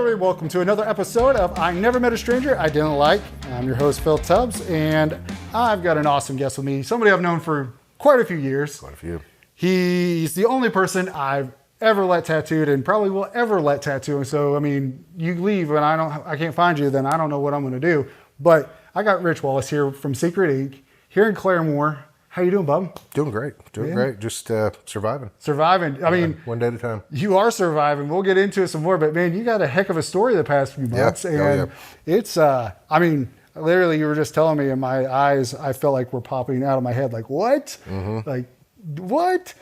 everybody, welcome to another episode of I Never Met a Stranger I Didn't Like. I'm your host, Phil Tubbs, and I've got an awesome guest with me, somebody I've known for quite a few years. Quite a few. He's the only person I've ever let tattooed and probably will ever let tattoo. And so, I mean, you leave and I can't find you, then I don't know what I'm going to do. But I got Rich Wallace here from S3-EP8 here in Claremore. How you doing, bub? Doing great. Doing great. Just surviving. Surviving. I mean, one day at a time. You are surviving. We'll get into it some more, but man, you got a heck of a story the past few months. Yeah. And it's, I mean, literally you were just telling me and my eyes, I felt like were popping out of my head. Like, what? Mm-hmm. Like, what?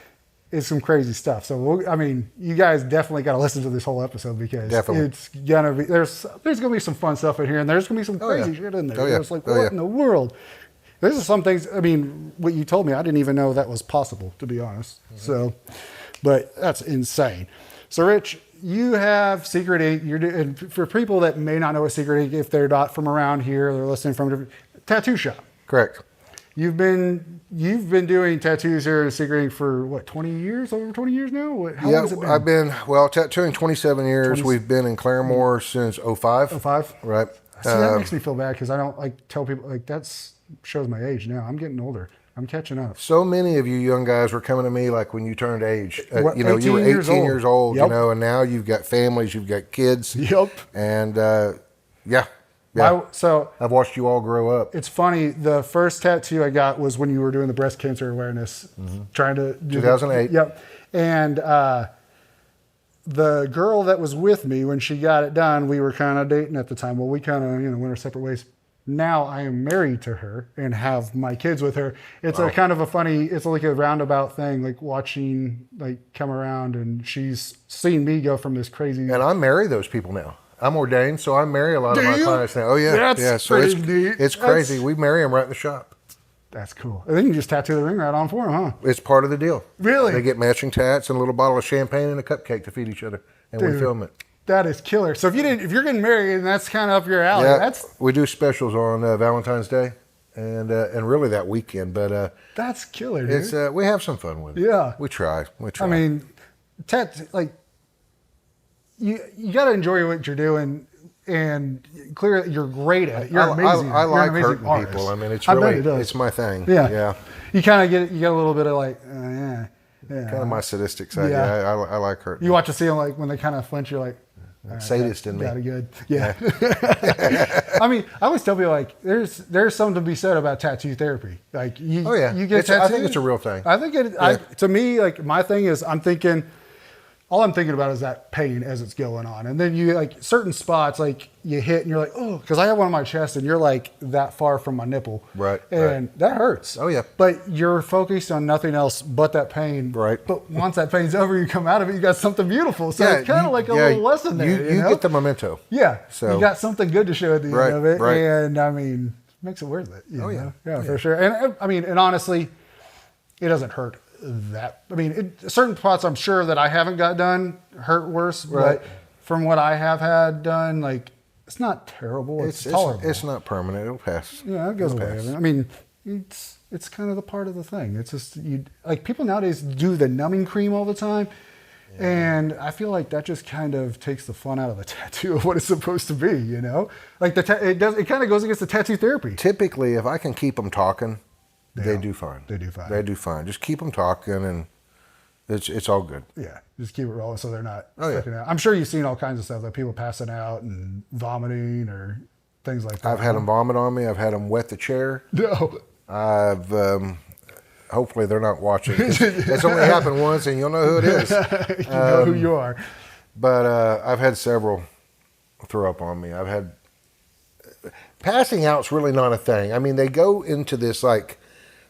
It's some crazy stuff. So, I mean, you guys definitely got to listen to this whole episode because it's going to be, there's going to be some fun stuff in here and there's going to be some crazy shit in there. It's like, what in the world? There's some things, I mean, what you told me, I didn't even know that was possible, to be honest. Mm-hmm. So, but that's insane. So, Rich, you have S3-EP8. And for people that may not know what S3-EP8, if they're not from around here, they're listening from a different tattoo shop. Correct. You've been doing tattoos here at S3-EP8 for what, 20 years? Over 20 years now? How long has it been? I've been tattooing 27 years. We've been in Claremore since 05. 05? Right. See, that makes me feel bad because I don't like tell people like shows my age now. I'm getting older. I'm catching up. So many of you young guys were coming to me like when you turned age. You were 18 years old, yep. And now you've got families, you've got kids. Yep. And So I've watched you all grow up. It's funny. The first tattoo I got was when you were doing the breast cancer awareness, trying to do 2008. Yep. And the girl that was with me when she got it done, we were kind of dating at the time. Well, we kind of went our separate ways. Now I am married to her and have my kids with her. It's a kind of a funny, it's like a roundabout thing, like watching like come around and she's seen me go from this crazy. And I marry those people now. I'm ordained, so I marry a lot of my clients now. Oh yeah. That's So pretty neat. It's crazy. We marry them right in the shop. That's cool. And then you just tattoo the ring right on for them, huh? It's part of the deal. Really? They get matching tats and a little bottle of champagne and a cupcake to feed each other. And we film it. That is killer. So if you're getting married and that's kind of up your alley, we do specials on Valentine's Day and really that weekend. But that's killer, dude. It's we have some fun with it. Yeah, we try. I mean, you got to enjoy what you're doing, and clearly you're great at it. You're amazing. I like hurting artist. People. I mean, it's my thing. Yeah. You kind of get a little bit of like, yeah. Kind of my sadistic side. Yeah, I like hurting. You watch a scene like when they kind of flinch, you're like, sadist in me. Got it good. Yeah. I mean, I always tell people like there's something to be said about tattoo therapy. Like you get tattooed. I think it's a real thing. I think to me, like my thing is all I'm thinking about is that pain as it's going on. And then you like certain spots like you hit and you're like, oh, because I have one on my chest and you're like that far from my nipple. Right. And that hurts. Oh yeah. But you're focused on nothing else but that pain. Right. But once that pain's over, you come out of it, you got something beautiful. So it's kind of like a little lesson there. You get the memento. Yeah. So you got something good to show at the end of it. Right. And I mean, it makes it worth it. Yeah, for sure. And I mean, and honestly, it doesn't hurt that. I mean, certain spots I'm sure that I haven't got done hurt worse, but from what I have had done, like it's not terrible. It's tolerable. It's not permanent. It'll pass. Yeah, it goes away. I mean, it's kind of the part of the thing. It's just like people nowadays do the numbing cream all the time. And I feel like that just kind of takes the fun out of the tattoo of what it's supposed to be, Like it kind of goes against the tattoo therapy. Typically, if I can keep them talking, they do fine. They do fine. They do fine. Just keep them talking, and it's all good. Yeah, just keep it rolling so they're not freaking out. I'm sure you've seen all kinds of stuff, like people passing out and vomiting or things like that. I've had them vomit on me. I've had them wet the chair. No. I've hopefully they're not watching. It's only happened once, and you'll know who it is. You know who you are. But I've had several throw up on me. I've had passing out's really not a thing. I mean, they go into this like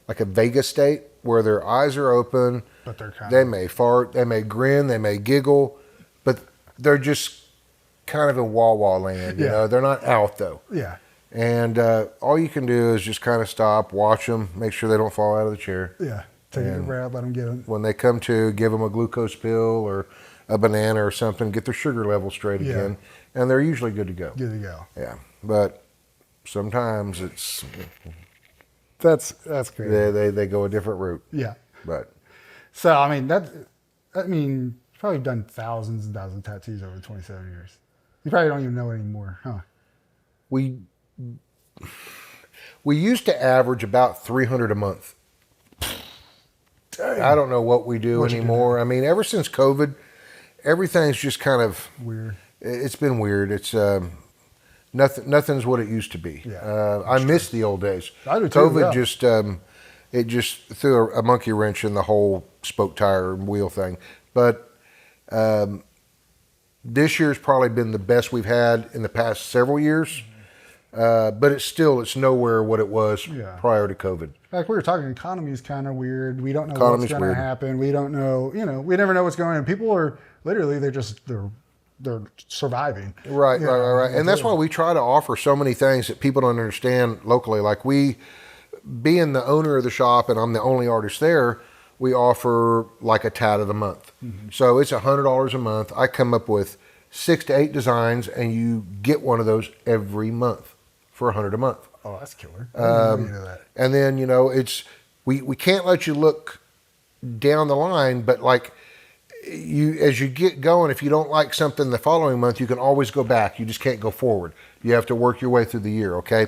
a Vegas state where their eyes are open. But they may fart, they may grin, they may giggle, but they're just kind of in wah-wah land. You know, they're not out though. Yeah. And all you can do is just kind of stop, watch them, make sure they don't fall out of the chair. Yeah. Take a grab, let them get them. When they come to, give them a glucose pill or a banana or something, get their sugar level straight again, and they're usually good to go. Good to go. Yeah, but sometimes it's that's crazy. They go a different route. Yeah. But so I mean probably done thousands and thousands of tattoos over 27 years. You probably don't even know anymore, huh? We used to average about 300 a month. Dang. I don't know what we do anymore. I mean, ever since COVID, everything's just kind of weird. It's been weird. It's nothing's what it used to be. Yeah, I miss the old days. I do too, COVID just it just threw a monkey wrench in the whole spoke tire and wheel thing. But this year's probably been the best we've had in the past several years. But it's nowhere what it was prior to COVID. Like we were talking, economy is kind of weird. We don't know what's going to happen. We don't know, we never know what's going on. People are literally, they're surviving. Right. And that's why we try to offer so many things that people don't understand locally. Like being the owner of the shop and I'm the only artist there, we offer like a tat of the month. Mm-hmm. So it's $100 a month. I come up with 6 to 8 designs and you get one of those every month for $100 a month. Oh, that's killer. I didn't know that. And then, it's, we can't let you look down the line, but like as you get going, if you don't like something the following month, you can always go back. You just can't go forward. You have to work your way through the year. Okay.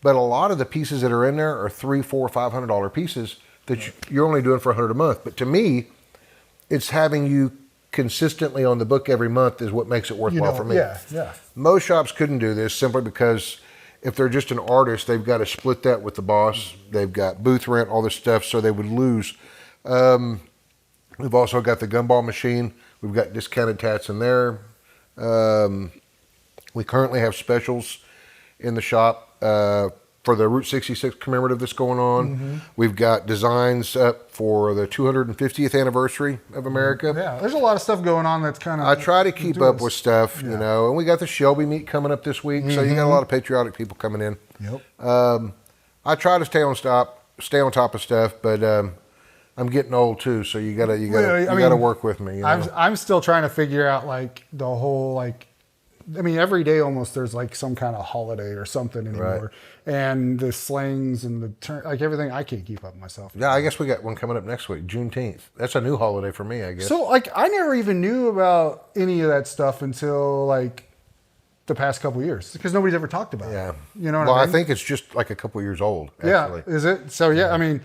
But a lot of the pieces that are in there are $300, $400, $500 pieces that you're only doing for $100 a month. But to me, it's having you consistently on the book every month is what makes it worthwhile for me. Yeah. Most shops couldn't do this simply because if they're just an artist, they've got to split that with the boss. They've got booth rent, all this stuff, so they would lose. We've also got the gumball machine. We've got discounted tats in there. We currently have specials in the shop for the Route 66 commemorative that's going on. Mm-hmm. We've got designs up for the 250th anniversary of America. Yeah, there's a lot of stuff going on that's kind of... I try to keep up with stuff, and we got the Shelby meet coming up this week, so you got a lot of patriotic people coming in. Yep. I try to stay on top of stuff, but I'm getting old too, so you gotta work with me. I'm still trying to figure out like the whole every day almost there's like some kind of holiday or something anymore. Right. And the slangs and the everything, I can't keep up myself. Yeah, I guess we got one coming up next week, Juneteenth. That's a new holiday for me, I guess. So I never even knew about any of that stuff until the past couple of years because nobody's ever talked about it. You know what I mean? I think it's just like a couple of years old, actually. Yeah, is it? So I mean,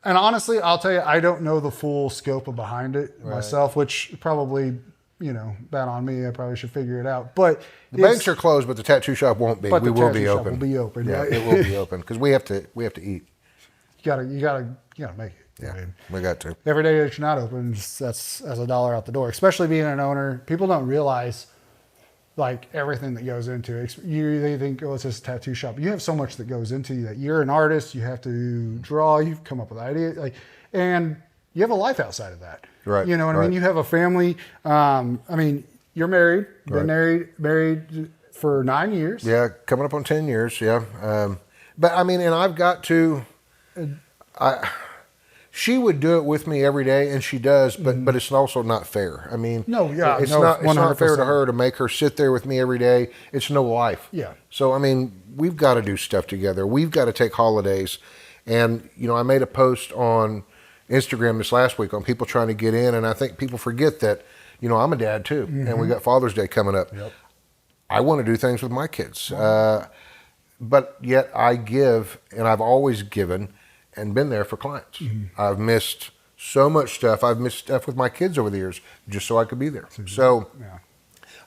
and honestly, I'll tell you, I don't know the full scope of behind it myself, which probably, bad on me. I probably should figure it out. But the banks are closed, but the tattoo shop won't be. But we the will tattoo be shop open. will be open. Yeah, it will be open because we have to eat. You gotta make it. Yeah, we got to. Every day that you're not open, that's $1 out the door. Especially being an owner, people don't realize everything that goes into it. They think, oh, it's just a tattoo shop. You have so much that goes into that. You're an artist. You have to draw. You've come up with ideas, and you have a life outside of that. Right. You know what I mean? You have a family. You're married. Been married for 9 years. Yeah, coming up on 10 years. Yeah. But I mean, and I've got to. She would do it with me every day, and she does, but it's also not fair. I mean, it's not fair to her to make her sit there with me every day. It's no life. Yeah. So, I mean, we've got to do stuff together. We've got to take holidays. And, I made a post on Instagram this last week on people trying to get in, and I think people forget that, I'm a dad too, and we got Father's Day coming up. Yep. I want to do things with my kids, but yet I give, and I've always given and been there for clients. Mm-hmm. I've missed so much stuff. I've missed stuff with my kids over the years just so I could be there. So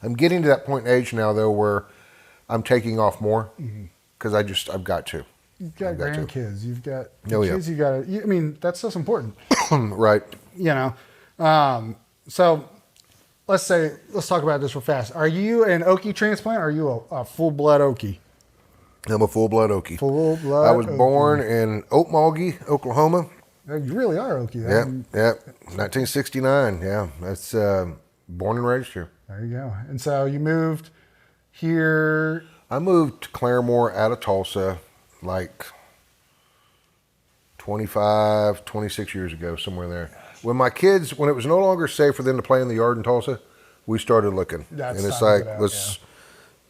I'm getting to that point in age now, though, where I'm taking off more because I've got to. You've got grandkids. You've got kids. You got to. I mean, that stuff's important, right? So let's talk about this real fast. Are you an Okie transplant? Or are you a full blood Okie? I'm a full blood Okie. Full blood. I was born in Okmulgee, Oklahoma. You really are Okie. Yeah. 1969. Yeah, that's born and raised here. There you go. And so you moved here. I moved to Claremore out of Tulsa. 26 years ago, somewhere there. When it was no longer safe for them to play in the yard in Tulsa, we started looking. And it's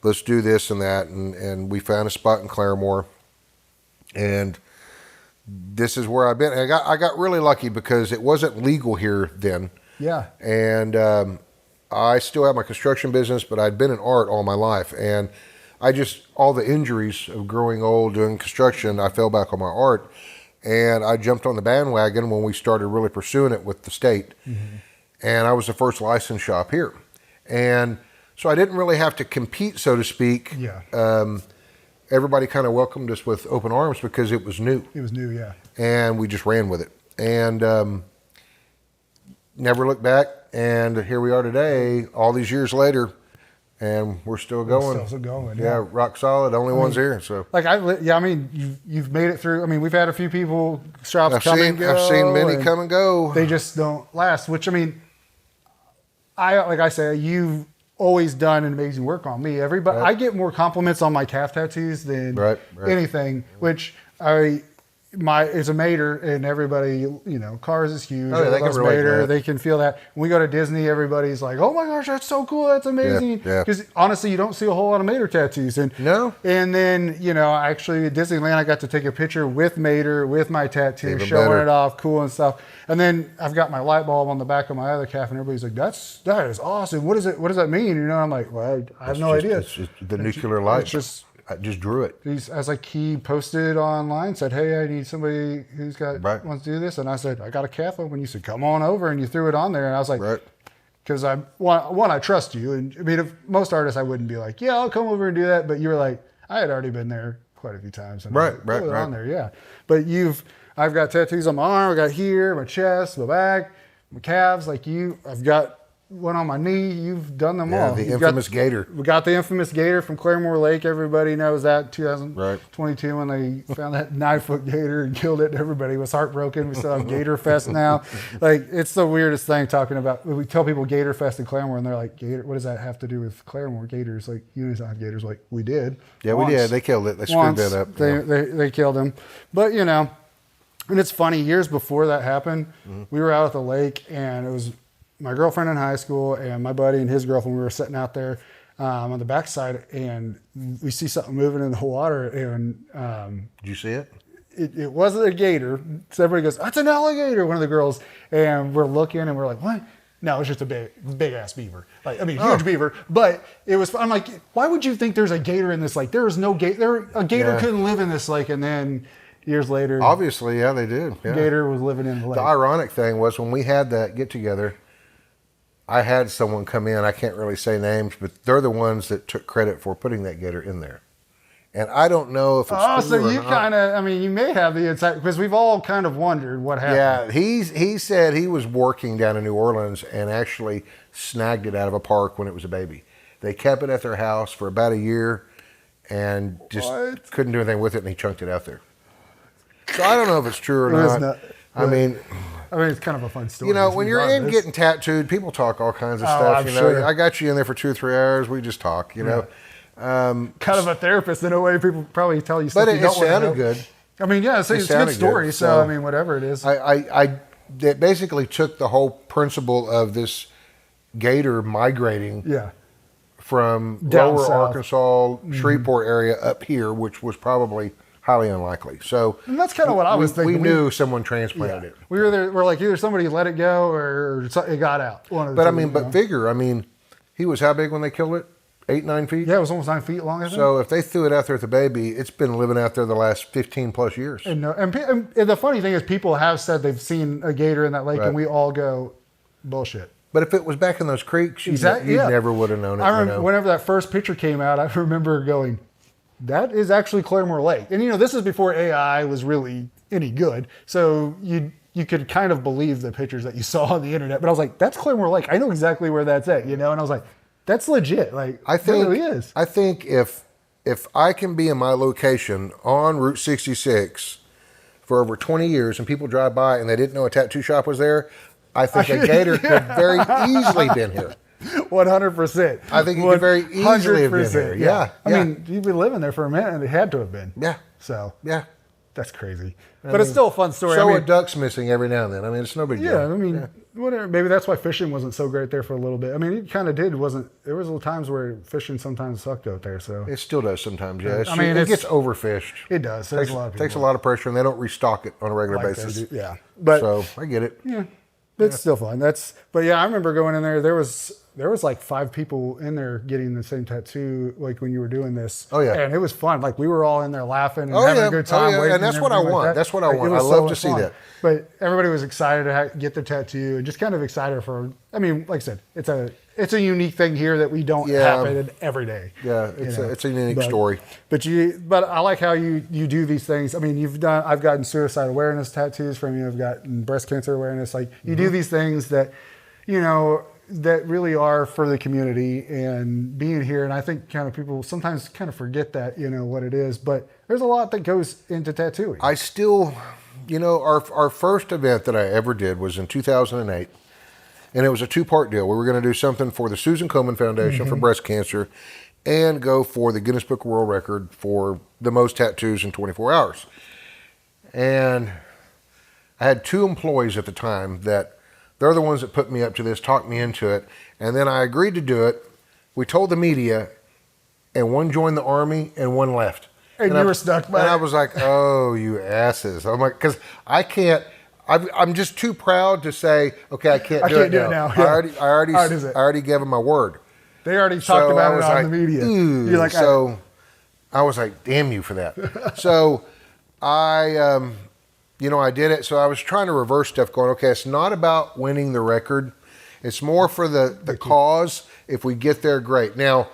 let's do this and that. And we found a spot in Claremore. And this is where I've been. And I got really lucky because it wasn't legal here then. Yeah. And I still have my construction business, but I'd been in art all my life. And all the injuries of growing old doing construction, I fell back on my art. And I jumped on the bandwagon when we started really pursuing it with the state. Mm-hmm. And I was the first licensed shop here. And so I didn't really have to compete, so to speak. Yeah. Everybody kind of welcomed us with open arms because it was new. It was new, yeah. And we just ran with it. And never looked back. And here we are today, all these years later, and we're still going. We're still going, yeah. Rock solid, only ones here. So, you've made it through. I mean, we've had a few shops come and go. I've seen many come and go. They just don't last, which, I mean, like I say, you've always done an amazing work on me. Everybody, right. I get more compliments on my calf tattoos than anything, which it's a Mater, and everybody, Cars is huge. Oh, yeah, they can relate to that. They can feel that. When we go to Disney, everybody's like, "Oh my gosh, that's so cool! That's amazing!" Because honestly, you don't see a whole lot of Mater tattoos. And then actually at Disneyland, I got to take a picture with Mater, with my tattoo, even showing better. it off, cool and stuff. And then I've got my light bulb on the back of my other calf, and everybody's like, "That is awesome! What is it? What does that mean?" I'm like, "Well, I have no idea." It's just the nuclear light. I just drew it. He posted online, said, "Hey, I need somebody who's wants to do this." And I said, "I got a calf open." You said, "Come on over," and you threw it on there. And I was like, because I trust you. And I mean, if most artists, I wouldn't be like, "Yeah, I'll come over and do that." But you were like, I had already been there quite a few times. And on there, yeah. But I've got tattoos on my arm. I got here, my chest, my back, my calves. I've got one on my knee. You've done them all. The infamous gator. We got the infamous gator from Claremore Lake. Everybody knows that. 2022 when they found that 9-foot gator and killed it. Everybody was heartbroken. We still have Gator Fest now. It's the weirdest thing talking about. We tell people Gator Fest in Claremore, and they're like, "Gator? What does that have to do with Claremore gators?" Like, you guys have gators. Like, we did. Yeah, we did. They killed it. They screwed that up. They killed him. But and it's funny. Years before that happened, we were out at the lake, and it was my girlfriend in high school and my buddy and his girlfriend. We were sitting out there on the backside, and we see something moving in the water. And did you see it? It wasn't a gator. So everybody goes, "That's an alligator!" One of the girls, and we're looking, and we're like, "What?" No, it's just a big ass beaver. Huge beaver. But it was. I'm like, why would you think there's a gator in this lake? There is no gator. A gator couldn't live in this lake. And then years later, obviously, they did. Yeah. Gator was living in the lake. The ironic thing was when we had that get together, I had someone come in, I can't really say names, but they're the ones that took credit for putting that gator in there. And I don't know if it's true so you kind of, you may have the insight, because we've all kind of wondered what happened. Yeah, he said he was working down in New Orleans and actually snagged it out of a park when it was a baby. They kept it at their house for about a year and just couldn't do anything with it, and he chunked it out there. So I don't know if it's true or not. I mean, it's kind of a fun story. When you're in getting tattooed, people talk all kinds of stuff. Sure. I got you in there for 2 or 3 hours. We just talk. Kind of a therapist in a way. People probably tell you stuff. But you don't sounded good. It's a good story. So whatever it is. I basically took the whole principle of this gator migrating. From down lower south. Arkansas, Shreveport area up here, which was probably highly unlikely. So and that's kind of what I was thinking. We knew someone transplanted it. We were there. We're like, either somebody let it go or it got out. Figure, he was how big when they killed it? 8-9 feet? Yeah, it was almost 9 feet long, I think. So if they threw it out there at the baby, it's been living out there the last 15 plus years. And the funny thing is, people have said they've seen a gator in that lake, and we all go, bullshit. But if it was back in those creeks, you never would have known it. I remember whenever that first picture came out, I remember going, that is actually Claremore Lake. And this is before AI was really any good. So you could kind of believe the pictures that you saw on the internet. But I was like, that's Claremore Lake. I know exactly where that's at, And I was like, that's legit. It really is. I think if I can be in my location on Route 66 for over 20 years and people drive by and they didn't know a tattoo shop was there, I think a gator could very easily been here. 100%. I think it could very easily have been here. Yeah. You've been living there for a minute, and it had to have been. Yeah. So. Yeah. That's crazy. But it's still a fun story. So a duck's missing every now and then. It's no big deal. Yeah, whatever. Maybe that's why fishing wasn't so great there for a little bit. It kind of did. There was little times where fishing sometimes sucked out there. So it still does sometimes. Yeah. It gets overfished. It does. Takes a lot of pressure, and they don't restock it on a regular basis. Yeah. So I get it. Yeah. It's still fun. But I remember going in there. There was there was like 5 people in there getting the same tattoo, like when you were doing this. Oh, yeah. And it was fun. Like we were all in there laughing and having a good time. And that's what I want. That's what I want. I love to see that. But everybody was excited to get their tattoo and just kind of excited for, I mean, like I said, it's a unique thing here that we don't happen every day. Yeah, it's a unique story. But I like how you do these things. I mean, I've gotten suicide awareness tattoos from you. I've gotten breast cancer awareness. Like you do these things that, that really are for the community and being here. And I think kind of people sometimes kind of forget that, what it is. But there's a lot that goes into tattooing. I still, our first event that I ever did was in 2008. And it was a 2-part deal. We were going to do something for the Susan Komen Foundation for breast cancer and go for the Guinness Book of World Record for the most tattoos in 24 hours. And I had 2 employees at the time that they're the ones that put me up to this, talked me into it. And then I agreed to do it. We told the media, and one joined the Army and one left. And you were stuck by it. And I was like, oh, you asses. I'm like, because I can't. I'm just too proud to say, okay, I can't do it now. Yeah. I already gave them my word. They already talked about it on the media. You're like, I was like, damn you for that. So I did it. So I was trying to reverse stuff, going, okay, it's not about winning the record. It's more for the cause. If we get there, great. Now,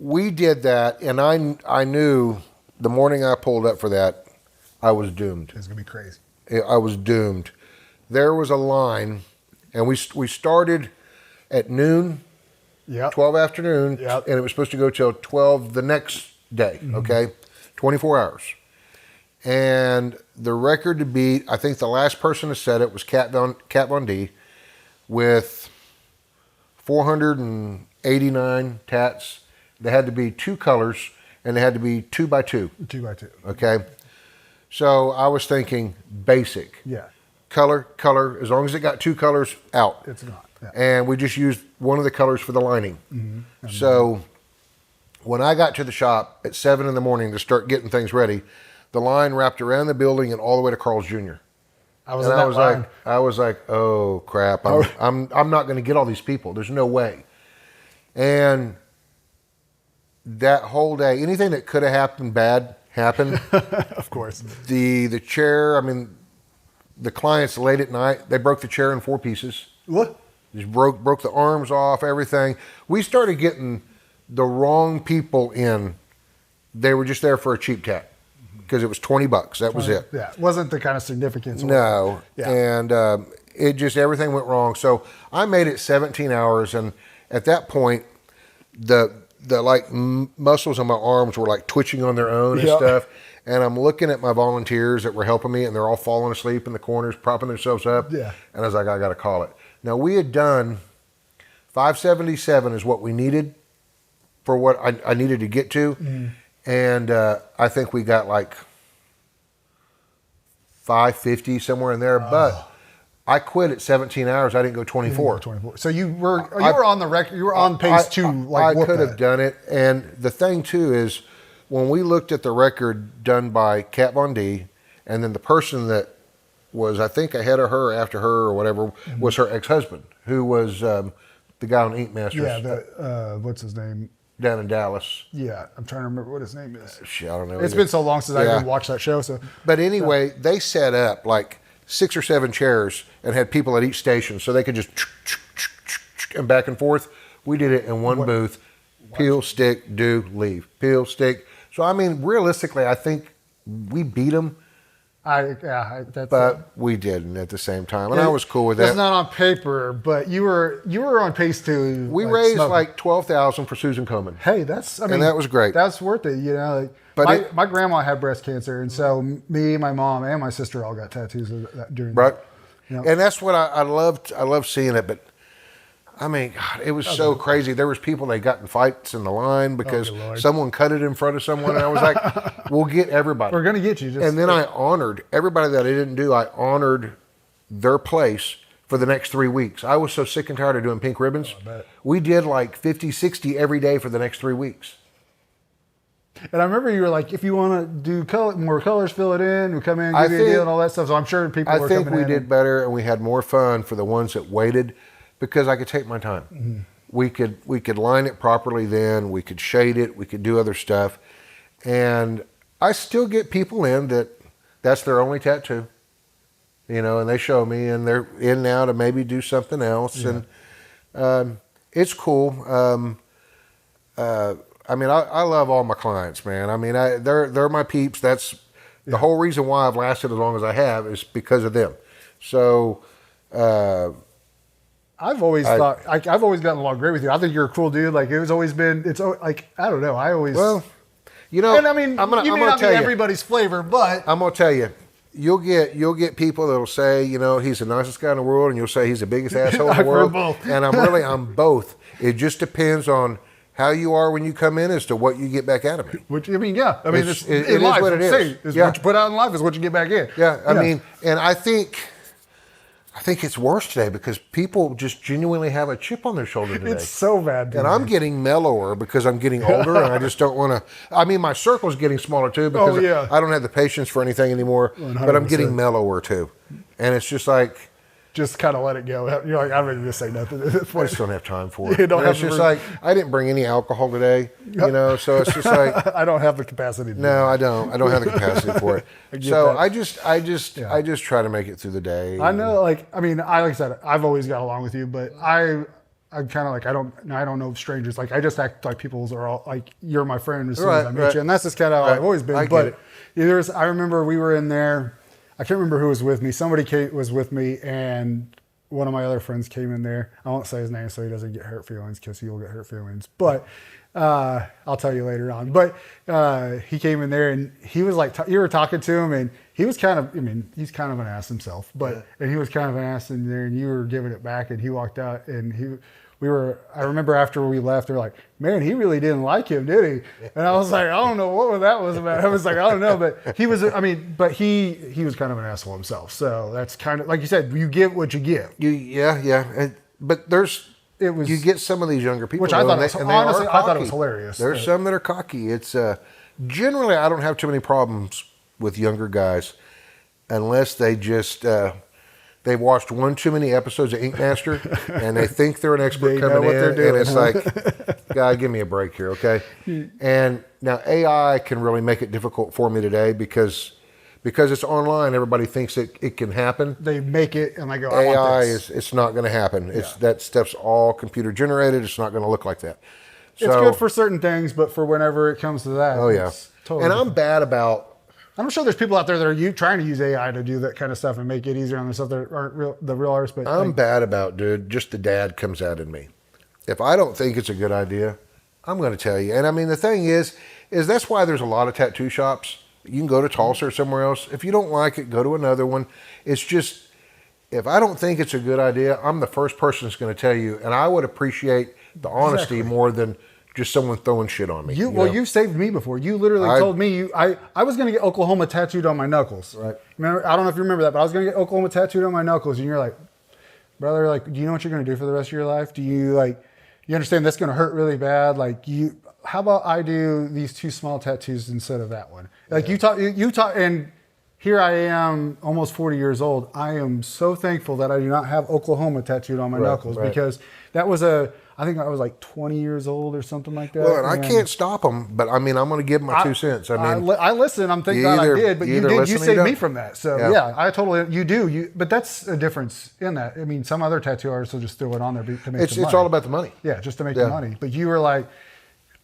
we did that, and I knew the morning I pulled up for that, I was doomed. It's going to be crazy. I was doomed. There was a line, and we started at noon, 12 afternoon, and it was supposed to go till 12 the next day, okay? 24 hours. And the record to beat, I think the last person to set it was Kat Von D with 489 tats. They had to be 2 colors, and they had to be 2 by 2. 2 by 2. Okay? So I was thinking basic. Yeah. Color, as long as it got 2 colors, out. It's gone. Yeah. And we just used one of the colors for the lining. So when I got to the shop at 7 in the morning to start getting things ready, the line wrapped around the building and all the way to Carl's Jr. I was like, oh crap! I'm not going to get all these people. There's no way. And that whole day, anything that could have happened bad happened. Of course. The chair. I mean, the clients late at night, they broke the chair in 4 pieces. What? Just broke the arms off, everything. We started getting the wrong people in. They were just there for a cheap tat because it was $20. That was it. Yeah, it wasn't the kind of significance. No. Yeah. And it just, everything went wrong. So I made it 17 hours, and at that point, the like muscles on my arms were like twitching on their own and stuff. And I'm looking at my volunteers that were helping me, and they're all falling asleep in the corners, propping themselves up. Yeah. And I was like, I got to call it. Now, we had done 577 is what we needed for what I needed to get to. And I think we got like 550, somewhere in there. But I quit at 17 hours. I didn't go 24. 24. So you were on the record. You were on pace to I could have done it. And the thing too is, when we looked at the record done by Kat Von D, and then the person that was, I think, ahead of her, after her, or whatever, was her ex-husband, who was the guy on Ink Masters. Yeah, what's his name? Down in Dallas. Yeah, I'm trying to remember what his name is. Shit, I don't know. It's been so long since I even watched that show. So, but anyway, they set up like 6 or 7 chairs and had people at each station, so they could just and back and forth. We did it in one booth. Peel, stick, do, leave. Peel, stick. So, I mean, realistically, I think we beat them. But we didn't at the same time, and I was cool with that. It's not on paper, but you were on pace to. We raised like $12,000 for Susan Komen. Hey, and that was great. That's worth it, you know. But my grandma had breast cancer, and so me, my mom, and my sister all got tattoos during that. You know? And that's what I loved. I love seeing it, but. I mean, God, it was so crazy. There was people that got in fights in the line because someone cut it in front of someone. And I was like, we'll get everybody. We're going to get you. And then I honored everybody that I didn't do. I honored their place for the next 3 weeks. I was so sick and tired of doing pink ribbons. We did like 50, 60 every day for the next 3 weeks. And I remember you were like, if you want to do more colors, fill it in. We come in, give you a deal and all that stuff. So I'm sure people were coming in. I think we did better, and we had more fun for the ones that waited. because I could take my time. Mm-hmm. We could line it properly then. We could shade it. We could do other stuff. And I still get people in that's their only tattoo, and they show me, and they're in now to maybe do something else. Yeah. And it's cool. I love all my clients, man. They're my peeps. That's the whole reason why I've lasted as long as I have is because of them. So, I've always thought I've always gotten along great with you. I think you're a cool dude. Like it's like I don't know. I always and you may not be everybody's flavor, but I'm gonna tell you, you'll get people that'll say he's the nicest guy in the world, and you'll say he's the biggest asshole in the world. Both. And I'm both. It just depends on how you are when you come in as to what you get back out of me. Which it is life, what it is. What you put out in life is what you get back in. Yeah, I mean, and I think it's worse today because people just genuinely have a chip on their shoulder today. It's so bad, dude. And I'm getting mellower because I'm getting older, and I just don't want to. My circle's getting smaller too because I don't have the patience for anything anymore. 100%. But I'm getting mellower too, and it's just like. Just kind of let it go. You're like, I'm ready to say nothing. I just don't have time for it. It's just like, I didn't bring any alcohol today, so it's just like. I don't have the capacity to do I don't have the capacity for it. So that. I just try to make it through the day. I know, like I said, I've always got along with you, but I'm kind of like, I don't know strangers. Like, I just act like people are all, like, you're my friend as soon as I meet you. And that's just kind of how I've always been. I remember we were in there. I can't remember who was with me. Somebody was with me, and one of my other friends came in there. I won't say his name so he doesn't get hurt feelings because he'll get hurt feelings. But I'll tell you later on. But he came in there, and he was like, you were talking to him, and he was kind of, he's kind of an ass himself. But and he was kind of an ass in there, and you were giving it back, and he walked out, and I remember after we left, they were like, man, he really didn't like him, did he? And I was like, I don't know what that was about. I was like, I don't know. But he was, he was kind of an asshole himself. So that's kind of, like you said, you get what you get. But you get some of these younger people. Which I thought it was hilarious. There's some that are cocky. It's generally, I don't have too many problems with younger guys unless they just... They've watched one too many episodes of Ink Master, and they think they're an expert coming in, and it's like, God, give me a break here, okay? And now AI can really make it difficult for me today because it's online. Everybody thinks it can happen. They make it, and I go, AI it's not going to happen. That stuff's all computer generated. It's not going to look like that. So, it's good for certain things, but for whenever it comes to that, it's totally different. I'm bad about. I'm sure there's people out there that are trying to use AI to do that kind of stuff and make it easier on themselves that aren't the real artists. But I'm bad about, dude, just the dad comes out in me. If I don't think it's a good idea, I'm going to tell you. And the thing is that's why there's a lot of tattoo shops. You can go to Tulsa or somewhere else. If you don't like it, go to another one. It's just, if I don't think it's a good idea, I'm the first person that's going to tell you. And I would appreciate the honesty more than just someone throwing shit on me. You saved me before. You literally told me I was going to get Oklahoma tattooed on my knuckles. Right. Remember, I don't know if you remember that, but I was going to get Oklahoma tattooed on my knuckles, and you're like, brother, like, do you know what you're going to do for the rest of your life? Do you you understand that's going to hurt really bad? Like, how about I do these 2 small tattoos instead of that one? Like you taught, and here I am, almost 40 years old. I am so thankful that I do not have Oklahoma tattooed on my knuckles because that was I think I was like 20 years old or something like that. Well, and I can't stop them, but I'm going to give them my 2 cents. I listen. I'm thank God I did, but you saved me from that. So I totally, you do. But that's a difference in that. Some other tattoo artists will just throw it on there to make it's money. It's all about the money. Yeah, just to make the money. But you were like,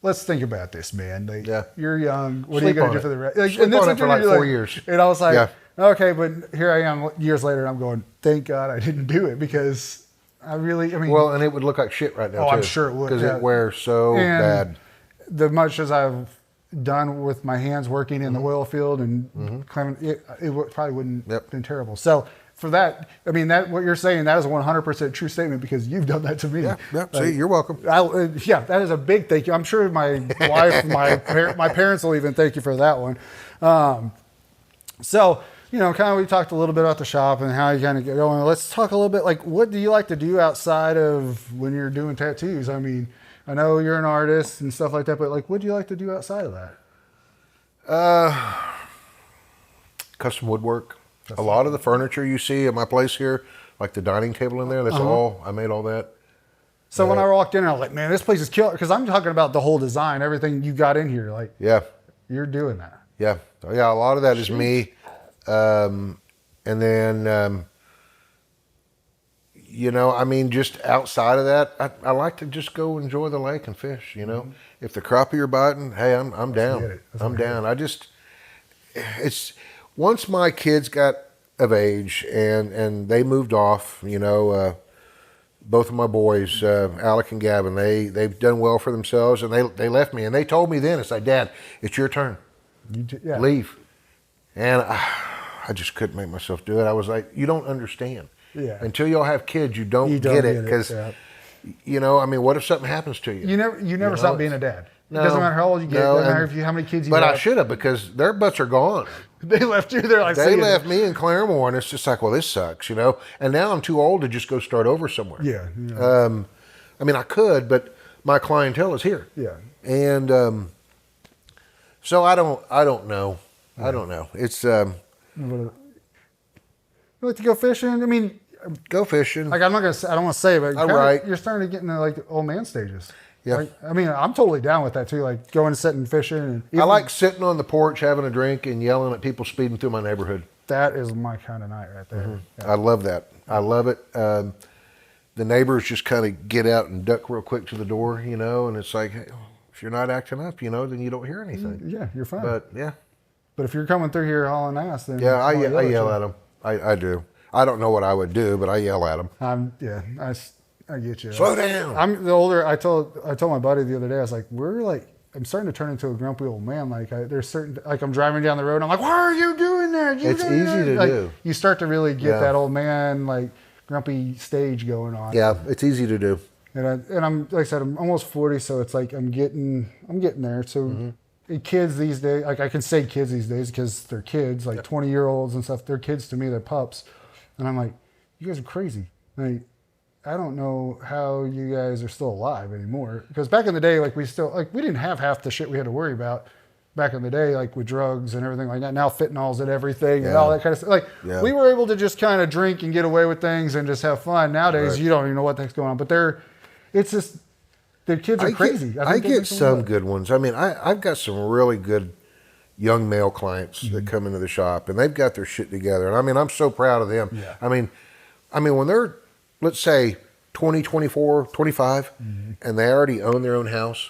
let's think about this, man. You're young. What are you going to do for the rest? And on it for like 4 years. And I was like, okay, but here I am years later, and I'm going, thank God I didn't do it because I really, well, and it would look like shit right now, too. I'm sure it would. Because it wears so bad. The much as I've done with my hands working in the oil field and climbing, it probably wouldn't have been terrible. So for that, that what you're saying, that is a 100% true statement because you've done that to me. Yeah. See, you're welcome. That is a big thank you. I'm sure my wife, my parents will even thank you for that one. So, kind of we talked a little bit about the shop and how you kind of get going. Let's talk a little bit, like, what do you like to do outside of when you're doing tattoos? I know you're an artist and stuff like that, but, like, what do you like to do outside of that? Custom woodwork. A lot of the furniture you see at my place here like the dining table in there. That's all, I made all that. So when I walked in, I was like, man, this place is killer. Because I'm talking about the whole design, everything you got in here. Like, yeah, you're doing that. Yeah. Yeah, a lot of that is me. And then, you know, I mean, just outside of that, I like to just go enjoy the lake and fish, you know. If the crappie are biting, hey, I'm down. I'm down. It's, once my kids got of age and they moved off, you know, both of my boys, Alec and Gavin, they've done well for themselves, and they left me, and they told me then, it's like, Dad, it's your turn. Leave. And I just couldn't make myself do it. I was like, you don't understand. Yeah. Until y'all have kids, you don't get it, because, you know, I mean, what if something happens to you? You never stop being a dad. No, it doesn't matter how old you get. It doesn't matter how many kids you have. But I should have, because their butts are gone. They left you. They're like, they left me in Claremore, and it's just like, well, this sucks, you know. And now I'm too old to just go start over somewhere. Yeah. I mean, I could, but my clientele is here. Yeah. And so I don't know. Yeah. I don't know. It's you like to go fishing? I mean, go fishing. Like, I don't want to say it, but you're starting to get into like the old man stages. Yeah. Like, I mean, I'm totally down with that too. Like going and sitting fishing. And I like sitting on the porch, having a drink, and yelling at people speeding through my neighborhood. That is my kind of night right there. Mm-hmm. Yeah. I love that. I love it. The neighbors just kind of get out and duck real quick to the door, you know, and it's like, hey, if you're not acting up, you know, then you don't hear anything. Yeah, you're fine. But yeah. But if you're coming through here hauling ass, then I yell at them. I do. I don't know what I would do, but I yell at them. I get you. Slow down. I'm the older. I told my buddy the other day. I was like, I'm starting to turn into a grumpy old man. Like there's certain, like I'm driving down the road. And I'm like, why are you doing that? It's easy to do. You start to really get that old man like grumpy stage going on. Yeah, it's easy to do. And I'm like I said, I'm almost 40, so it's like I'm getting there. So kids these days, like I can say kids these days because they're kids, like 20-year-olds and stuff. They're kids to me. They're pups, and I'm like, you guys are crazy. Like, I don't know how you guys are still alive anymore. Because back in the day, like we didn't have half the shit we had to worry about back in the day, like with drugs and everything like that. Now fentanyls and everything and all that kind of stuff. Like we were able to just kind of drink and get away with things and just have fun. Nowadays, you don't even know what the heck's going on. But it's just, the kids are crazy. I get some good ones. I mean, I've got some really good young male clients that come into the shop, and they've got their shit together. And I mean, I'm so proud of them. Yeah. I mean, when they're, let's say 20, 24, 25, and they already own their own house,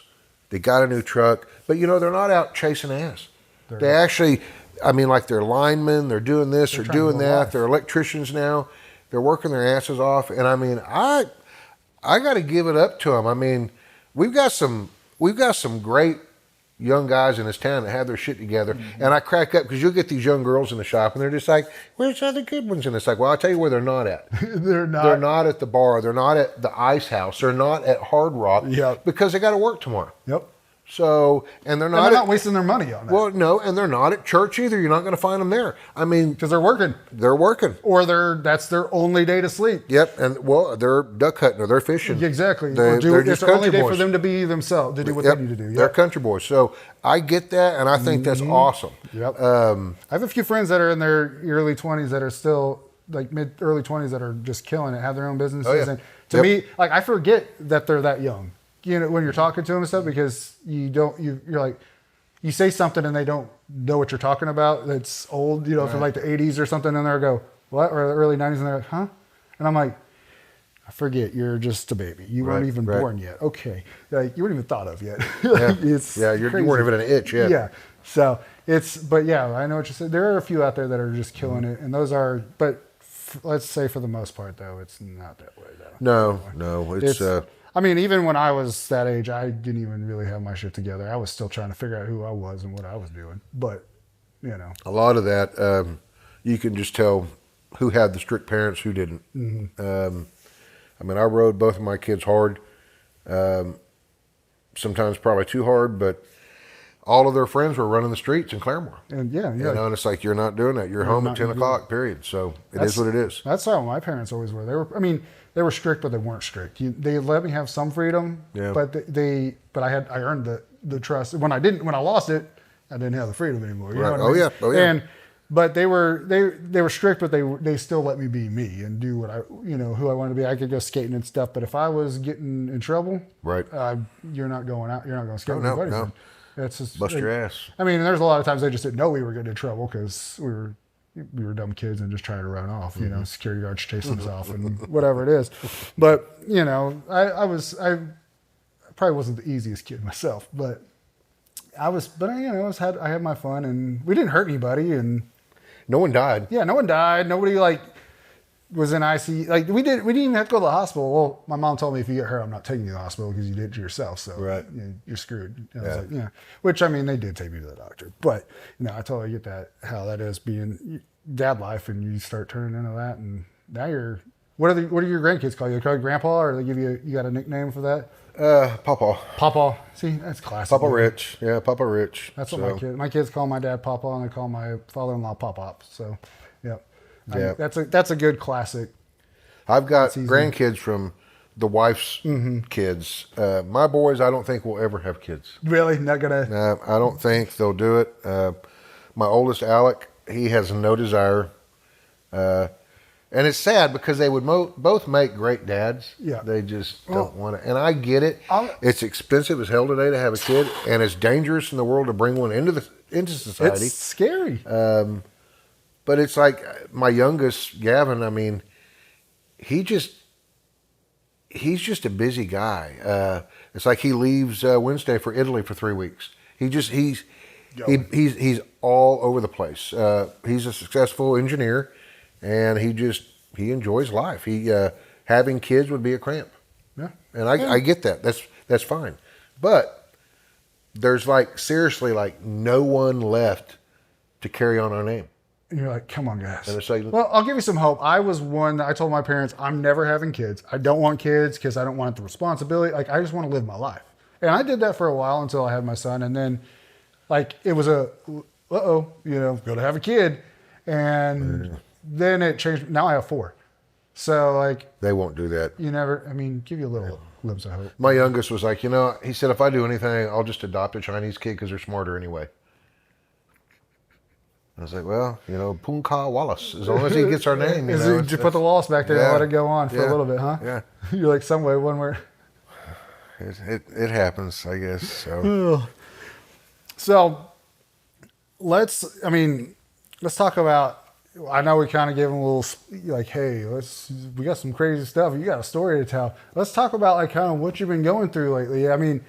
they got a new truck, but you know, they're not out chasing ass. They actually, I mean, like they're linemen, they're doing this, they're doing that, they're electricians now, they're working their asses off. And I mean, I got to give it up to them. I mean, we've got some great young guys in this town that have their shit together. And I crack up because you'll get these young girls in the shop and they're just like, where's the other good ones? And it's like, well, I'll tell you where they're not at. They're not at the bar. They're not at the ice house. They're not at Hard Rock because they got to work tomorrow. Yep. So, and they're not wasting their money on that. Well, no, and they're not at church either. You're not going to find them there. I mean, because they're working. They're working. Or that's their only day to sleep. Yep. And well, they're duck hunting or they're fishing. Exactly. They're just it's their only day for them to be themselves, to do what they need to do. Yep. They're country boys. So I get that, and I think that's awesome. Yep. I have a few friends that are in their early 20s that are still like early 20s that are just killing it, have their own businesses. Oh, yeah. And to me, like I forget that they're that young. You know, when you're talking to them and stuff, because you're like, you say something and they don't know what you're talking about. That's old, you know, from like the 80s or something, and they'll go, what? Or the early 90s, and they're like, huh? And I'm like, I forget, you're just a baby. You weren't even born yet. Okay. Like, you weren't even thought of yet. You weren't even an itch yet. Yeah. So but yeah, I know what you said. There are a few out there that are just killing it, and those are, but let's say for the most part, though, it's not that way, though. No, it's I mean, even when I was that age, I didn't even really have my shit together. I was still trying to figure out who I was and what I was doing. But, you know. A lot of that, you can just tell who had the strict parents, who didn't. I mean, I rode both of my kids hard. Sometimes probably too hard, but all of their friends were running the streets in Claremore. And you know, and it's like, you're not doing that. You're home at 10 o'clock, period. So it is what it is. That's how my parents always were. They were strict, but they weren't strict. They let me have some freedom, but I earned the trust. When I lost it, I didn't have the freedom anymore. You know what I mean? Oh yeah. And But they were strict, but they still let me be me and do what who I wanted to be. I could go skating and stuff, but if I was getting in trouble, right, you're not going out. You're not going to skate. Oh, no. That's just bust your ass. I mean, there's a lot of times they just didn't know we were getting in trouble because we were dumb kids and just trying to run off. Security guards chasing us off and whatever it is. But I probably wasn't the easiest kid myself, but I had my fun and we didn't hurt anybody and no one died. Yeah, no one died. Nobody was in ICU. We didn't even have to go to the hospital. Well, my mom told me if you get hurt, I'm not taking you to the hospital because you did it to yourself. So right. You're screwed. And I was like, yeah. Which, I mean, they did take me to the doctor. But, I totally get how that is being dad life and you start turning into that. And now what are your grandkids call you? They call you Grandpa or they give you got a nickname for that? Papa. Papa. See, that's classic. Papa Rich. Yeah, Papa Rich. That's what my kids call my dad Papa and they call my father-in-law Pop-Pop. So, yeah. Yeah, that's a good classic. I've got grandkids from the wife's kids. My boys, I don't think will ever have kids. Really? Not gonna? No, I don't think they'll do it. My oldest, Alec, he has no desire. And it's sad because they would both make great dads. Yeah. They just don't want to. And I get it. It's expensive as hell today to have a kid, and it's dangerous in the world to bring one into society. It's scary. But it's like my youngest, Gavin, I mean, he's just a busy guy. It's like he leaves Wednesday for Italy for 3 weeks. He's all over the place. He's a successful engineer, and he enjoys life. Having kids would be a cramp. Yeah. And I get that. That's fine. But there's seriously no one left to carry on our name. And you're like, come on, guys. And it's like, well, I'll give you some hope. I was one that I told my parents, I'm never having kids. I don't want kids because I don't want the responsibility. I just want to live my life. And I did that for a while until I had my son. And then, it was go to have a kid. And then it changed. Now I have 4. So, they won't do that. Give you a little glimpse of hope. My youngest was like, he said, if I do anything, I'll just adopt a Chinese kid because they're smarter anyway. I was like, well, Punka Wallace, as long as he gets our name. Just put the Wallace back there and let it go on for a little bit, huh? Yeah. You're like, some way, one word. It happens, I guess. So, let's talk about, I know we kind of gave him a little, hey, we got some crazy stuff. You got a story to tell. Let's talk about kind of what you've been going through lately. I mean,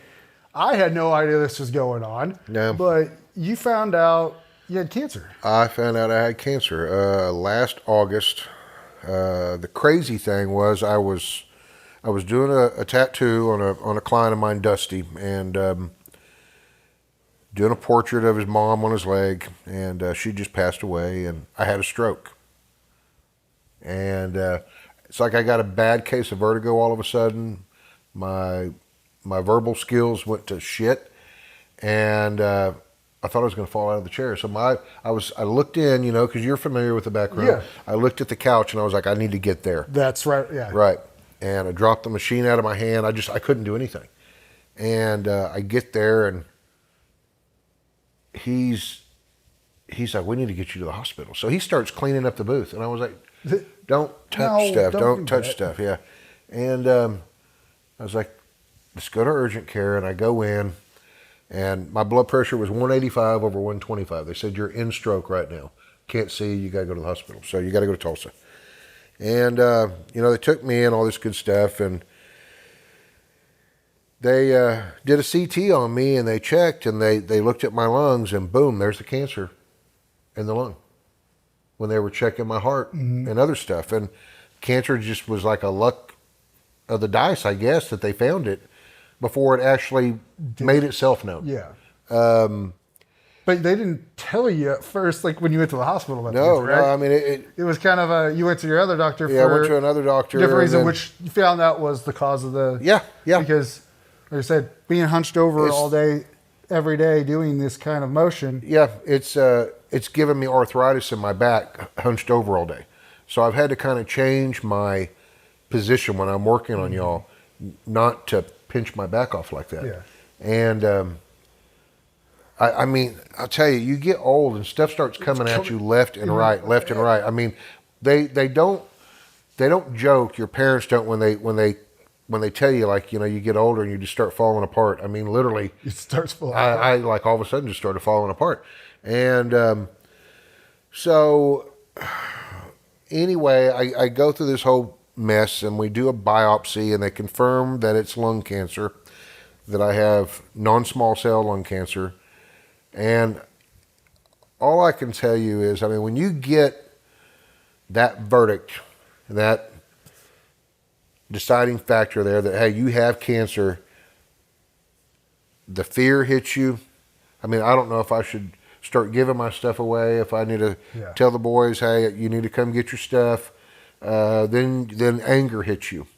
I had no idea this was going on. Yeah. But you found out you had cancer. I found out I had cancer last August. The crazy thing was I was doing a tattoo on a client of mine, Dusty, and doing a portrait of his mom on his leg, and she just passed away, and I had a stroke. And it's like I got a bad case of vertigo all of a sudden. My verbal skills went to shit, and I thought I was going to fall out of the chair. So I looked in, because you're familiar with the background. Yeah. I looked at the couch and I was like, I need to get there. That's right. Yeah. Right. And I dropped the machine out of my hand. I couldn't do anything. And I get there and he's like, we need to get you to the hospital. So he starts cleaning up the booth. And I was like, don't touch stuff. Don't touch stuff. Yeah. And I was like, let's go to urgent care. And I go in. And my blood pressure was 185 over 125. They said, you're in stroke right now. Can't see, you got to go to the hospital. So you got to go to Tulsa. And, they took me in, all this good stuff. And they did a CT on me, and they checked, and they looked at my lungs, and boom, there's the cancer in the lung when they were checking my heart and other stuff. And cancer just was like a luck of the dice, I guess, that they found it before it actually made itself known. Yeah. But they didn't tell you at first, when you went to the hospital. Right? No, I mean, it was kind of you went to your other doctor I went to another doctor. Different reason, which you found out was the cause of the... Yeah. Because, like I said, being hunched over all day, every day, doing this kind of motion... Yeah, it's given me arthritis in my back, hunched over all day. So I've had to kind of change my position when I'm working on y'all, not to pinch my back off like that. Yeah. And I mean, I'll tell you, you get old and stuff starts coming at you left and right. I mean, they don't joke. Your parents don't when they tell you, like, you get older and you just start falling apart. I mean, literally, it starts falling apart. I like all of a sudden just started falling apart. And so anyway, I go through this whole mess and we do a biopsy and they confirm that it's lung cancer, that I have non-small cell lung cancer. And all I can tell you is, I mean, when you get that verdict, that deciding factor there that, hey, you have cancer, the fear hits you. I mean, I don't know if I should start giving my stuff away, if I need to tell the boys, hey, you need to come get your stuff. Then anger hits you.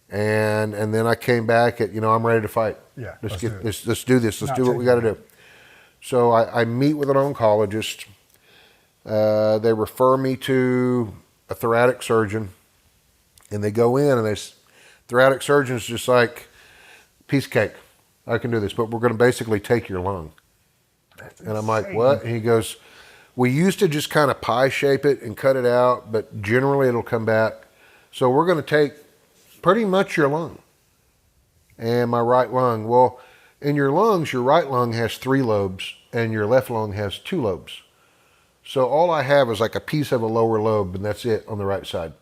And then I came back at, I'm ready to fight. Yeah. Let's do this. Let's do what we got to do. So I meet with an oncologist. They refer me to a thoracic surgeon, and they go in, and thoracic surgeon's just like, piece of cake. I can do this, but we're going to basically take your lung. And I'm like, what? And he goes, we used to just kind of pie shape it and cut it out, but generally it'll come back. So we're going to take pretty much your lung and my right lung. Well, in your lungs, your right lung has 3 lobes and your left lung has 2 lobes. So all I have is like a piece of a lower lobe, and that's it on the right side.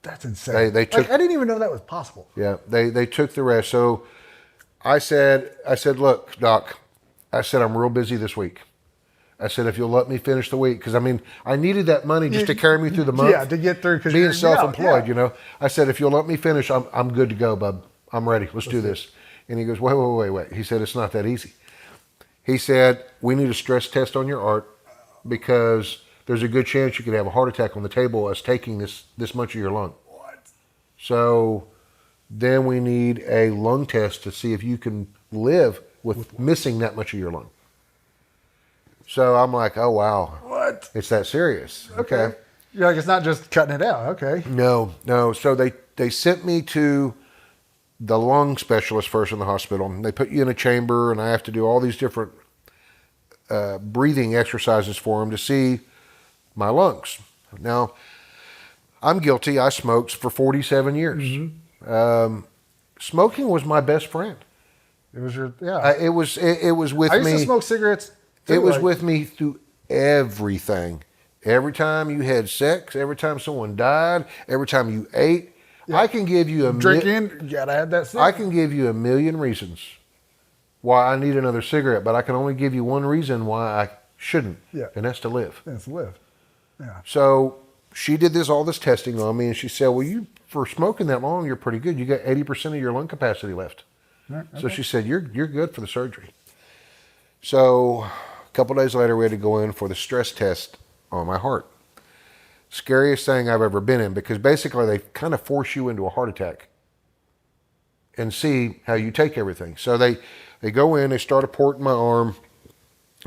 That's insane. They took, I didn't even know that was possible. Yeah, they took the rest. So I said, look, doc, I said, I'm real busy this week. I said, if you'll let me finish the week, because I mean, I needed that money just to carry me through the month. Yeah, to get through. Being self-employed, I said, if you'll let me finish, I'm good to go, bub. I'm ready. Let's do this. And he goes, wait. He said, it's not that easy. He said, we need a stress test on your heart because there's a good chance you could have a heart attack on the table as taking this much of your lung. What? So then we need a lung test to see if you can live with missing that much of your lung. So I'm like, oh, wow. What? It's that serious. Okay. You're like, it's not just cutting it out. Okay. No. So they sent me to the lung specialist first in the hospital. They put you in a chamber, and I have to do all these different breathing exercises for them to see my lungs. Now, I'm guilty. I smoked for 47 years. Mm-hmm. Smoking was my best friend. It was your, it was with me. I used to smoke cigarettes. It was with me through everything. Every time you had sex, every time someone died, every time you ate, I can give you drinking. You gotta have that cigarette. I can give you a million reasons why I need another cigarette, but I can only give you one reason why I shouldn't. Yeah. And that's to live. That's to live. Yeah. So she did all this testing on me, and she said, well, you, for smoking that long, you're pretty good. You got 80% of your lung capacity left. Right, okay. So she said, you're good for the surgery. So a couple days later, we had to go in for the stress test on my heart. Scariest thing I've ever been in, because basically they kind of force you into a heart attack and see how you take everything. So they go in, they start porting my arm,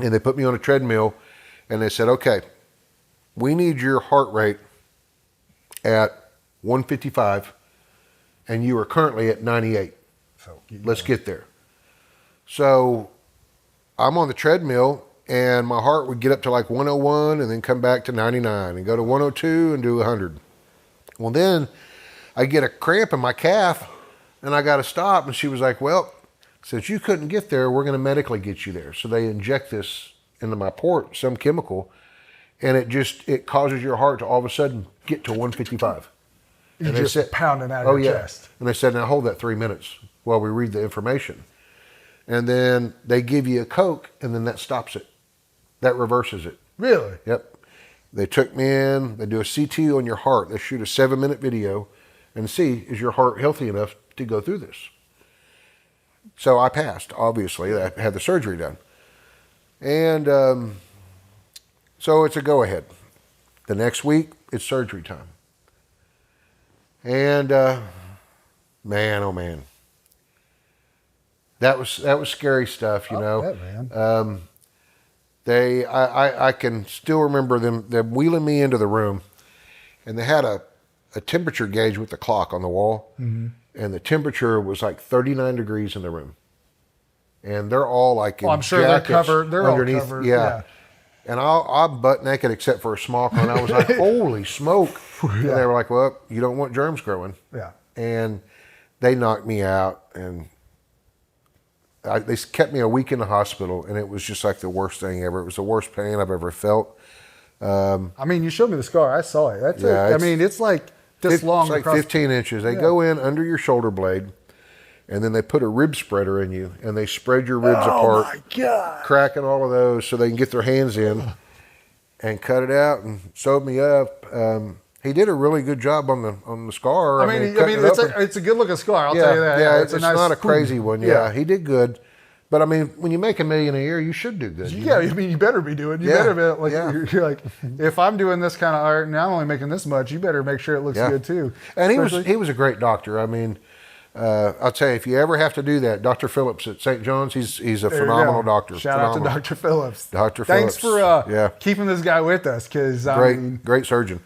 and they put me on a treadmill, and they said, okay, we need your heart rate at 155, and you are currently at 98. So let's get there. So I'm on the treadmill, and my heart would get up to like 101 and then come back to 99 and go to 102 and do 100. Well, then I get a cramp in my calf, and I got to stop. And she was like, well, since you couldn't get there, we're going to medically get you there. So they inject this into my port, some chemical, and it causes your heart to all of a sudden get to 155. You're just pounding out of your chest. And they said, now hold that 3 minutes while we read the information. And then they give you a Coke, and then that stops it. That reverses it. Really? Yep. They took me in, they do a CT on your heart. They shoot a 7-minute video and see, is your heart healthy enough to go through this? So I passed, obviously. I had the surgery done. And so it's a go-ahead. The next week, it's surgery time. And man, oh man. That was scary stuff, you know. Bet, man. I can still remember them wheeling me into the room, and they had a temperature gauge with the clock on the wall, mm-hmm. and the temperature was like 39 degrees in the room. and they're all like in I'm sure jackets they're covered. They're underneath. all covered. Yeah. And I'm butt naked except for a smock on. I was like, holy smoke. Yeah. And they were like, well, you don't want germs growing. Yeah. And they knocked me out, and they kept me a week in the hospital, and it was just like the worst thing ever. It was the worst pain I've ever felt. I mean, you showed me the scar. I saw it. That's I mean, it's like this long. It's like 15 inches. They go in under your shoulder blade, and then they put a rib spreader in you, and they spread your ribs apart. Oh, my God. Cracking all of those so they can get their hands in and cut it out and sewed me up. He did a really good job on the scar. I mean it's a good looking scar. I'll tell you that. Yeah, it's it's a nice, not a crazy one. Yeah, he did good. But I mean, when you make $1 million a year, you should do good. Yeah, I mean, you better be doing. You better be like. You're like, if I'm doing this kind of art and I'm only making this much, you better make sure it looks good too. And he was a great doctor. I mean, I'll tell you, if you ever have to do that, Dr. Phillips at St. John's, he's a phenomenal doctor. Shout out to Dr. Phillips. Dr. Thanks Phillips. for keeping this guy with us, because great surgeon.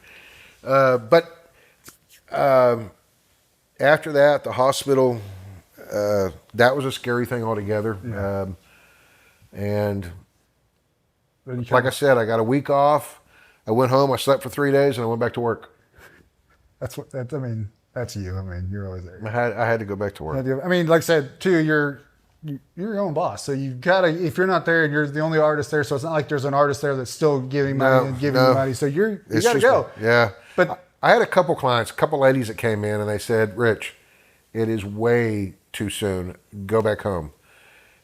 But after that, the hospital, that was a scary thing altogether. Yeah. And like I said, I got a week off. I went home. I slept for 3 days, and I went back to work. That's you. I mean, you're always there. I had to go back to work. I mean, like I said, too, you're your own boss. So you gotta, if you're not there and you're the only artist there, so it's not like there's an artist there that's still giving money and giving you money. So you gotta go. Yeah. But I had a couple clients, a couple ladies that came in and they said, Rich, it is way too soon. Go back home.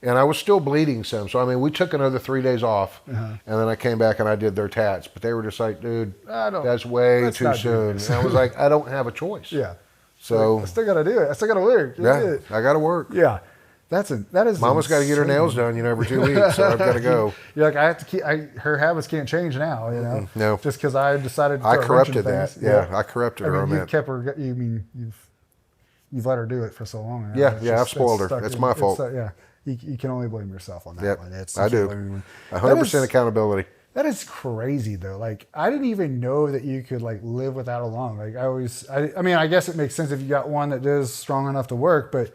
And I was still bleeding some. So, I mean, we took another 3 days off. And then I came back and I did their tats. But they were just like, dude, that's way too soon. And I was like, I don't have a choice. Yeah. So I still got to do it. I still got to work. Yeah, I got to work. Yeah. That is Mama's got to get her nails done, every 2 weeks. So I've got to go. You're like, I have to keep, her habits can't change now, No. Just because I decided to I corrupted that. Yeah, I corrupted her on that. Kept her, you've let her do it for so long. Yeah, I've spoiled her. It's my fault. Yeah. You can only blame yourself on that one. I do. 100% accountability. That is crazy though. Like, I didn't even know that you could like live without a lung. Like I mean, I guess it makes sense if you got one that is strong enough to work, but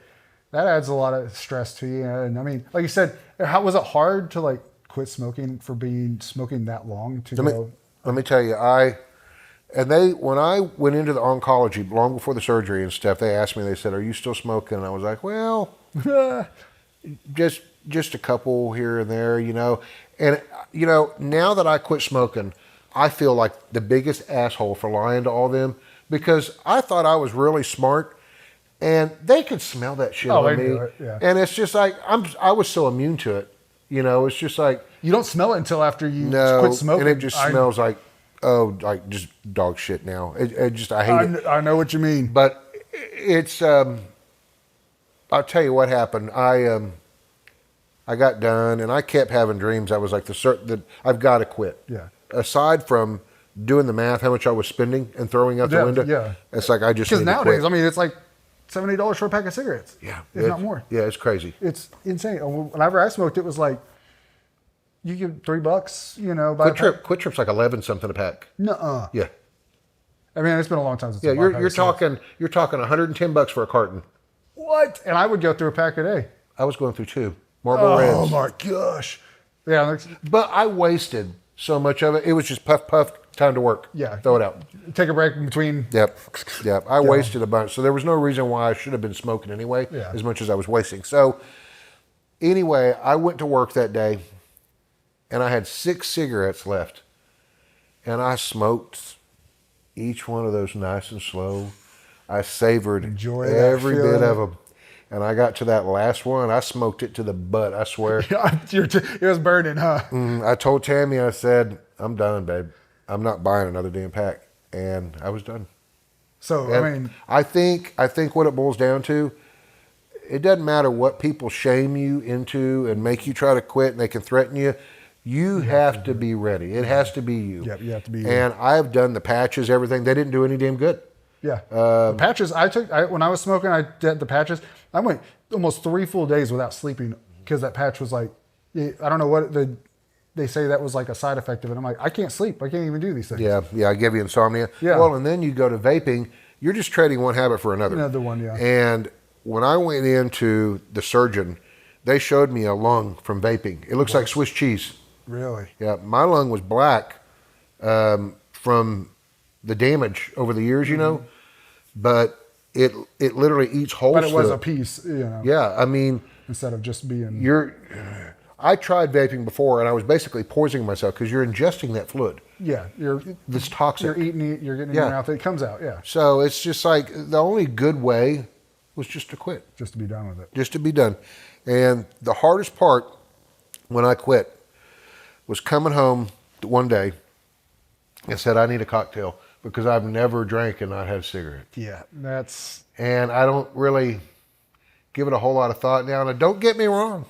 that adds a lot of stress to you. And I mean, like you said, how was it hard to like quit smoking for smoking that long Let me tell you, when I went into the oncology long before the surgery and stuff, they asked me, they said, are you still smoking? And I was like, well, just a couple here and there, And, now that I quit smoking, I feel like the biggest asshole for lying to all them, because I thought I was really smart and they could smell that shit on me. Yeah. And it's just like, I was so immune to it. It's just like. You don't smell it until after you quit smoking. And it just smells like just dog shit now. I hate it. I know what you mean. But it's, I'll tell you what happened. I got done and I kept having dreams. I was like that I've got to quit. Yeah. Aside from doing the math, how much I was spending and throwing out the window. Yeah. It's like I just because nowadays, quit. I mean, it's like $70 for a pack of cigarettes. Yeah. If not more. Yeah, it's crazy. It's insane. Whenever I smoked, it was like you give $3, Quit Trip's like 11 something a pack. Nuh-uh. Yeah. I mean, it's been a long time since. Yeah, you're talking $110 for a carton. What? And I would go through a pack a day. I was going through 2 Marlboro Reds. Oh my gosh. Yeah. But I wasted so much of it. It was just puff, time to work. Yeah. Throw it out. Take a break in between. Yep. I wasted a bunch. So there was no reason why I should have been smoking anyway, as much as I was wasting. So anyway, I went to work that day and I had 6 cigarettes left. And I smoked each one of those nice and slow. I savored every bit of them. And I got to that last one. I smoked it to the butt, I swear. It was burning, huh? I told Tammy, I said, I'm done, babe. I'm not buying another damn pack. And I was done. So, and I mean. I think what it boils down to, it doesn't matter what people shame you into and make you try to quit and they can threaten you. You have to be ready. It has to be you. Yeah, you have to be. And I've done the patches, everything. They didn't do any damn good. Yeah. The patches, when I was smoking, I did the patches. I went almost 3 full days without sleeping because that patch was like, I don't know what they say that was like a side effect of it. I'm like, I can't sleep. I can't even do these things. Yeah, I give you insomnia. Yeah. Well, and then you go to vaping, you're just trading one habit for another. Another one, yeah. And when I went into the surgeon, they showed me a lung from vaping. It looks like Swiss cheese. Really? Yeah, my lung was black from the damage over the years, but it literally eats holes. But it was a piece, Yeah, I mean, instead of just being. I tried vaping before, and I was basically poisoning myself because you're ingesting that fluid. Yeah, This toxic. You're eating it. You're getting it in your mouth. It comes out. Yeah. So it's just like the only good way was just to quit. Just to be done with it. Just to be done. And the hardest part when I quit was coming home one day and said, I need a cocktail because I've never drank and not had a cigarette. Yeah, And I don't really give it a whole lot of thought now. And don't get me wrong.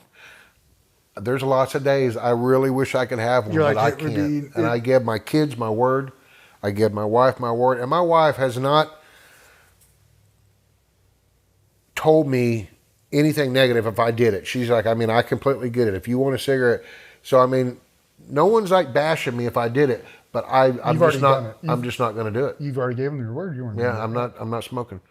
There's lots of days I really wish I could have one, but I can't. And I give my kids my word. I give my wife my word. And my wife has not told me anything negative if I did it. She's like, I completely get it. If you want a cigarette. So, no one's like bashing me if I did it, but I'm just not going to do it. You've already given them your word. You weren't. Yeah, I'm not smoking.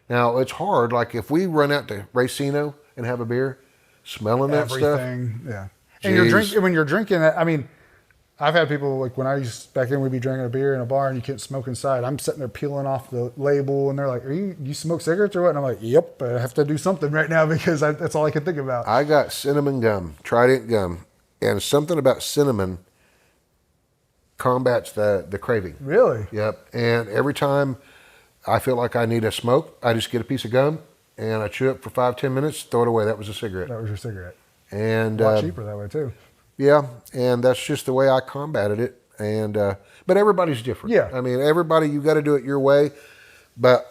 Now, it's hard. Like if we run out to Racino and have a beer, smelling that stuff. Everything, yeah. And when you're drinking that, I've had people like when back then we'd be drinking a beer in a bar and you couldn't smoke inside. I'm sitting there peeling off the label and they're like, you smoke cigarettes or what? And I'm like, yep, I have to do something right now because that's all I can think about. I got cinnamon gum, Trident gum, and something about cinnamon combats the craving. Really? Yep. And every time I feel like I need a smoke, I just get a piece of gum and I chew it for 5-10 minutes, throw it away. That was a cigarette. That was your cigarette. And a lot cheaper that way too. Yeah, and that's just the way I combated it. And but everybody's different. Yeah. Everybody, you got to do it your way. But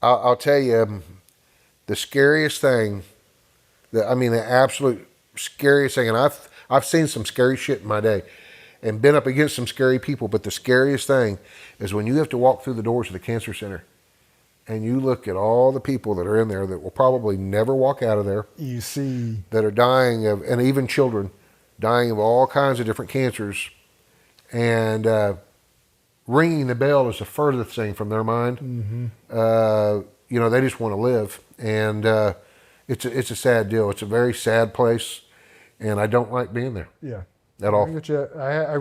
I'll tell you, the scariest thing, the absolute scariest thing, and I've seen some scary shit in my day and been up against some scary people, but the scariest thing is when you have to walk through the doors of the cancer center and you look at all the people that are in there that will probably never walk out of there. You see. That are dying of, and even children, dying of all kinds of different cancers, and ringing the bell is the furthest thing from their mind. Mm-hmm. They just want to live, and it's a sad deal. It's a very sad place, and I don't like being there. Yeah. At all. I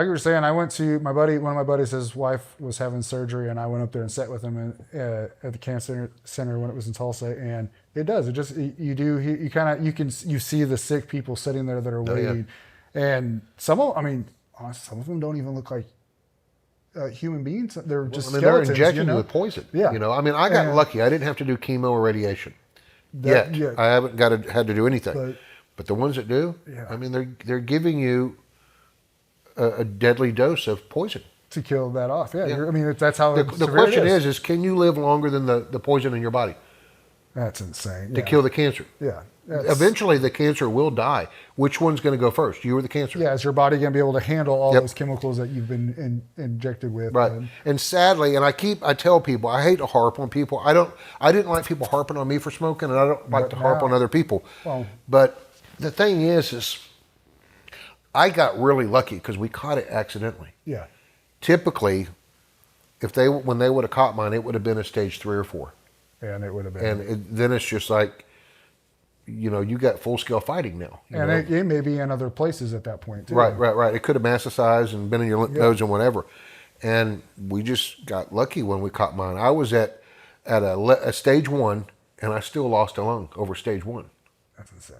was saying I went to one of my buddies, his wife was having surgery, and I went up there and sat with him at the cancer center when it was in Tulsa, and it does. It just you see the sick people sitting there that are waiting, and some of them don't even look like human beings. They're just skeletons. They're injecting you with poison. Yeah. I got lucky. I didn't have to do chemo or radiation yet. I haven't had to do anything. But the ones that do, they're giving you a deadly dose of poison to kill that off. Yeah. That's how the question is can you live longer than the poison in your body? That's insane. To kill the cancer. Yeah. Eventually the cancer will die. Which one's going to go first? You or the cancer? Yeah. Is your body going to be able to handle all those chemicals that you've been injected with? Right. And sadly, and I tell people, I hate to harp on people. I didn't like people harping on me for smoking, and I don't like to harp on other people. Well, but the thing is I got really lucky because we caught it accidentally. Yeah. Typically, when they would have caught mine, it would have been a stage 3 or 4. And it would have been. And then it's just like, you got full scale fighting now. And it may be in other places at that point too. Right. It could have metastasized and been in your lymph nodes and whatever. And we just got lucky when we caught mine. I was at a stage 1, and I still lost a lung over stage 1. That's insane.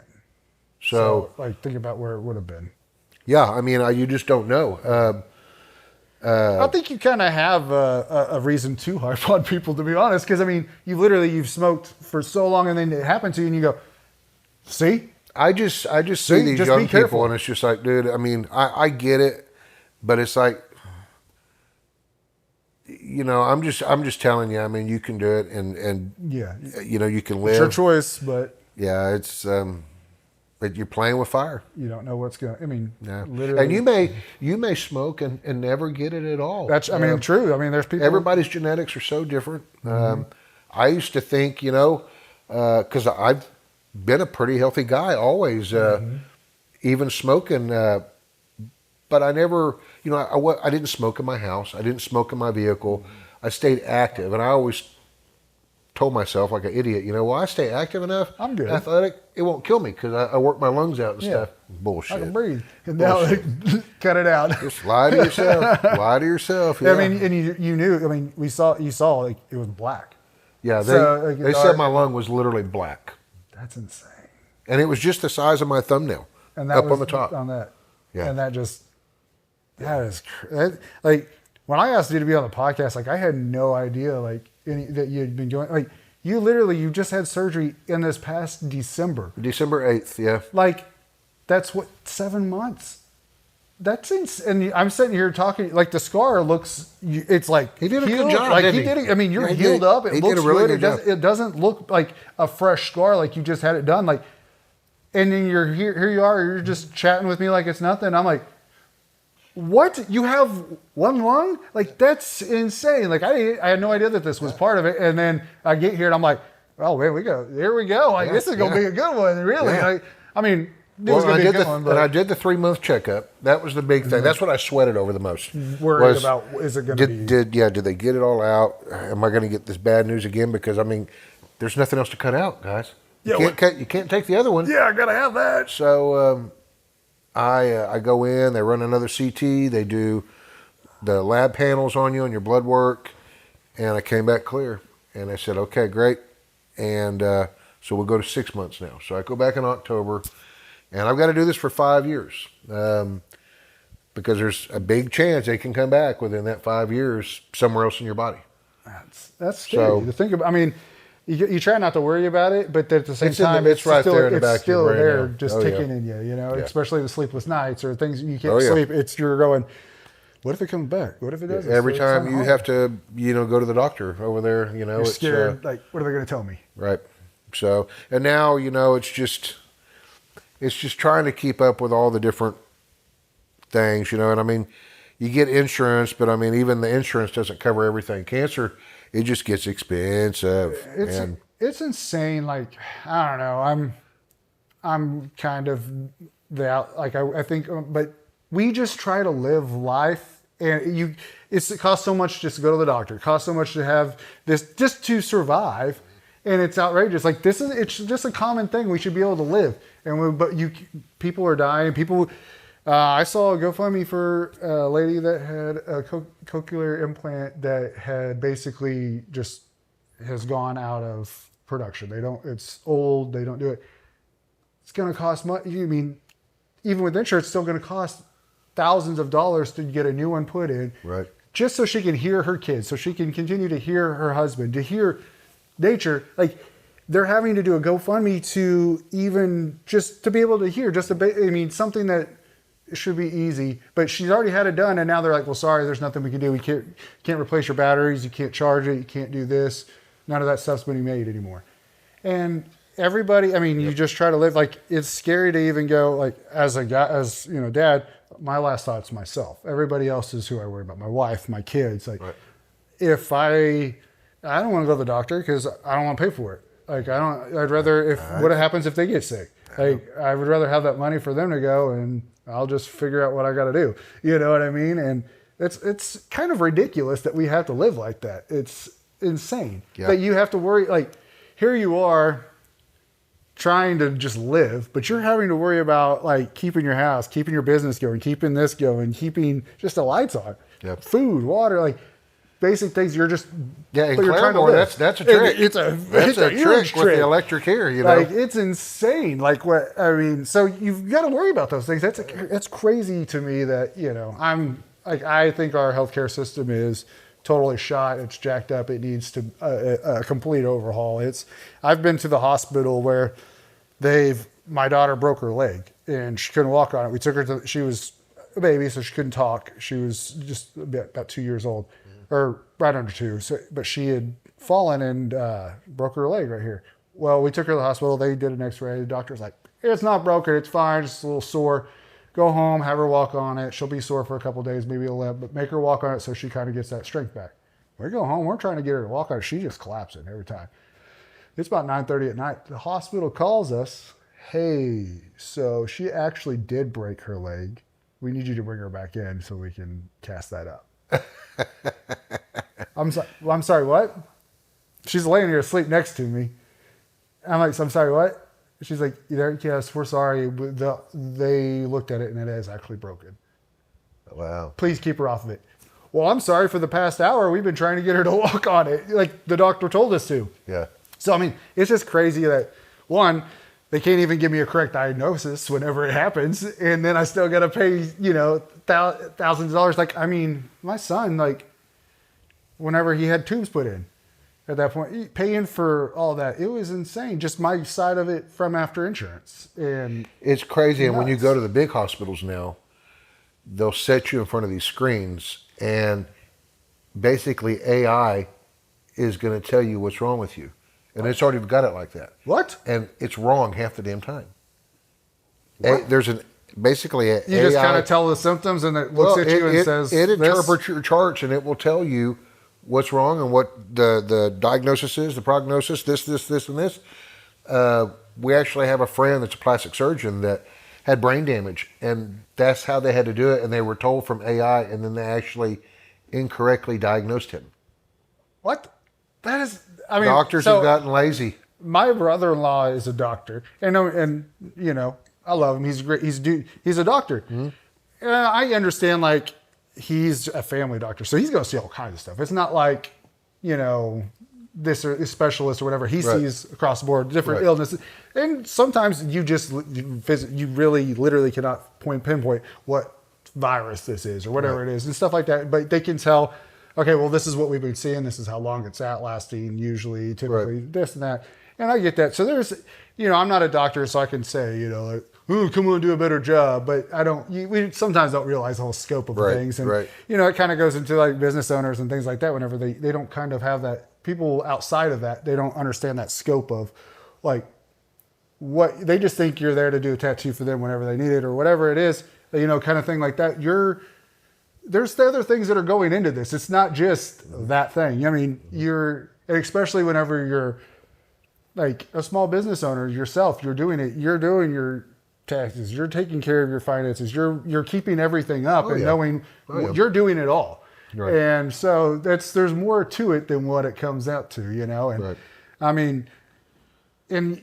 So think about where it would have been. Yeah, you just don't know. I think you kind of have a reason to harp on people, to be honest, because you've smoked for so long, and then it happened to you, and you go, "See." I just see these young people, and it's just like, dude. I get it, but it's like, I'm just telling you. You can do it, and you can live. It's your choice, but yeah, it's. But you're playing with fire. You don't know what's going. Literally. And you may smoke and never get it at all. That's true. There's people. Everybody's genetics are so different. Mm-hmm. I used to think, because I've been a pretty healthy guy always, even smoking. But I never, I didn't smoke in my house. I didn't smoke in my vehicle. I stayed active, and I always told myself like an idiot, well, I stay active enough, I'm good, athletic, it won't kill me because I work my lungs out and stuff. Bullshit. I can breathe. And now cut it out. Just lie to yourself. Lie to yourself. Yeah. I mean, and you knew. I mean, you saw like it was black. Yeah, they said my lung was literally black. That's insane. And it was just the size of my thumbnail, and that up was on the top. On that. Yeah. And that is like when I asked you to be on the podcast, like I had no idea that you had been doing like you just had surgery in this past December. December 8th, yeah. Like that's 7 months. That's insane. And I'm sitting here talking like the scar looks. It's like he did a healed. good job. Like he did it. I mean, you're healed up. It looks good. It doesn't look like a fresh scar. Like you just had it done. Like, and then you're here. Here you are. You're just chatting with me like it's nothing. I'm like, what? You have one lung? Like that's insane. Like I had no idea that this was part of it. And then I get here and I'm like, oh man, here we go. Like this is gonna be a good one. Really. Yeah. Like I mean. And I did the 3-month checkup. That was the big thing. That's what I sweated over the most. Worried about is it going to be? Did they get it all out? Am I going to get this bad news again? Because I mean, there's nothing else to cut out, guys. You can't take the other one. Yeah, I gotta have that. So I go in. They run another CT. They do the lab panels on you and your blood work, and I came back clear. And I said, okay, great. And so we'll go to 6 months now. So I go back in October. And I've got to do this for 5 years because there's a big chance they can come back within that 5 years somewhere else in your body. That's scary to think about. I mean, you try not to worry about it, but at the same time, it's right still, there in the back it's still of your brain there, now. just ticking in you. Especially the sleepless nights or things you can't sleep. You're going, what if it comes back? What if it doesn't? Every time you have to, go to the doctor over there, you're scared. Like, what are they going to tell me? Right. So, and now, it's just trying to keep up with all the different things, and I mean, you get insurance, but I mean, even the insurance doesn't cover everything. Cancer, it just gets expensive. It's insane. Like, I don't know. I'm kind of I think, but we just try to live life and it costs so much just to go to the doctor. It costs so much to have this just to survive. And it's outrageous. Like it's just a common thing. We should be able to live. People are dying. I saw a GoFundMe for a lady that had a cochlear implant that had basically just has gone out of production. It's old. They don't do it. It's going to cost much. I mean, even with insurance, it's still going to cost thousands of dollars to get a new one put in. Right. Just so she can hear her kids, so she can continue to hear her husband, to hear nature. Like they're having to do a GoFundMe to even just to be able to hear, something that should be easy, but she's already had it done. And now they're like, well, sorry, there's nothing we can do. We can't replace your batteries. You can't charge it. You can't do this. None of that stuff's been made anymore. And everybody, I mean, you just try to live like it's scary to even go like as a guy, dad, my last thought's myself. Everybody else is who I worry about. My wife, my kids. Like if I don't want to go to the doctor because I don't want to pay for it. Like I'd rather what happens if they get sick? Like I would rather have that money for them to go and I'll just figure out what I got to do. You know what I mean? And it's kind of ridiculous that we have to live like that. It's insane that you have to worry. Like here you are trying to just live, but you're having to worry about like keeping your house, keeping your business going, keeping this going, keeping just the lights on, food, water, like basic things. You're just in Claremore, that's a trick. It's a trick with the electric here. Like it's insane. Like what I mean. So you've got to worry about those things. That's crazy to me. That I think our healthcare system is totally shot. It's jacked up. It needs to a complete overhaul. I've been to the hospital where my daughter broke her leg and she couldn't walk on it. We took her she was a baby, so she couldn't talk. She was just about 2 years old, or right under 2. So, but she had fallen and broke her leg right here. Well, we took her to the hospital. They did an X-ray. The doctor's like, it's not broken. It's fine. It's a little sore. Go home, have her walk on it. She'll be sore for a couple of days, maybe a limp, but make her walk on it so she kind of gets that strength back. We go home. We're trying to get her to walk on it. She just collapsing every time. It's about 9:30 at night. The hospital calls us. Hey, so she actually did break her leg. We need you to bring her back in so we can cast that up. I'm sorry, what? she's laying here asleep next to me. I'm like, so I'm sorry, what? She's like, yes, we're sorry. They looked at it and it is actually broken. Wow. Please keep her off of it. Well, I'm sorry, for the past hour, we've been trying to get her to walk on it. Like the doctor told us to. Yeah. So, I mean, it's just crazy that, one, they can't even give me a correct diagnosis whenever it happens. And then I still got to pay, thousands of dollars. Like, I mean, my son, like, whenever he had tubes put in, at that point, paying for all that, it was insane. Just my side of it from after insurance. And it's crazy. nuts. And when you go to the big hospitals now, they'll set you in front of these screens, and basically AI is going to tell you what's wrong with you. And it's already got it like that. What? And it's wrong half the damn time. What? There's basically you AI. just kind of tell the symptoms, and it looks at you and says, it interprets your charts, and it will tell you what's wrong and what the diagnosis is, the prognosis, this, and this. We actually have a friend that's a plastic surgeon that had brain damage, and that's how they had to do it, and they were told from AI, and then they actually incorrectly diagnosed him. What? That is, I mean, doctors have gotten lazy. My brother-in-law is a doctor, and I love him. He's great. He's a doctor. Mm-hmm. I understand, like, he's a family doctor, so he's going to see all kinds of stuff. It's not like, this or this specialist or whatever. He sees across the board different illnesses, and sometimes you really literally cannot pinpoint what virus this is or whatever it is and stuff like that. But they can tell, okay, well, this is what we've been seeing. This is how long it's lasting. Usually, typically, this and that. And I get that. So there's, I'm not a doctor, so I can say, like, oh, come on, do a better job. But I don't. We sometimes don't realize the whole scope of things, and it kind of goes into like business owners and things like that. Whenever they don't kind of have that. People outside of that, they don't understand that scope of, like, what they just think you're there to do a tattoo for them whenever they need it or whatever it is, kind of thing like that. There's the other things that are going into this. It's not just that thing. I mean, especially whenever you're like a small business owner yourself, you're doing your taxes, you're taking care of your finances, you're keeping everything up knowing you're doing it all. Right. And so there's more to it than what it comes out to, and I mean, and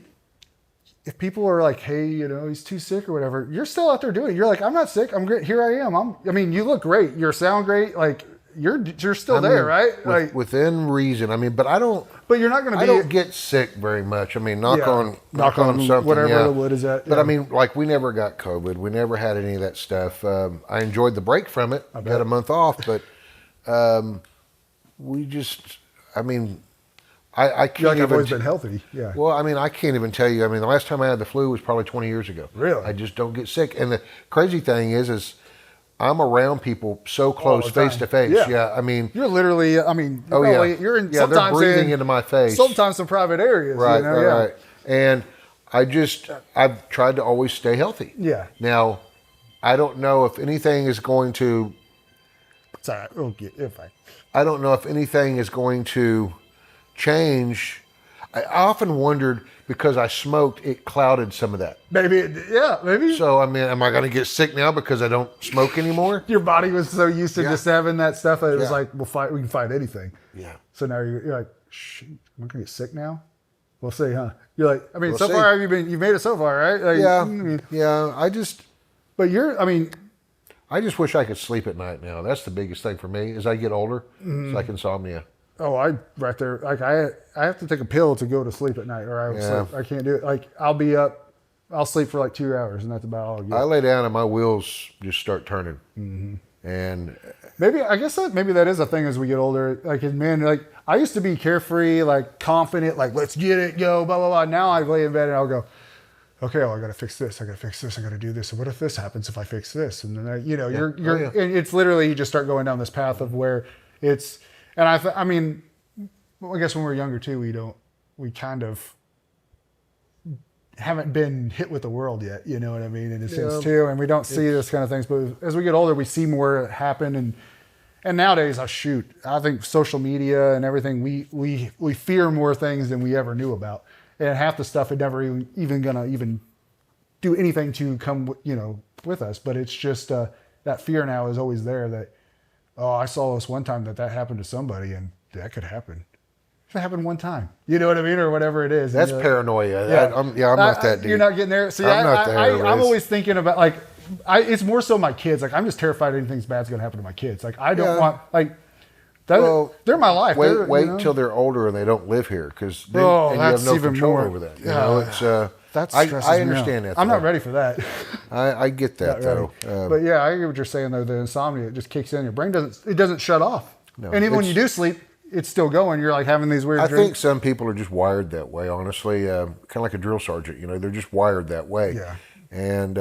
if people are like, hey, he's too sick or whatever, you're still out there doing it. You're like, I'm not sick. I'm great. Here I am. I mean, you look great. You sound great. Like you're still there, right? Within reason. I mean, but I don't. But you're not going to be. I don't get sick very much. I mean, knock on something. Whatever the wood is at. But I mean, like we never got COVID. We never had any of that stuff. I enjoyed the break from it. I got a month off, but. We just, I mean, I can't like I've always been healthy. Yeah. Well, I mean, I can't even tell you. I mean, the last time I had the flu was probably 20 years ago. Really? I just don't get sick. And the crazy thing is I'm around people so close, face to face. Yeah. I mean, you're literally, you're in, they're breathing into my face. Sometimes some private areas. Right. And I've tried to always stay healthy. Yeah. Now, I don't know if anything is going to. It's all right. We'll get it fine. I don't know if anything is going to change. I often wondered, because I smoked, it clouded some of that. Maybe. So, I mean, am I going to get sick now because I don't smoke anymore? Your body was so used to just having that stuff that it was like, we can fight anything. Yeah. So now you're like, shoot, am I going to get sick now? We'll see, huh? You're like, I mean, we'll so see. Far, you've made it so far, right? Like, I just wish I could sleep at night now. That's the biggest thing for me. As I get older, it's like insomnia. Oh, right there. Like I have to take a pill to go to sleep at night, or I sleep. I can't do it. Like I'll be up, I'll sleep for like 2 hours, and that's about all I get. I lay down and my wheels just start turning. Mm-hmm. And maybe that is a thing as we get older. Like as men, like I used to be carefree, like confident, like let's get it, go, blah blah blah. Now I lay in bed and I'll go, okay, well, I got to fix this. I got to fix this. I got to do this. And what if this happens if I fix this? And then, and it's literally, you just start going down this path of where it's, and I mean, I guess when we're younger too, we kind of haven't been hit with the world yet. You know what I mean? In a sense too. And we don't see this kind of things, but as we get older, we see more happen. And nowadays, I think social media and everything, we fear more things than we ever knew about. And half the stuff had never even gonna do anything to come, with us. But it's just that fear now is always there. That I saw this one time that happened to somebody, and that could happen. It happened one time. You know what I mean? Or whatever it is. That's paranoia. Yeah. I'm not that deep. You're not getting there. See, I'm always thinking about, like, it's more so my kids. Like, I'm just terrified anything bad's going to happen to my kids. Like, I don't want, like, they're my life. Wait till they're older and they don't live here, because you have no control over that. You know, it's I understand that. I'm not ready for that. I get that though. But yeah, I get what you're saying though. The insomnia, it just kicks in. Your brain doesn't shut off. No, and even when you do sleep, it's still going. You're like having these weird dreams. I think some people are just wired that way. Honestly, kind of like a drill sergeant. You know, they're just wired that way. Yeah. And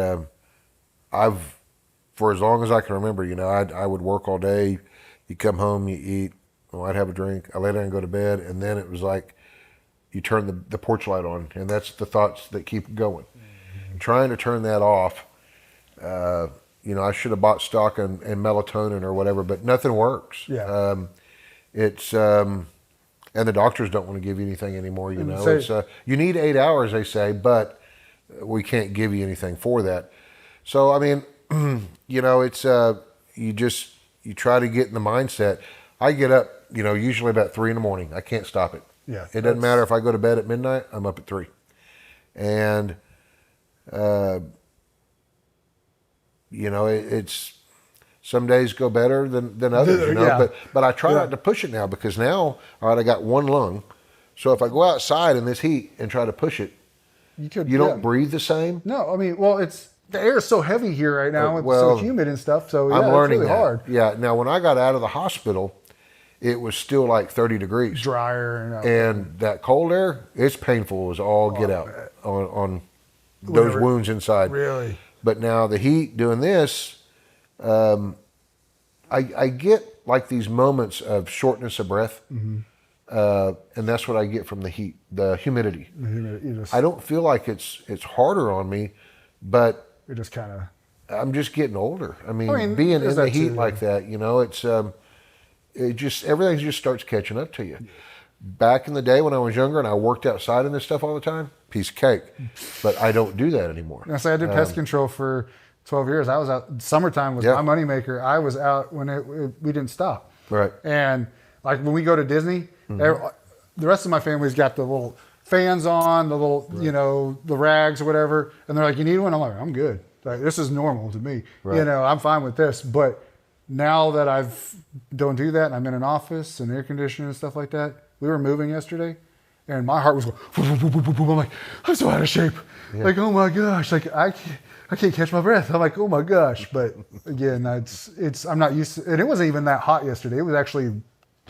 for as long as I can remember, you know, I would work all day. You come home, you eat. I'd have a drink. I lay down and go to bed, and then it was like you turn the porch light on, and that's the thoughts that keep going. Mm-hmm. Trying to turn that off. You know, I should have bought stock in melatonin or whatever, but nothing works. Yeah. And the doctors don't want to give you anything anymore. You know, you need 8 hours, they say, but we can't give you anything for that. So I mean, you know, it's you try to get in the mindset. I get up, you know, usually about 3 a.m. I can't stop it. Yeah. It doesn't matter if I go to bed at midnight, I'm up at 3. And, you know, it's some days go better than others, you know, yeah. but I try not to push it now, because now, all right, I got one lung. So if I go outside in this heat and try to push it, you don't breathe the same. No, I mean, well, the air is so heavy here right now. It's so humid and stuff. So I'm learning it's really hard. Yeah. Now, when I got out of the hospital, it was still like 30 degrees. Drier. And that cold air, it's painful as all get out on those wounds inside. Really? But now the heat doing this, I get like these moments of shortness of breath. Mm-hmm. And that's what I get from the heat, the humidity. I don't feel like it's harder on me, but it just kind of. I'm just getting older. I mean being in the heat like that, you know, it's everything just starts catching up to you. Yeah. Back in the day when I was younger and I worked outside and this stuff all the time, piece of cake. But I don't do that anymore. I did pest control for 12 years. I was out. Summertime was my moneymaker. I was out when we didn't stop. Right. And like when we go to Disney, the rest of my family's got the little fans on, the little, you know, the rags or whatever. And they're like, you need one? I'm like, I'm good. Like, this is normal to me. Right. You know, I'm fine with this. But now that don't do that and I'm in an office and air conditioning and stuff like that, we were moving yesterday and my heart was going, I'm like, I'm so out of shape. Yeah. Like, oh my gosh. Like, I can't catch my breath. I'm like, oh my gosh. But again, I'm not used to, and it wasn't even that hot yesterday. It was actually,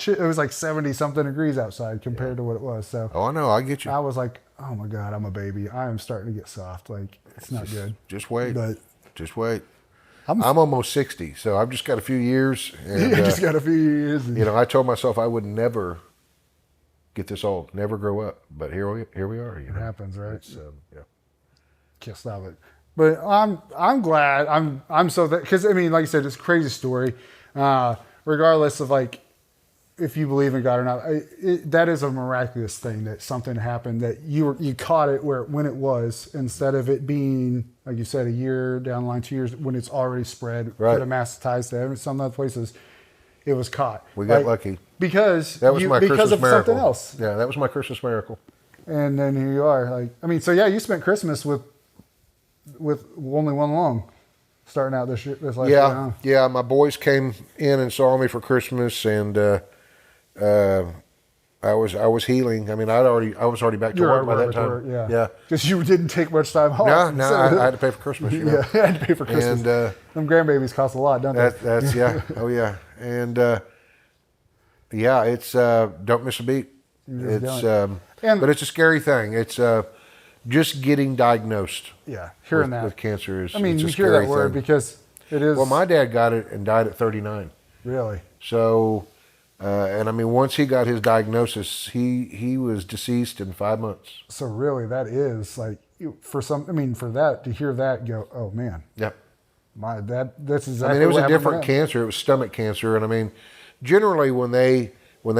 it was like 70 something degrees outside compared to what it was. So I know, I get you. I was like, oh my God, I'm a baby. I am starting to get soft. Like, it's not good. Just wait. But just wait. I'm almost 60, so I've just got a few years. And, just got a few years. You know, I told myself I would never get this old, never grow up. But here we are. You know? It happens, right? Yeah. Can't stop it. But I'm glad. I'm so that, because I mean, like you said, it's a crazy story. Regardless of like if you believe in God or not, that is a miraculous thing that something happened that you caught it when it was, instead of it being, like you said, a year down the line, 2 years, when it's already spread, could have mass ties to some other places. It was caught. We got lucky because that was my Christmas of miracle. Something else. Yeah, that was my Christmas miracle. And then here you are. Like, I mean, so yeah, you spent Christmas with only one lung. Starting out this last year. Yeah. My boys came in and saw me for Christmas, and I was healing. I mean, I was already back to work by that time. Yeah. Because you didn't take much time off. No, I had to pay for Christmas. You know? Yeah, I had to pay for Christmas. And them grandbabies cost a lot, don't they? That's yeah. Oh yeah. And it's don't miss a beat. It's but it's a scary thing. It's just getting diagnosed. Yeah, hearing that with cancer is. I mean, you a hear that word thing. because it is. Well, my dad got it and died at 39. Really? So, and I mean, once he got his diagnosis, he was deceased in 5 months. So really, that is like for that to hear that go, oh man. Yep. That's exactly. I mean, it was a different cancer. It was stomach cancer, and I mean, generally when they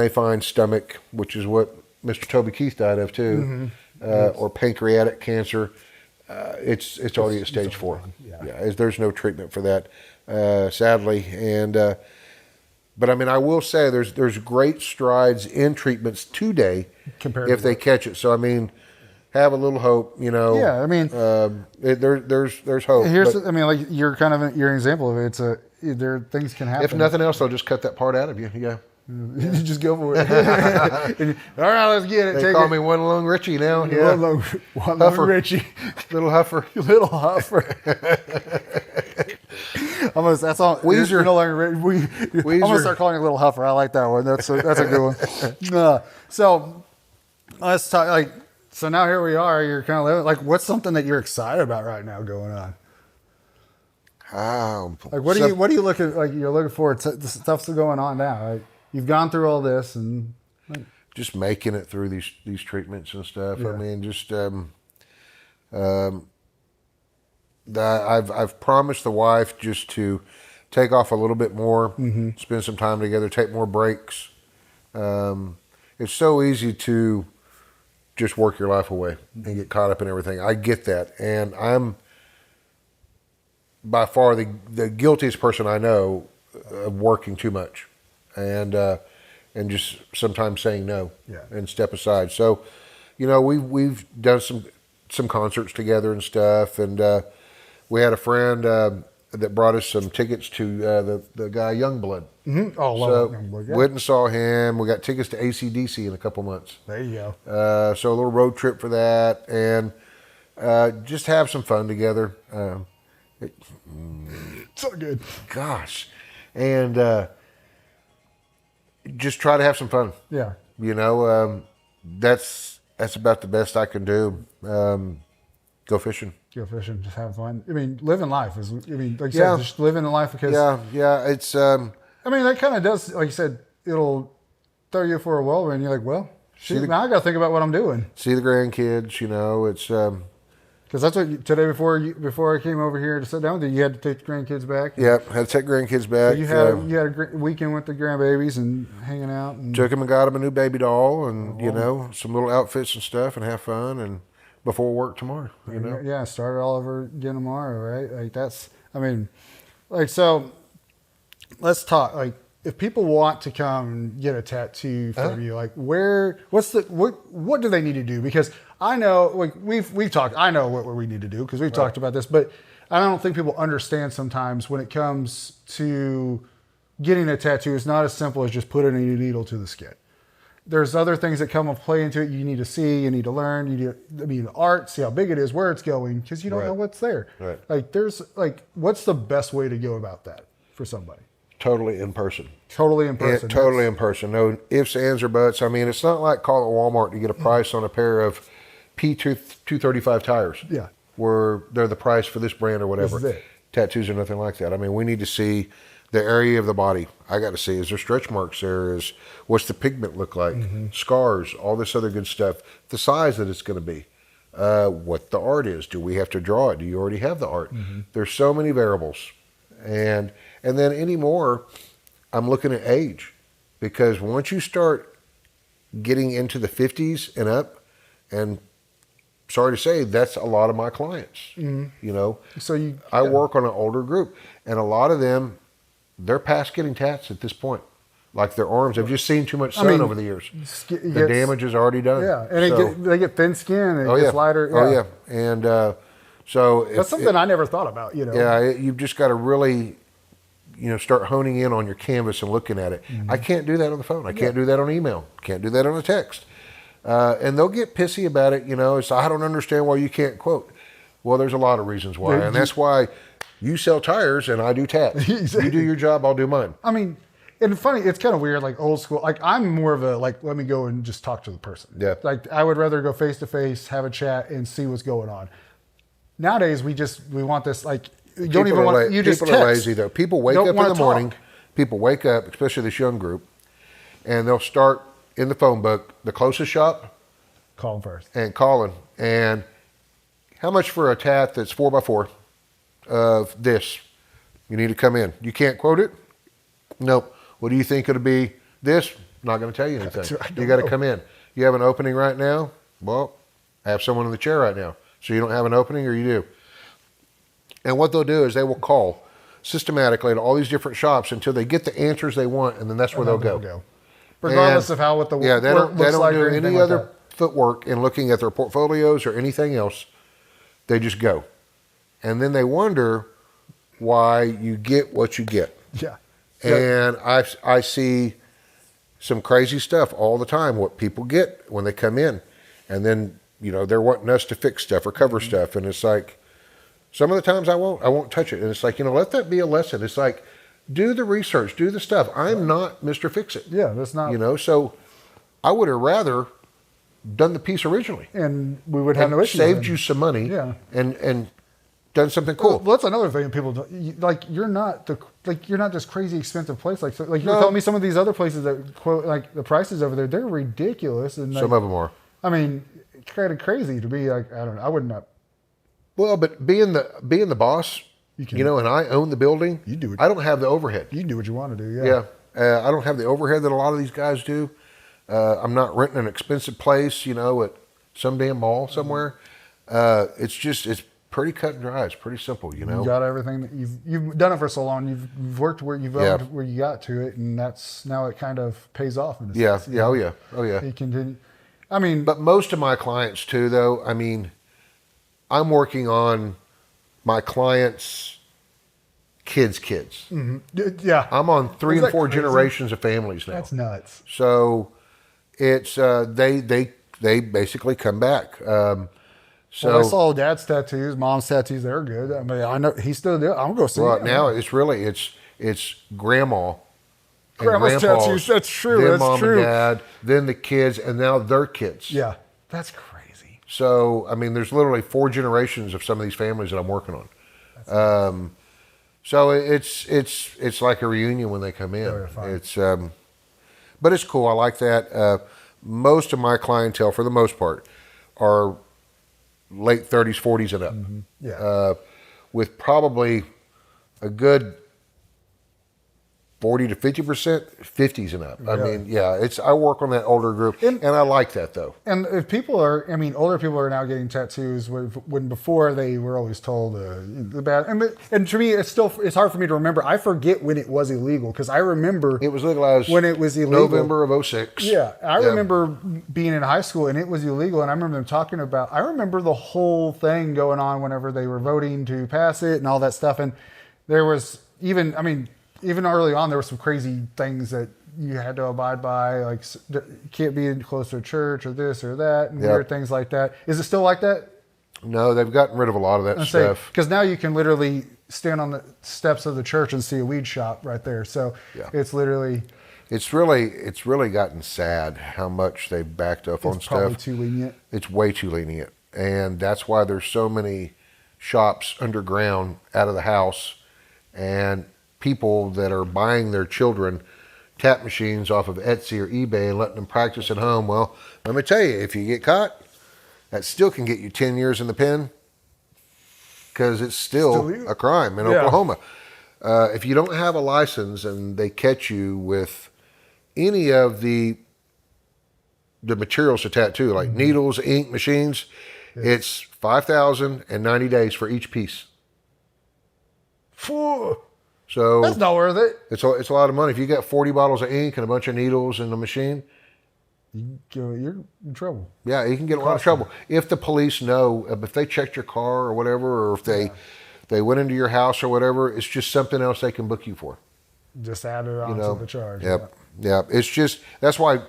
find stomach, which is what Mr. Toby Keith died of too. Or pancreatic cancer, it's already at stage 4. Yeah, there's no treatment for that, sadly. And But I mean, I will say there's great strides in treatments today if they catch it. So I mean, have a little hope, you know. Yeah, I mean, there's hope. I mean, like you're kind of you're an example of it. There things can happen. If nothing else, they'll just cut that part out of you. Yeah. You just go for it. All right, let's get it. They call me One Lung Richie now. Yeah. One Lung Richie. Little huffer. Little huffer. Almost, that's all. Weezer. No longer, I'm gonna start calling you Little Huffer. I like that one. That's a good one. So let's talk. Like, so now here we are. You're kind of living. Like, what's something that you're excited about right now going on? Like, what are you looking? Like, you're looking forward to the stuff's going on now. Like, you've gone through all this and just making it through these treatments and stuff. Yeah. I mean, just I've promised the wife just to take off a little bit more, spend some time together, take more breaks. It's so easy to just work your life away and get caught up in everything. I get that, and I'm by far the guiltiest person I know of working too much, and just sometimes saying no and step aside. So, you know, we've done some concerts together and stuff, and we had a friend that brought us some tickets to the guy Youngblood. Mm-hmm. Oh, love Youngblood. Yeah. Went and saw him. We got tickets to AC/DC in a couple months. There you go. So a little road trip for that, and just have some fun together. So good. Gosh. And just try to have some fun. Yeah. You know, that's about the best I can do. Go fishing. Go fishing, just have fun. I mean, living life is, like you said, just living the life because... Yeah, it's... I mean, that kind of does, like you said, it'll throw you for a whirlwind. You're like, well, now I got to think about what I'm doing. See the grandkids, you know, it's... Because that's what today before I came over here to sit down with you had to take the grandkids back. Yeah, had to take grandkids back. So you had a great weekend with the grandbabies and hanging out. And took them and got them a new baby doll and, you know, some little outfits and stuff and have fun and before work tomorrow, you know? Yeah, start it all over again tomorrow, right? Like that's, I mean, like, so let's talk, like, if people want to come and get a tattoo from you, like what do they need to do? Because I know, like we've talked, I know what we need to do because we've talked about this, but I don't think people understand sometimes when it comes to getting a tattoo, it's not as simple as just putting a needle to the skin. There's other things that come and play into it. You need to see, you need to learn, the art, see how big it is, where it's going, because you don't know what's there. Right. Like, what's the best way to go about that for somebody? Totally in person. Totally in person. Totally in person. No ifs, ands, or buts. I mean, it's not like calling Walmart to get a price on a pair of P235 tires. Yeah. Where they're the price for this brand or whatever. This is it. Tattoos are nothing like that. I mean, we need to see the area of the body. I got to see, is there stretch marks there? What's the pigment look like? Scars, all this other good stuff. The size that it's going to be. What the art is. Do we have to draw it? Do you already have the art? There's so many variables. And then anymore, I'm looking at age. Because once you start getting into the 50s and up, and sorry to say, that's a lot of my clients. You know, so I work on an older group, and a lot of them, they're past getting tats at this point. Like their arms have just seen too much sun over the years. The damage is already done. Yeah, and they get thin skin and it gets lighter. Yeah. Oh yeah, and so that's something I never thought about. You know. Yeah, you've just got to really, you know, start honing in on your canvas and looking at it. I can't do that on the phone. I can't do that on email. Can't do that on a text. And they'll get pissy about it. You know, it's I don't understand why you can't quote. Well, there's a lot of reasons why, and that's why. You sell tires and I do tats. Exactly. You do your job, I'll do mine. I mean, and funny, it's kind of weird, like old school. Like I'm more of a, like, let me go and just talk to the person. Yeah. Like I would rather go face to face, have a chat and see what's going on. Nowadays, we want this, like, you don't even want, you just text. People are lazy though. People wake up in the morning, people wake up, especially this young group, and they'll start in the phone book, the closest shop. Call them first. And calling. And how much for a tat that's 4x4? Of this, you need to come in. You can't quote it? Nope. What do you think it'll be? This? Not going to tell you anything. You got to come in. You have an opening right now? Well, I have someone in the chair right now. So you don't have an opening or you do? And what they'll do is they will call. systematically at all these different shops until they get the answers they want, and then that's where they'll go. Regardless of how what the they work don't looks like do or any anything other like that. footwork in looking at their portfolios or anything else. They just go. And then they wonder why you get what you get. Yeah. And I see some crazy stuff all the time, what people get when they come in. And then, they're wanting us to fix stuff or cover stuff. And it's like, some of the times I won't touch it. And it's like, let that be a lesson. It's like, do the research, do the stuff. I'm not Mr. Fix-It. Yeah, that's not. So I would have rather done the piece originally. And we would have no issue. Saved you some money. Yeah. And done something cool. Well, that's another thing people don't, like. You're not this crazy expensive place. Like you were telling me some of these other places that quote like the prices over there, they're ridiculous. And some of them are. I mean, it's kind of crazy to be like. I don't know. I would not. Well, but being the boss, and I own the building. You do it. I don't have the overhead. You can do what you want to do. Yeah. Yeah. I don't have the overhead that a lot of these guys do. I'm not renting an expensive place, at some damn mall somewhere. It's pretty cut and dry. It's pretty simple, You got everything that you've done it for so long. You've worked where you've owned where you got to it, and now it kind of pays off. In a sense, Oh yeah. You continue. I mean, but most of my clients too, though. I mean, I'm working on my clients' kids. Mm-hmm. Yeah. I'm on 3 and 4 generations of families now. That's nuts. So it's they basically come back. So I saw Dad's tattoos, Mom's tattoos. They're good. I mean, I know he's still there. I'm gonna see. Well, now it's grandma. Grandma's tattoos. That's true. Then That's mom true. and dad, then the kids, and now their kids. Yeah, that's crazy. So I mean, there's literally 4 generations of some of these families that I'm working on. So it's like a reunion when they come in. It's but it's cool. I like that. Most of my clientele, for the most part, are late 30s, 40s, and up. Mm-hmm. Yeah. With probably a good 40 to 50%, 50s and up. I mean, I work on that older group, and I like that though. And if older people are now getting tattoos when before they were always told the bad. And to me, it's hard for me to remember. I forget when it was illegal because I remember it was legalized when it was illegal. November of 06. Yeah, I remember being in high school and it was illegal, and I remember them talking about. I remember the whole thing going on whenever they were voting to pass it and all that stuff. And there was even early on, there were some crazy things that you had to abide by, like you can't be close to a church or this or that, and weird things like that. Is it still like that? No, they've gotten rid of a lot of that stuff. Because now you can literally stand on the steps of the church and see a weed shop right there. So it's literally... It's really gotten sad how much they've backed up on stuff. It's probably too lenient. It's way too lenient. And that's why there's so many shops underground out of the house, and people that are buying their children tap machines off of Etsy or eBay and letting them practice at home. Well, let me tell you, if you get caught, that still can get you 10 years in the pen because it's still a crime in Oklahoma. If you don't have a license and they catch you with any of the materials to tattoo, like needles, ink, machines, it's $5,000 and 90 days for each piece. So that's not worth it. It's a lot of money. If you got 40 bottles of ink and a bunch of needles in the machine, you're in trouble. Yeah, you can get in a lot of trouble. If the police know, if they checked your car or whatever, or if they went into your house or whatever, it's just something else they can book you for. Just add it on to the charge. Yep. It's just, that's why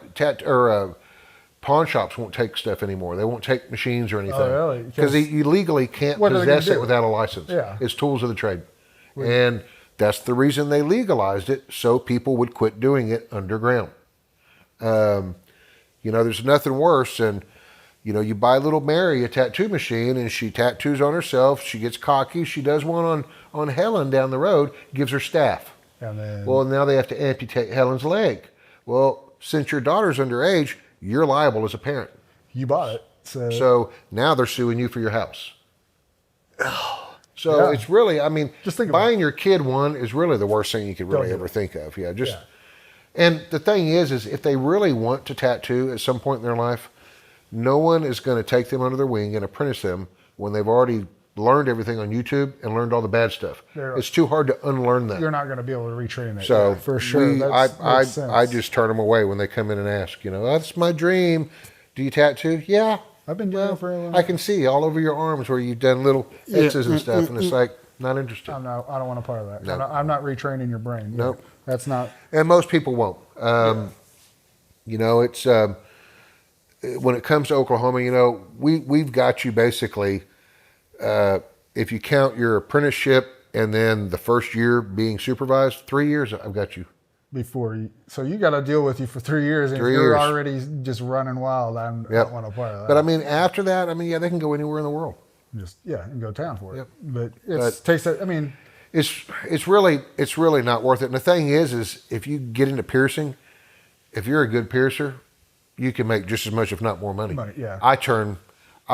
pawn shops won't take stuff anymore. They won't take machines or anything. Oh, really? Because you legally can't possess it without a license. Yeah. It's tools of the trade. And that's the reason they legalized it, so people would quit doing it underground. There's nothing worse than, you buy little Mary a tattoo machine and she tattoos on herself. She gets cocky. She does one on Helen down the road, gives her staph. Well, now they have to amputate Helen's leg. Well, since your daughter's underage, you're liable as a parent. You bought it. So now they're suing you for your house. So it's really, just buying your kid one is really the worst thing you could really ever think of. And the thing is if they really want to tattoo at some point in their life, no one is going to take them under their wing and apprentice them when they've already learned everything on YouTube and learned all the bad stuff. It's too hard to unlearn that. You're not going to be able to retrain it. So for sure. I just turn them away when they come in and ask, that's my dream. Do you tattoo? Yeah. I've been doing it for a long I can see all over your arms where you've done little X's and stuff, and it's like, not interested. I don't want a part of that. No. I'm not retraining your brain. Nope. That's not. And most people won't. It's when it comes to Oklahoma, we've got you basically, if you count your apprenticeship and then the first year being supervised, 3 years, I've got you. So you got to deal with you for 3 years, and if you're already just running wild, I don't want a part of that. But I mean, after that, they can go anywhere in the world. And go town for it. Yep. But takes that. I mean, it's really not worth it. And the thing is if you get into piercing, if you're a good piercer, you can make just as much, if not more money. Yeah. I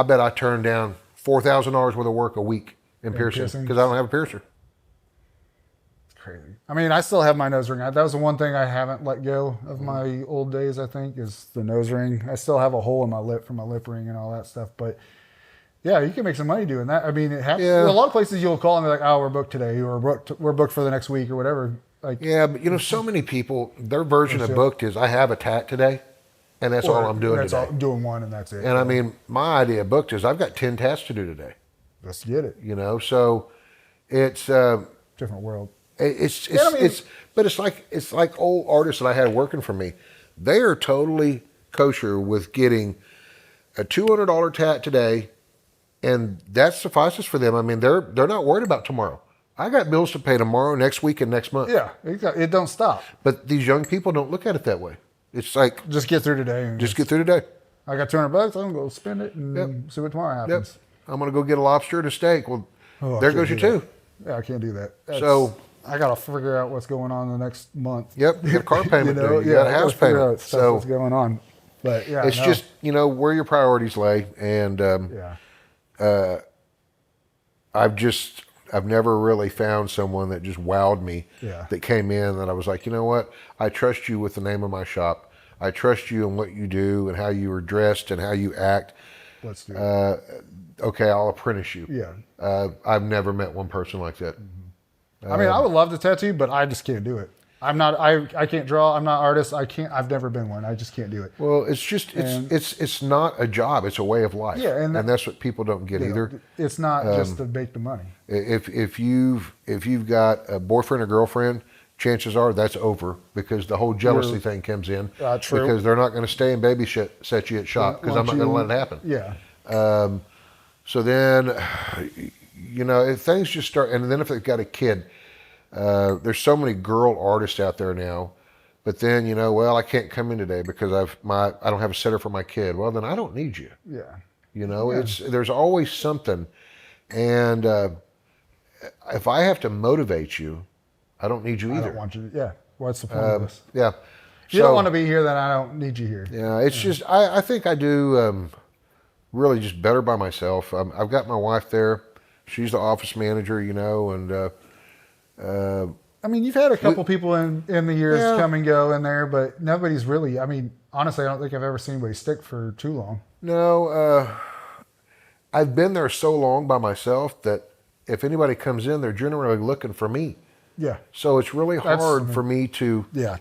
bet I turn down $4,000 worth of work a week in piercing because I don't have a piercer. Crazy. I mean, I still have my nose ring. That was the one thing I haven't let go of my old days, I think, is the nose ring. I still have a hole in my lip from my lip ring and all that stuff. But yeah, you can make some money doing that. I mean, it happens. A lot of places you'll call and they're like, oh, we're booked today, or we're booked for the next week or whatever. Like, yeah, but so many people, their version of booked is I have a tat today and that's all I'm doing today. I'm doing one and that's it. And I mean, my idea of booked is I've got 10 tats to do today. Let's get it. So it's different world. But it's like old artists that I had working for me. They are totally kosher with getting a $200 tat today, and that suffices for them. I mean, they're not worried about tomorrow. I got bills to pay tomorrow, next week, and next month. Yeah, it don't stop. But these young people don't look at it that way. It's like just get through today. Get through today. I got $200. I'm gonna go spend it and see what tomorrow happens. Yep. I'm gonna go get a lobster and a steak. Well, there goes your two. Yeah, I can't do that. So I got to figure out what's going on the next month. Yep, you got a car payment due. You got a house payment. So what's going on? But yeah, it's just where your priorities lay, and I've never really found someone that just wowed me. Yeah. That came in that I was like, you know what? I trust you with the name of my shop. I trust you in what you do and how you are dressed and how you act. Let's do it. Okay, I'll apprentice you. Yeah. I've never met one person like that. I mean, I would love to tattoo, but I just can't do it. I can't draw. I'm not an artist. I've never been one. I just can't do it. Well, it's not a job. It's a way of life. Yeah. And that's what people don't get either. It's not just to make the money. If you've got a boyfriend or girlfriend, chances are that's over because the whole jealousy thing comes in. True. Because they're not going to stay and babysit you at shop because I'm not going to let it happen. Yeah. So then, if things just start, and then if they've got a kid, there's so many girl artists out there now, but then, I can't come in today because I don't have a sitter for my kid. Well, then I don't need you. Yeah. There's always something. And if I have to motivate you, I don't need you either. I don't want you. Yeah. What's the point of this? Yeah. If you don't want to be here, then I don't need you here. Yeah. It's just, I think I do really just better by myself. I've got my wife there. She's the office manager, and I mean, you've had a couple people in the years come and go in there, but nobody's really, I mean, honestly, I don't think I've ever seen anybody stick for too long. No, I've been there so long by myself that if anybody comes in, they're generally looking for me. Yeah. So it's really hard for me to... Yeah.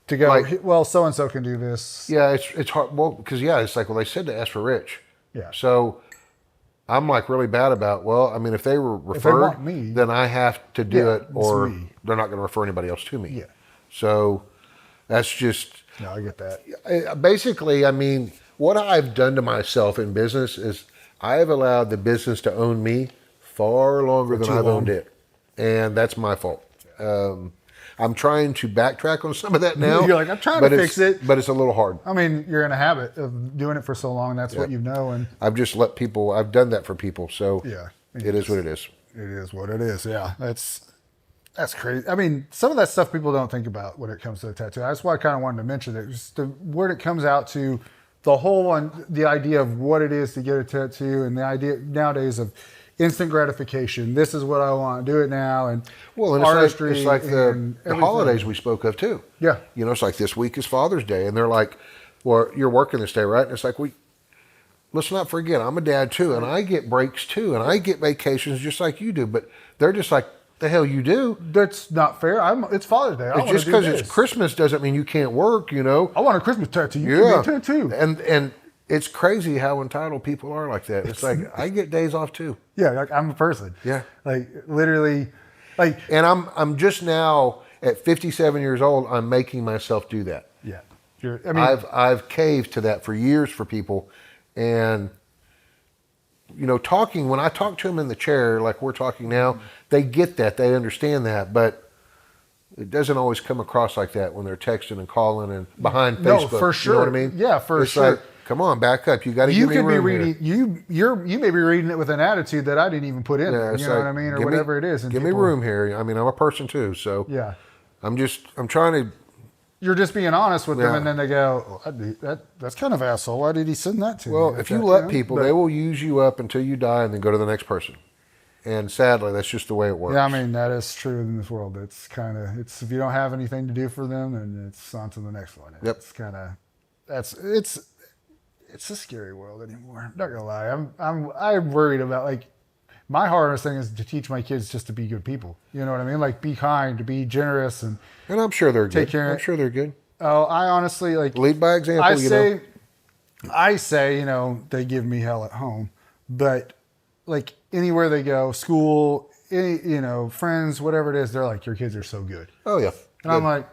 To go, well, so-and-so can do this. Yeah, it's hard. Well, because, it's like, they said to ask for Rich. Yeah. So I'm like really bad about, if they were referred, if they want me, then I have to do it, or they're not going to refer anybody else to me. Yeah. So that's just... No, I get that. Basically, I mean, what I've done to myself in business is I have allowed the business to own me far longer than I've owned it. And that's my fault. I'm trying to backtrack on some of that now. You're like, I'm trying to fix it. But it's a little hard. I mean, you're in a habit of doing it for so long. That's what you know. And I've just let people, I've done that for people. So it is what it is. It is what it is. Yeah. That's crazy. I mean, some of that stuff people don't think about when it comes to the tattoo. That's why I kind of wanted to mention it. Just the word it comes out to, the idea of what it is to get a tattoo, and the idea nowadays of instant gratification. This is what I want. Do it now. And artistry. It's like the holidays we spoke of too. Yeah. It's like this week is Father's Day, and they're like, "Well, you're working this day, right?" And it's like, let's not forget, I'm a dad too, and I get breaks too, and I get vacations just like you do. But they're just like, the hell you do? That's not fair. It's Father's Day. It's just because it's Christmas doesn't mean you can't work, you know? I want a Christmas tattoo. You give me a tattoo. And it's crazy how entitled people are like that. It's like, I get days off too. Yeah, like I'm a person. Yeah. Like literally, like. And I'm just now at 57 years old, I'm making myself do that. Yeah. I've caved to that for years for people. And, you know, when I talk to them in the chair, like we're talking now, they get that, they understand that, but it doesn't always come across like that when they're texting and calling and behind Facebook. No, for sure. You know what I mean? Yeah, for it's sure. Like, come on, back up. You got to give me room here. You may be reading it with an attitude that I didn't even put in there. You know what I mean? Or whatever it is. And give me room here. I mean, I'm a person too, so yeah. I'm trying to. You're just being honest with them, and then they go, that's kind of asshole. Why did he send that to me? Well, if you let people, they will use you up until you die and then go to the next person. And sadly, that's just the way it works. Yeah, I mean, that is true in this world. It's if you don't have anything to do for them, then it's on to the next one. Yep. It's kind of, it's a scary world anymore. I'm not going to lie. I'm worried about, like, my hardest thing is to teach my kids just to be good people. You know what I mean? Like, be kind, to be generous, and I'm sure they're take good. Care. I'm sure they're good. Oh, I honestly, like, lead by example. I say, you know, they give me hell at home, but like anywhere they go, school, you know, friends, whatever it is, they're like, your kids are so good. Oh yeah. And I'm like,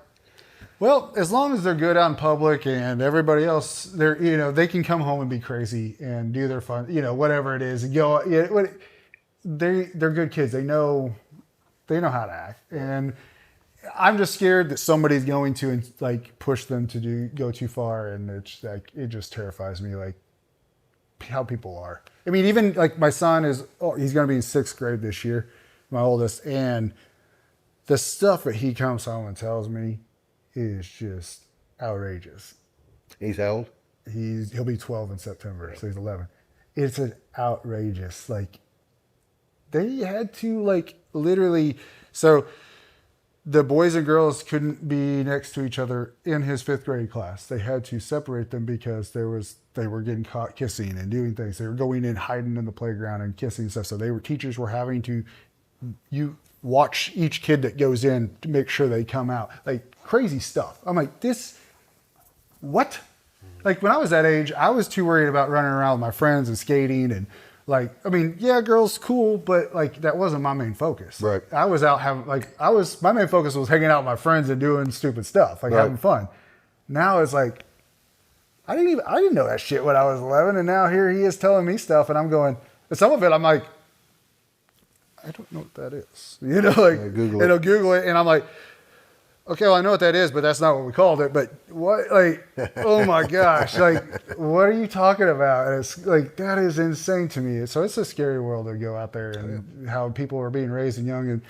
well, as long as they're good out in public and everybody else, they're, you know, they can come home and be crazy and do their fun, you know, whatever it is, and go. They're good kids. They know how to act, and I'm just scared that somebody's going to like push them to go too far, and it's like it just terrifies me, like how people are. I mean, even like my son he's going to be in 6th grade this year, my oldest, and the stuff that he comes home and tells me is just outrageous. He's how old? He'll be 12 in September, so he's 11. It's an outrageous, like. They had to, like, literally, so the boys and girls couldn't be next to each other in his 5th grade class. They had to separate them because they were getting caught kissing and doing things. They were going in, hiding in the playground and kissing and stuff. So teachers were having to, watch each kid that goes in to make sure they come out. Like, crazy stuff. I'm like, what? Like, when I was that age, I was too worried about running around with my friends and skating and, like, I mean, yeah, girls cool, but like that wasn't my main focus. Right. I was out my main focus was hanging out with my friends and doing stupid stuff, like having fun. Now it's like, I didn't know that shit when I was 11, and now here he is telling me stuff, and I'm going, and some of it I'm like, I don't know what that is. You know, like, I'll Google it, and I'm like, okay, well, I know what that is, but that's not what we called it. But what, like, oh my gosh, like, what are you talking about? And it's like, that is insane to me. So it's a scary world to go out there and how people are being raised and young. And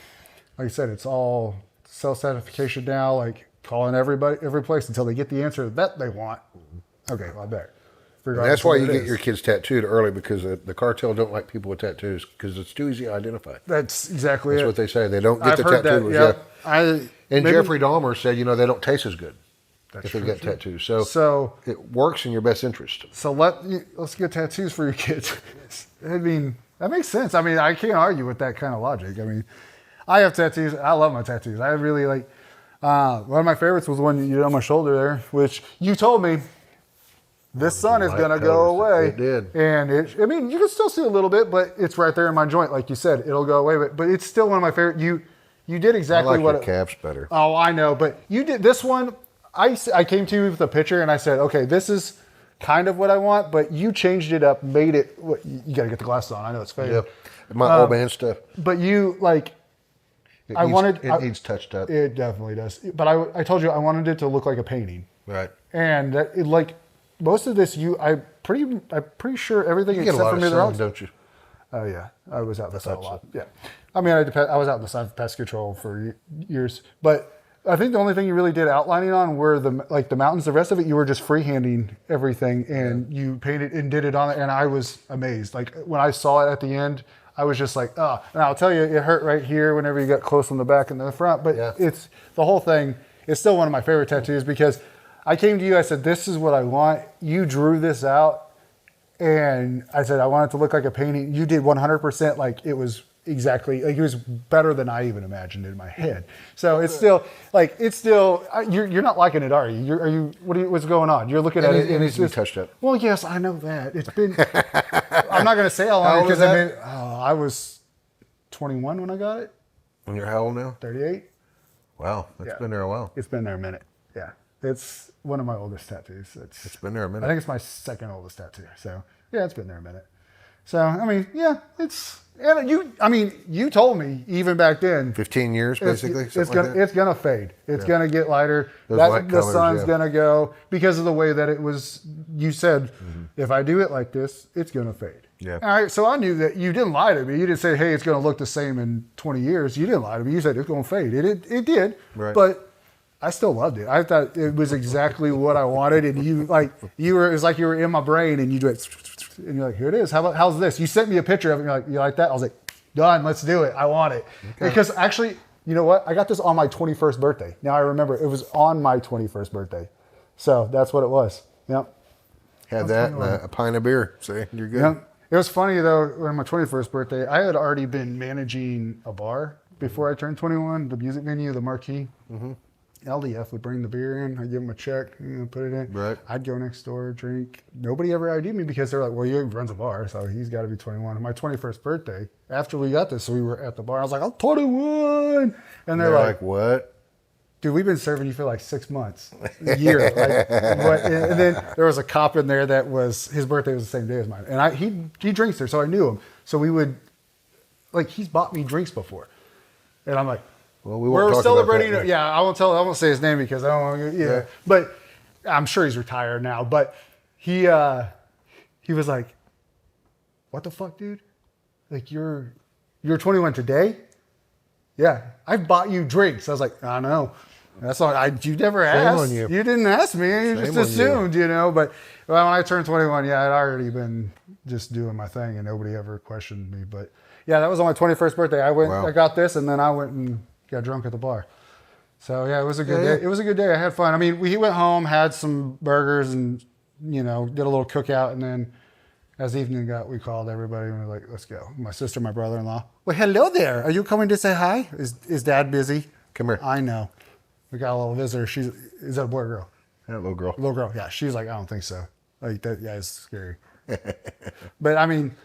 like I said, it's all self-satisfaction now, like calling every place until they get the answer that they want. Okay, well, I better. And that's why you get your kids tattooed early, because the cartel don't like people with tattoos because it's too easy to identify. That's exactly That's what they say. They don't get the tattoos. Yeah. Jeffrey Dahmer said, you know, they don't taste as good if they get tattoos. So it works in your best interest. So let's get tattoos for your kids. I mean, that makes sense. I mean, I can't argue with that kind of logic. I mean, I have tattoos. I love my tattoos. I really like. One of my favorites was the one you did on my shoulder there, which you told me. This sun is going to go away. It did. And I mean, you can still see a little bit, but it's right there in my joint. Like you said, it'll go away. But it's still one of my favorite. You did exactly I like what your calves better. Oh, I know. But you did this one. I came to you with a picture and I said, okay, this is kind of what I want, but you changed it up, made it. You got to get the glasses on. I know it's fake. Yep. My old man stuff. But you, like, it needs touched up. It definitely does. But I told you I wanted it to look like a painting. Right. And like, most of this, I'm pretty sure everything except for me. Don't you? Oh yeah, I was out in the sun a lot. Yeah, I mean, I was out in the sun for pest control for years, but I think the only thing you really did outlining on were the mountains. The rest of it, you were just freehanding everything, and you painted and did it on it, and I was amazed. Like when I saw it at the end, I was just like, oh. And I'll tell you, it hurt right here whenever you got close on the back and the front, but it's the whole thing. It's still one of my favorite tattoos because I came to you, I said, this is what I want. You drew this out, And I said, I want it to look like a painting. You did 100% like it was exactly, like it was better than I even imagined in my head. So it's still, you're not liking it, are you? What's going on? You're looking at it and it's just touched up. Well, yes, I know that. It's been, I'm not going to say how long because I was 21 when I got it. And you're how old now? 38. Wow, it's been there a while. It's been there a minute. Yeah. It's one of my oldest tattoos. It's been there a minute. I think it's my second oldest tattoo. So yeah, it's been there a minute. So I mean, yeah, you told me even back then. 15 years, basically. It's gonna fade. It's gonna get lighter. The sun's gonna go because of the way that it was. You said, if I do it like this, it's gonna fade. Yeah. All right. So I knew that you didn't lie to me. You didn't say, hey, it's gonna look the same in 20 years. You didn't lie to me. You said it's gonna fade. It did. Right. But I still loved it. I thought it was exactly what I wanted, and it was like you were in my brain, and you do it, and you're like, here it is. How's this? You sent me a picture of it, and you're like, you like that? I was like, done. Let's do it. I want it. Okay. Because actually, you know what? I got this on my 21st birthday. Now I remember it was on my 21st birthday, so that's what it was. Yep. Had that and a pint of beer. See, you're good. Yep. It was funny though. On my 21st birthday, I had already been managing a bar before I turned 21. The music venue, the Marquee. Mm-hmm. LDF would bring the beer in. I'd give him a check, put it in. Right. I'd go next door, drink. Nobody ever ID'd me because they were like, well, he runs a bar, so he's got to be 21. On my 21st birthday, after we got this, we were at the bar. I was like, I'm 21. And they're like, what? Dude, we've been serving you for like 6 months, a year. What? And then there was a cop in there that his birthday was the same day as mine. And he drinks there, so I knew him. So we would, he's bought me drinks before. And I'm like, well, we're celebrating. About that, yeah, I won't say his name because I don't want to. Yeah, but I'm sure he's retired now. But he was like, "What the fuck, dude? Like you're 21 today? Yeah, I bought you drinks." I was like, "I know. That's all. You never asked. You didn't ask me. You just assumed, But when I turned 21, I'd already been just doing my thing, and nobody ever questioned me. But yeah, that was on my 21st birthday. I went. Wow. I got this, and then I went and got drunk at the bar. So yeah, it was a good day. It was a good day. I had fun. I mean, he went home, had some burgers, and did a little cookout. And then as evening got, we called everybody and we were like, let's go. My sister, my brother-in-law. Well, hello there. Are you coming to say hi? Is Dad busy? Come here. I know. We got a little visitor. Is that a boy or girl? Yeah, little girl. Little girl. Yeah. She's like, I don't think so. Like that. Yeah, it's scary. But I mean,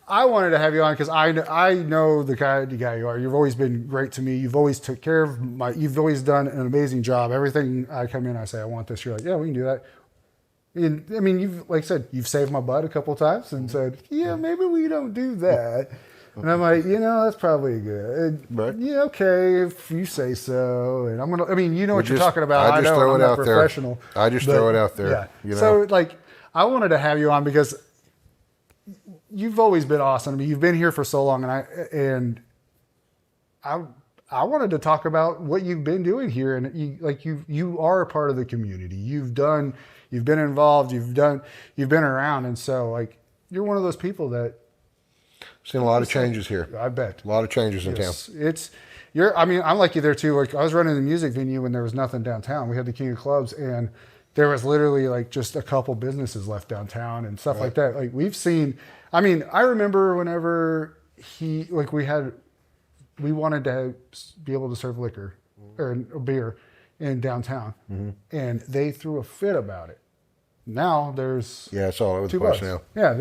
I wanted to have you on because I know the guy you are. You've always been great to me. You've always took care of you've always done an amazing job. Everything I come in, I say, I want this. You're like, yeah, we can do that. And I mean, you've, like I said, you've saved my butt a couple of times and said, yeah, maybe we don't do that. And I'm like, that's probably good. Right. Yeah, okay, if you say so. And what you're talking about. I know I'm not professional. I just throw it out there. Yeah. So I wanted to have you on because you've always been awesome. I mean, you've been here for so long, and I wanted to talk about what you've been doing here, and you are a part of the community. You've been involved. You've been around, and so you're one of those people that seen a lot of changes here. I bet a lot of changes in town. I'm like you there too. I was running the music venue when there was nothing downtown. We had the King of Clubs, and there was literally just a couple businesses left downtown and stuff like that. We've seen. I mean, I remember whenever we wanted to be able to serve liquor or beer in downtown, and they threw a fit about it. Now there's it's all over the place now. Yeah,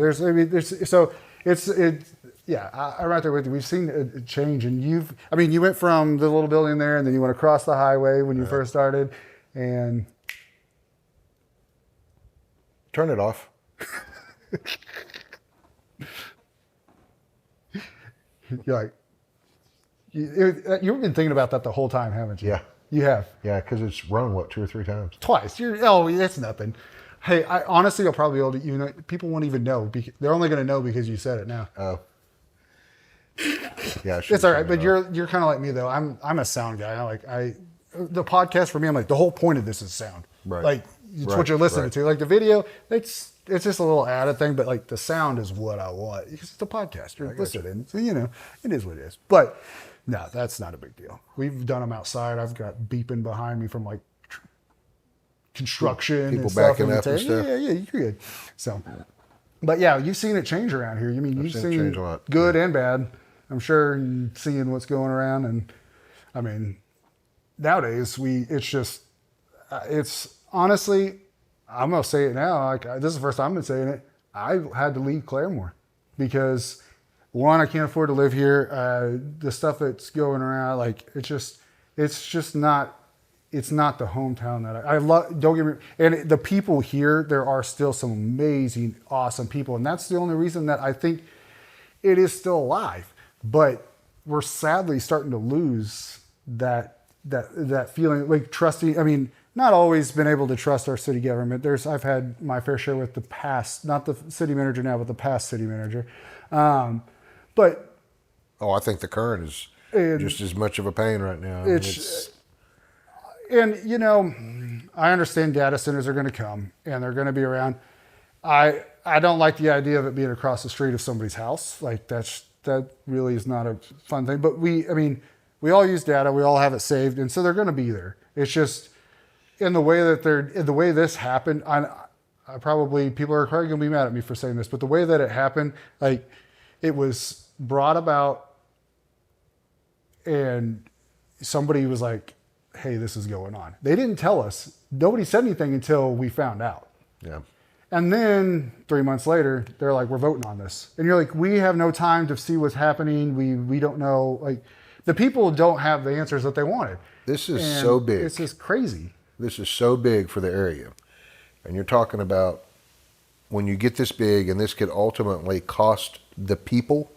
I'm right there with you. We've seen a change, and you went from the little building there, and then you went across the highway when you first started, and turn it off. You're like, you've been thinking about that the whole time, haven't you? Yeah. You have? Yeah, because it's rung, 2 or 3 times? Twice. That's nothing. Hey, honestly, I'll probably be able to, people won't even know. They're only going to know because you said it now. Oh. Yeah, it's all right, but you're kind of like me, though. I'm a sound guy. The podcast for me, I'm like, the whole point of this is sound. Right. It's what you're listening to. The video, it's just a little added thing, but the sound is what I want. Because it's a podcast. You're listening. So, it is what it is. But no, that's not a big deal. We've done them outside. I've got beeping behind me from construction people and stuff. Backing up and stuff. Yeah, you're good. So, But yeah, you've seen it change around here. I mean, you've seen change a lot. Good and bad. I'm sure, and seeing what's going around. And I mean, nowadays it's honestly, I'm gonna say it now. Like, this is the first time I've been saying it. I had to leave Claremore because one, I can't afford to live here. The stuff that's going around, like, it's just not. It's not the hometown that I love. Don't get me. And the people here, there are still some amazing, awesome people, and that's the only reason that I think it is still alive. But we're sadly starting to lose that feeling, like trusting. I mean, not always been able to trust our city government. I've had my fair share with the past, not the city manager now, but the past city manager. But I think the current is just as much of a pain right now. And, you know, I understand data centers are going to come and they're going to be around. I don't like the idea of it being across the street of somebody's house. Like, that really is not a fun thing. But we all use data. We all have it saved. And so they're going to be there. It's just in the way this happened. People are probably going to be mad at me for saying this, but the way that it happened, like, it was brought about and somebody was like, hey, this is going on. They didn't tell us. Nobody said anything until we found out. Yeah. And then 3 months later, they're like, we're voting on this. And you're like, we have no time to see what's happening. We don't know. Like, the people don't have the answers that they wanted. This is so big. It's just crazy. This is so big for the area. And you're talking about when you get this big, and this could ultimately cost the people,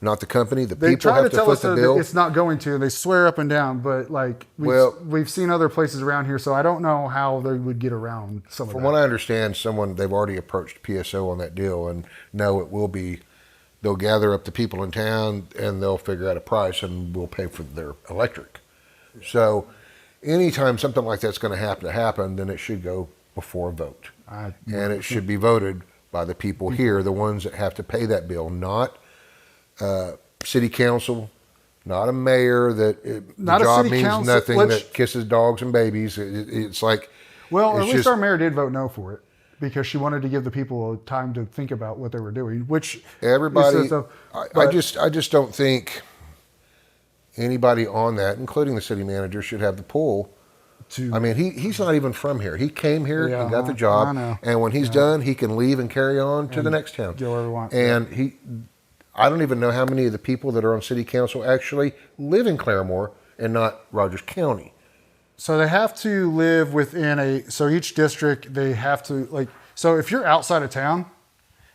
not the company. The people have to foot the bill. It's not going to. They swear up and down, but like we've seen other places around here, so I don't know how they would get around some of that. From what I understand, they've already approached PSO on that deal, and no, it will be. They'll gather up the people in town, and they'll figure out a price, and we'll pay for their electric. So, anytime something like that's going to happen, then it should go before a vote, and it should be voted by the people here, the ones that have to pay that bill, not city council, not a mayor that the job means nothing, that kisses dogs and babies. It's like, well, at least our mayor did vote no for it because she wanted to give the people time to think about what they were doing. Which everybody, I just don't think anybody on that, including the city manager, should have the pull. I mean, he's not even from here. He came here, he got the job, and when he's done, he can leave and carry on to the next town. Do whatever he wants. And I don't even know how many of the people that are on city council actually live in Claremore and not Rogers County. So they have to live within so each district, they have to, so if you're outside of town,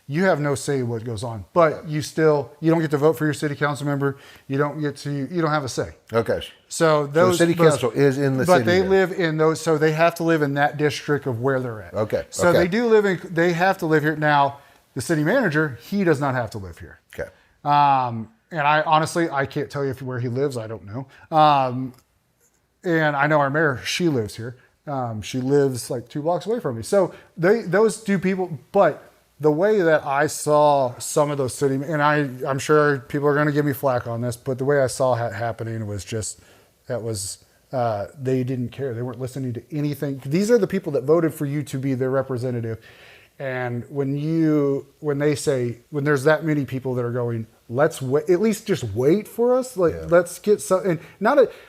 you have no say what goes on, but you don't get to vote for your city council member. You don't have a say. Okay. So the city council is in the city. But they live in those, so they have to live in that district of where they're at. Okay. So they have to live here. Now, the city manager, he does not have to live here. Okay. And I can't tell you where he lives. I don't know. And I know our mayor, she lives here. She lives like 2 blocks away from me. So those two people, but the way that I saw some of those city, and I'm sure people are going to give me flack on this, but the way I saw it happening was just, they didn't care. They weren't listening to anything. These are the people that voted for you to be their representative. And when there's that many people that are going, let's wait, at least just wait for us. Let's get some, and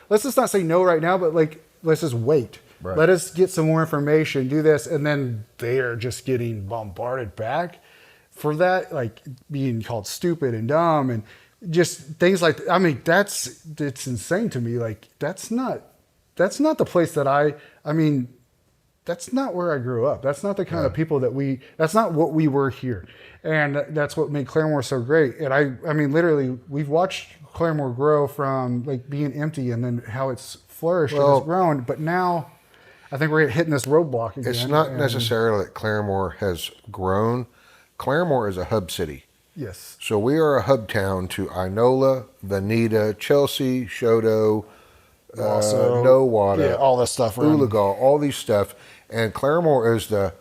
let's just not say no right now, but let's just wait. Right. Let us get some more information, do this. And then they are just getting bombarded back for that, like being called stupid and dumb and just things like that. I mean, it's insane to me. Like, that's not the place that that's not where I grew up. That's not the kind of people that's not what we were here. And that's what made Claremore so great. And I mean, literally, we've watched Claremore grow from like being empty and then how it's flourished and it's grown. But now I think we're hitting this roadblock again. It's not necessarily that Claremore has grown. Claremore is a hub city. Yes. So we are a hub town to Inola, Veneta, Chelsea, Shodo, Nowata, all this stuff. Oologah, all these stuff. And Claremore is the,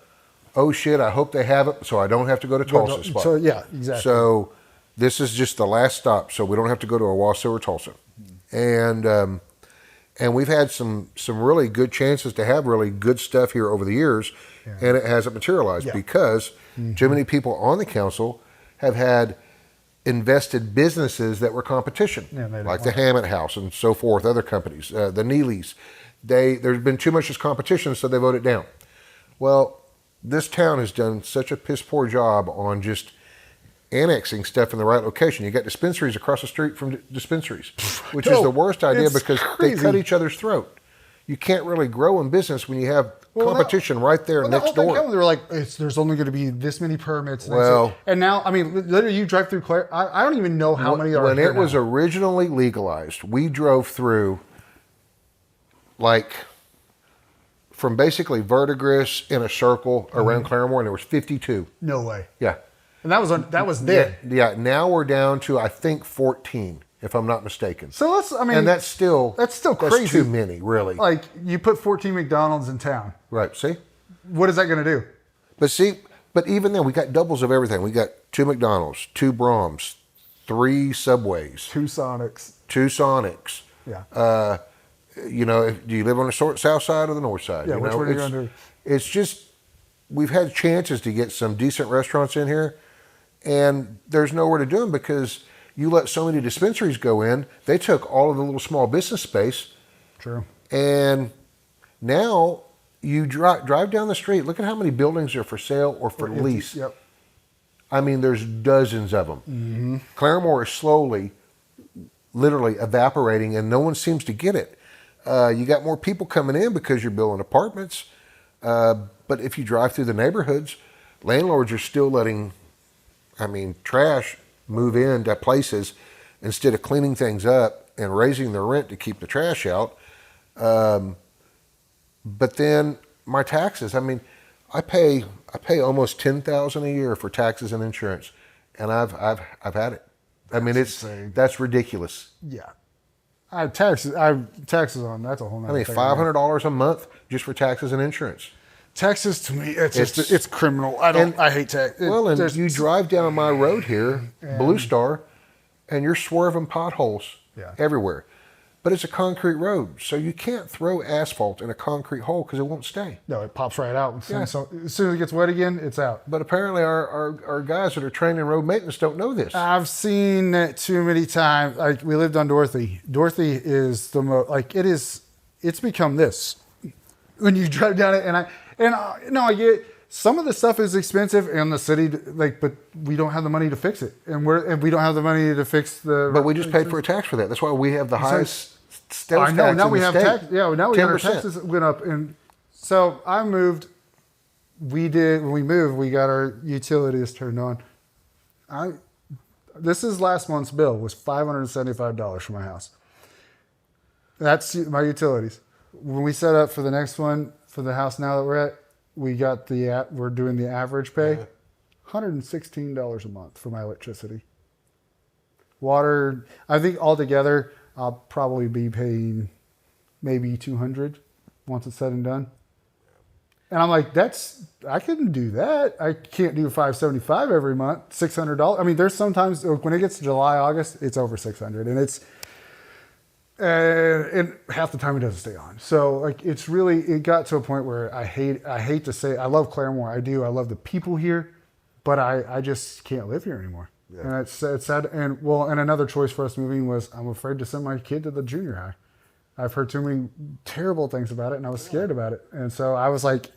oh shit, I hope they have it so I don't have to go to Tulsa spot. So, yeah, exactly. So this is just the last stop so we don't have to go to Owasso or Tulsa. And And we've had some really good chances to have really good stuff here over the years, and it hasn't materialized because too many people on the council have had invested businesses that were competition, like the Hammett House and so forth, other companies, the Neelys. There's been too much competition, so they voted down. Well, this town has done such a piss poor job on just annexing stuff in the right location. You got dispensaries across the street from dispensaries, which is the worst idea because they cut each other's throat. You can't really grow in business when you have competition right there next door. They were like, there's only going to be this many permits. And now, I mean, literally, you drive through Clare. I don't even know how many are when here it was originally legalized. We drove through, like, from basically Verdigris in a circle around Claremore, and there was 52. No way. Yeah. And that was then. Yeah. Now we're down to, I think, 14, if I'm not mistaken. So and that's still crazy. That's too many, really. Like, you put 14 McDonald's in town. Right. See? What is that going to do? But even then, we got doubles of everything. We got 2 McDonald's, 2 Brahms, 3 Subways, 2 Sonics. Yeah. Do you live on the south side or the north side? Yeah. Which one are you going to do? It's just we've had chances to get some decent restaurants in here. And there's nowhere to do them because you let so many dispensaries go in. They took all of the little small business space. True. And now you drive down the street. Look at how many buildings are for sale or for lease. Yep. I mean, there's dozens of them. Mm-hmm. Claremore is slowly, literally evaporating, and no one seems to get it. You got more people coming in because you're building apartments. But if you drive through the neighborhoods, landlords are still letting trash move into places instead of cleaning things up and raising the rent to keep the trash out. But then my taxes, I pay almost $10,000 a year for taxes and insurance, and I've had it. That's ridiculous. Yeah. I have taxes on, that's a whole nother thing. $500 a month just for taxes and insurance. Taxes to me, it's criminal. I hate tax. You drive down my road here, Blue Star, and you're swerving potholes everywhere. But it's a concrete road, so you can't throw asphalt in a concrete hole because it won't stay. No, it pops right out. So as soon as it gets wet again, it's out. But apparently our guys that are trained in road maintenance don't know this. I've seen it too many times. Like, we lived on Dorothy. Dorothy is the most, it's become this. When you drive down it, I get some of the stuff is expensive in the city, but we don't have the money to fix it, and we don't have the money to fix the. But we just paid for a tax for that. That's why we have the highest sales tax. I know. Now in we the have state. tax. Yeah, now our 10%. taxes went up, and so I moved. When we moved, we got our utilities turned on. This is last month's bill was $575 for my house. That's my utilities. When we set up for the next one for the house now that we're at, we're doing the average pay, $116 a month for my electricity. Water, I think altogether I'll probably be paying maybe $200 once it's said and done. And I'm like, I couldn't do that. I can't do $575 every month, $600. There's sometimes when it gets to July, August, it's over $600, and half the time it doesn't stay on. So it got to a point where I hate to say, I love Claremore. I do. I love the people here, but I just can't live here anymore. Yeah. And it's sad. And another choice for us moving was I'm afraid to send my kid to the junior high. I've heard too many terrible things about it, and I was scared about it. And so I was like,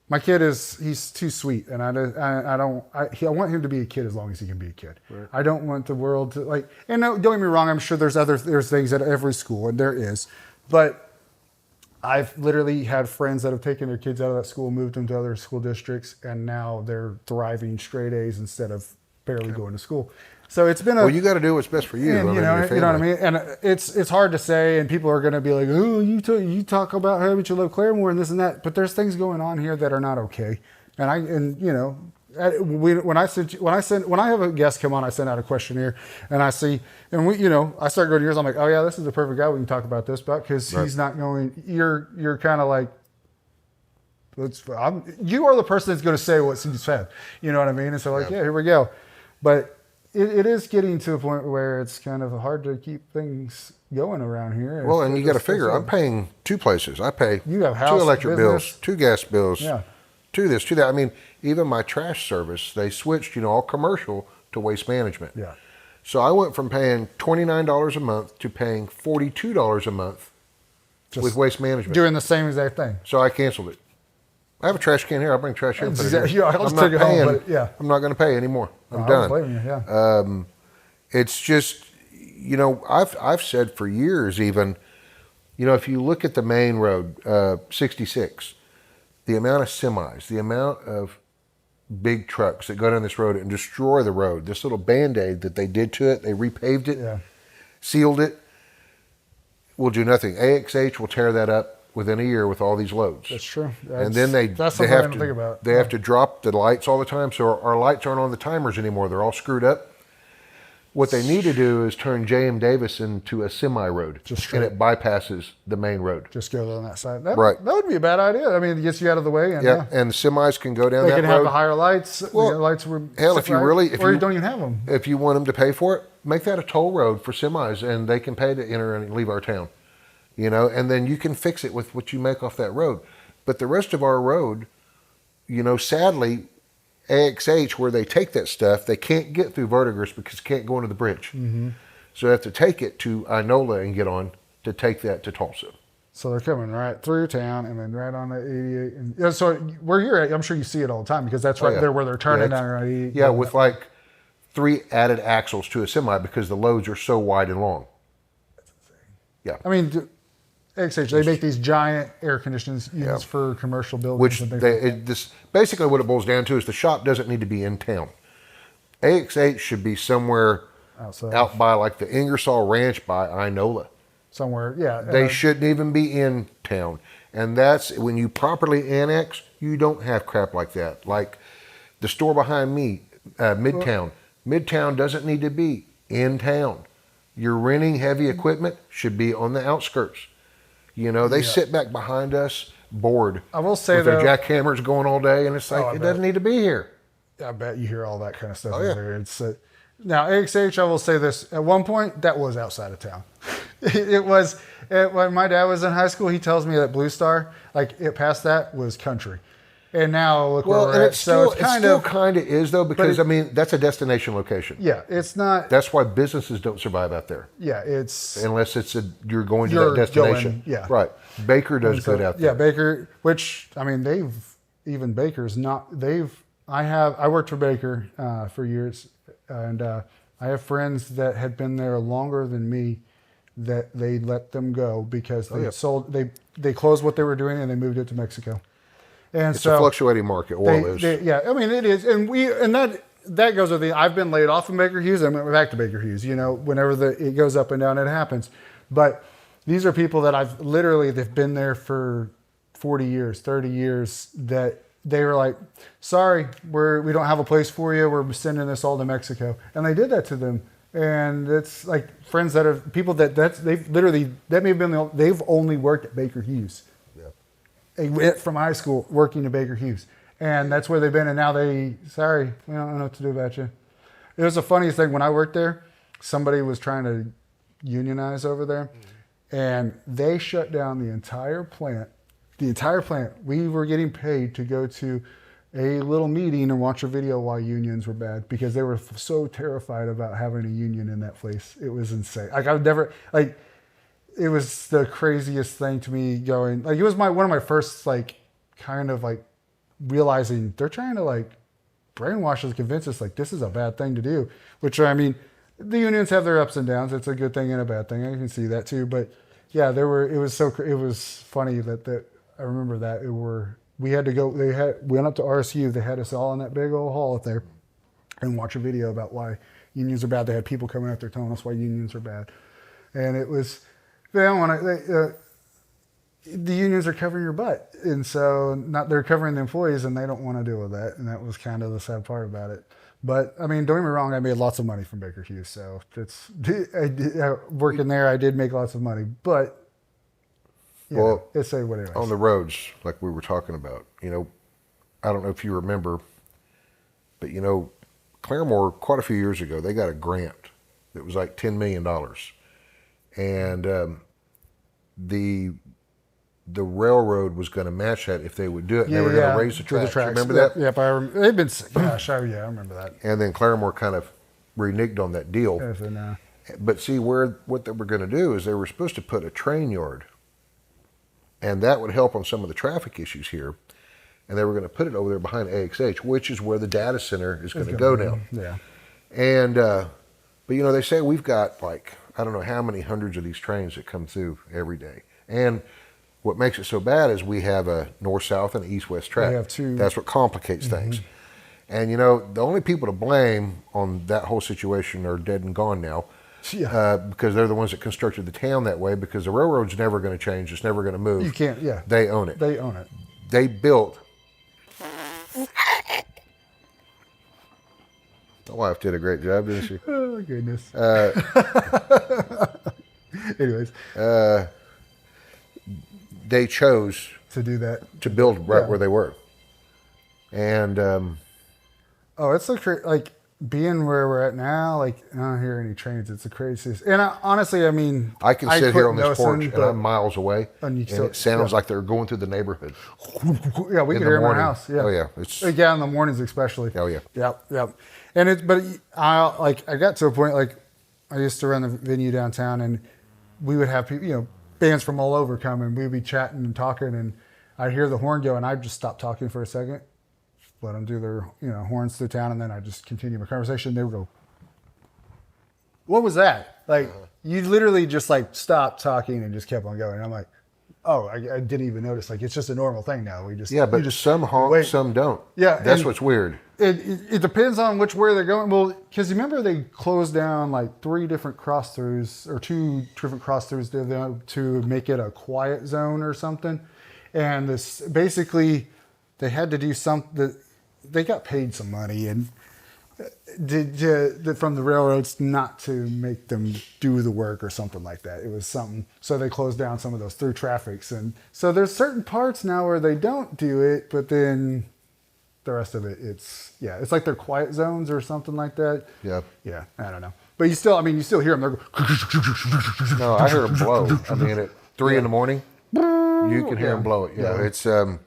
my kid he's too sweet, and I want him to be a kid as long as he can be a kid. Right. I don't want the world to and don't get me wrong, I'm sure there's things at every school, and there is, but I've literally had friends that have taken their kids out of that school, moved them to other school districts, and now they're thriving straight A's instead of barely going to school. So it's been you got to do what's best for you. And, you know what I mean? And it's hard to say, and people are going to be like, oh, you talk about how much you love Claremore and this and that, but there's things going on here that are not okay. When I have a guest come on, I send out a questionnaire, and I see, and I start going to yours. I'm like, oh yeah, this is the perfect guy we can talk about this about, because he's not going. You're kind of like, you are the person that's going to say what seems fed. You know what I mean? And so yeah, here we go. But it is getting to a point where it's kind of hard to keep things going around here. Well, and you got to figure, I'm paying 2 places. I pay you have house, 2 electric business. bills, 2 gas bills, Yeah. 2 this, 2 that. I mean, even my trash service, they switched, all commercial to waste management. Yeah. So I went from paying $29 a month to paying $42 a month with waste management. Doing the same exact thing. So I canceled it. I have a trash can here. I'll bring trash here. And put it here. Yeah, I'll just take it home, but yeah. I'm not going to pay anymore. I'm I done. don't blame you, yeah. It's just, I've said for years even, if you look at the main road, 66, the amount of semis, the amount of big trucks that go down this road and destroy the road, this little Band-Aid that they did to it, they repaved it, sealed it, will do nothing. AXH will tear that up within a year with all these loads. That's true. And then they have to drop the lights all the time, so our lights aren't on the timers anymore. They're all screwed up. What they need to do is turn J.M. Davis into a semi-road, and it bypasses the main road. Just go on that side. Right. That would be a bad idea. I mean, it gets you out of the way. And, and the semis can go down that road. They can have the higher lights. Well, the lights were if you don't even have them. If you want them to pay for it, make that a toll road for semis, and they can pay to enter and leave our town. And then you can fix it with what you make off that road. But the rest of our road, sadly, AXH, where they take that stuff, they can't get through Verdigris because it can't go into the bridge. Mm-hmm. So they have to take it to Inola and get on to take that to Tulsa. So they're coming right through town and then right on the 88. And so where you're at, I'm sure you see it all the time because that's right there where they're turning down on 88. Yeah, with like 3 added axles to a semi because the loads are so wide and long. That's insane. Yeah. I mean, AXH, they make these giant air conditioning units for commercial buildings. Which basically what it boils down to is the shop doesn't need to be in town. AXH should be somewhere out by like the Ingersoll Ranch by Inola. Somewhere, yeah. They shouldn't even be in town. And that's when you properly annex, you don't have crap like that. Like the store behind me, Midtown. Midtown doesn't need to be in town. Your renting heavy equipment should be on the outskirts. They sit back behind us, bored. I will say with their jackhammers going all day, and it's like, it doesn't need to be here. I bet you hear all that kind of stuff there. It's now AXH. I will say this: at one point, that was outside of town. It was when my dad was in high school. He tells me that Blue Star, like it past that, was country. And now look where we're at. So it still kind of is though, because that's a destination location. Yeah, it's not. That's why businesses don't survive out there. Yeah, it's unless you're going to that destination. Right. Baker does good out there. Yeah, Baker. Which I mean, I worked for Baker for years, and I have friends that had been there longer than me. That they let them go because they closed what they were doing and they moved it to Mexico. And it's a fluctuating market. Oil is. I mean it is, and that goes with I've been laid off from Baker Hughes. I went back to Baker Hughes. Whenever it goes up and down, it happens. But these are people that they've been there for 40 years, 30 years. That they were like, sorry, we don't have a place for you. We're sending this all to Mexico, and they did that to them. And it's like friends that have people they've only worked at Baker Hughes. They went from high school working at Baker Hughes. And that's where they've been. And now we don't know what to do about you. It was the funniest thing. When I worked there, somebody was trying to unionize over there. Mm-hmm. And they shut down the entire plant. We were getting paid to go to a little meeting and watch a video while unions were bad. Because they were so terrified about having a union in that place. It was insane. It was the craziest thing to me going, it was one of my first, realizing they're trying to, brainwash us and convince us, this is a bad thing to do. Which, I mean, the unions have their ups and downs. It's a good thing and a bad thing. I can see that too. But, yeah, it was funny that I remember that. We had to go, went up to RSU. They had us all in that big old hall up there and watch a video about why unions are bad. They had people coming up there telling us why unions are bad. And it was... They don't want to. The unions are covering your butt, and so they're covering the employees, and they don't want to deal with that. And that was kind of the sad part about it. But I mean, don't get me wrong, I made lots of money from Baker Hughes, so working there, I did make lots of money. But it's what it is. On the roads, like we were talking about, I don't know if you remember, but Claremore, quite a few years ago, they got a grant that was like $10 million. And the railroad was going to match that if they would do it. And they were going to raise the tracks. Remember that? Yep, they've been, gosh, I remember that. And then Claremore kind of reneged on that deal. Yeah, so no. But see, what they were going to do is they were supposed to put a train yard, and that would help on some of the traffic issues here. And they were going to put it over there behind AXH, which is where the data center is going to go now. Yeah. And, but they say we've got like, I don't know how many hundreds of these trains that come through every day. And what makes it so bad is we have a north-south and east-west track. We have two. That's what complicates things. And, the only people to blame on that whole situation are dead and gone now. Yeah. Because they're the ones that constructed the town that way, because the railroad's never going to change. It's never going to move. You can't, yeah. They own it. They own it. They built. My wife did a great job, didn't she? Oh, goodness. Anyways. They chose to do that. To build right where they were. And... it's so crazy. Like, being where we're at now, like, I don't hear any trains. It's the craziest. And honestly, I mean... I can sit here on this porch and I'm miles away, and it sounds like they're going through the neighborhood. Yeah, we can hear them in our house. Yeah. Oh, yeah. Yeah, in the mornings especially. Oh, yeah. Yep. And I got to a point, like, I used to run the venue downtown, and we would have people, bands from all over come, and we'd be chatting and talking, and I'd hear the horn go, and I'd just stop talking for a second, let them do their, horns through town, and then I just continue my conversation. They would go, "What was that?" Like, you literally just like stopped talking and just kept on going. And I'm like, "Oh, I didn't even notice. Like, it's just a normal thing now. We just but some honk, some don't. Yeah, that's what's weird. It depends on where they're going. Well, because remember they closed down like 3 different cross throughs or 2 different cross throughs to make it a quiet zone or something, and this basically they had to do something. They got paid some money and from the railroads not to make them do the work or something like that. It was something, so they closed down some of those through traffics, and so there's certain parts now where they don't do it, but then the rest of it, it's like they're quiet zones or something like that. Yeah, I don't know, but you still hear them. They're going. No, I hear them blow. I mean, at 3 in the morning, you can hear them blow it. Yeah. It's you're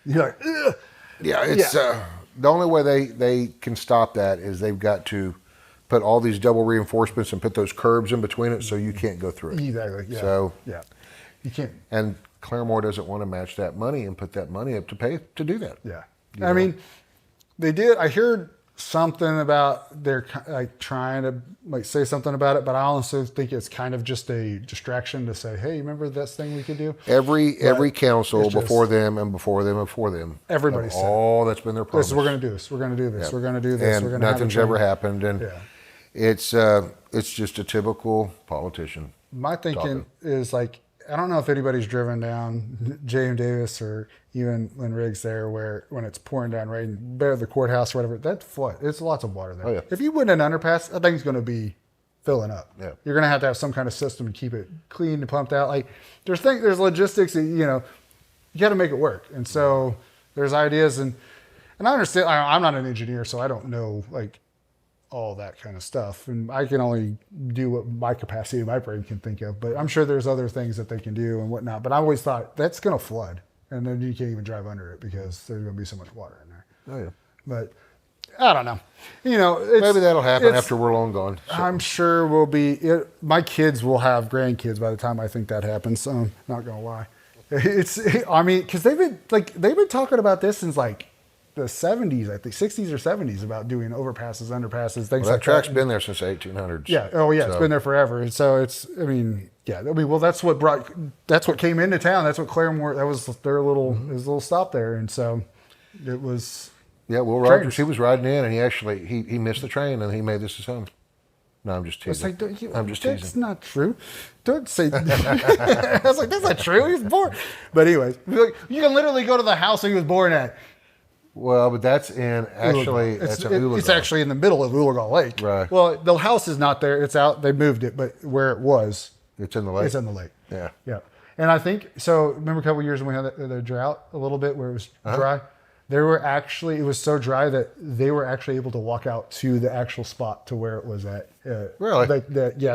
like, ugh. Yeah, it's the only way they can stop that is they've got to put all these double reinforcements and put those curbs in between it so you can't go through it. Exactly. Yeah. So you can't. And Claremore doesn't want to match that money and put that money up to pay to do that. Yeah. I mean, they did. I heard something about they're like trying to like say something about it, but I also think it's kind of just a distraction to say, "Hey, remember this thing we could do?" Every council before them and before them and before them, everybody said all that's been their promise. We're going to do this. We're going to do this. We're going to do this. And we're going to nothing's ever happened, and it's just a typical politician. My thinking is like, I don't know if anybody's driven down James Davis or even when Riggs there, where when it's pouring down rain, better the courthouse or whatever, that flood. It's lots of water there. Oh, yeah. If you put an underpass, that thing's going to be filling up. Yeah. You're going to have some kind of system to keep it clean and pumped out. Like there's logistics that, you got to make it work. And so there's ideas and I understand. I'm not an engineer, so I don't know like all that kind of stuff. And I can only do what my capacity of my brain can think of, but I'm sure there's other things that they can do and whatnot. But I always thought that's going to flood and then you can't even drive under it because there's going to be so much water in there. Oh, yeah. But I don't know. Maybe that'll happen after we're long gone. So. I'm sure we'll be, my kids will have grandkids by the time I think that happens. So I'm not going to lie. Because they've been talking about this since like the 70s, I think 60s or 70s, about doing overpasses, underpasses, things like that. That track's been there since the 1800s. Yeah. Oh, yeah. So. It's been there forever. And so that's what came into town. That's what Claremore, that was their his little stop there. And so it was. Yeah. Will Rogers, he was riding in and he missed the train and he made this his home. No, I'm just teasing. I'm just teasing. That's not true. Don't say that. I was like, that's not true. He was born. But anyways, you can literally go to the house he was born at. Well, but that's in actually, it's actually in the middle of Ulagal Lake. Right. Well, the house is not there. It's out. They moved it, but where it was. It's in the lake. It's in the lake. Yeah. Yeah. And I think, so remember a couple of years when we had the drought a little bit where it was dry? it was so dry that they were actually able to walk out to the actual spot to where it was at. Really?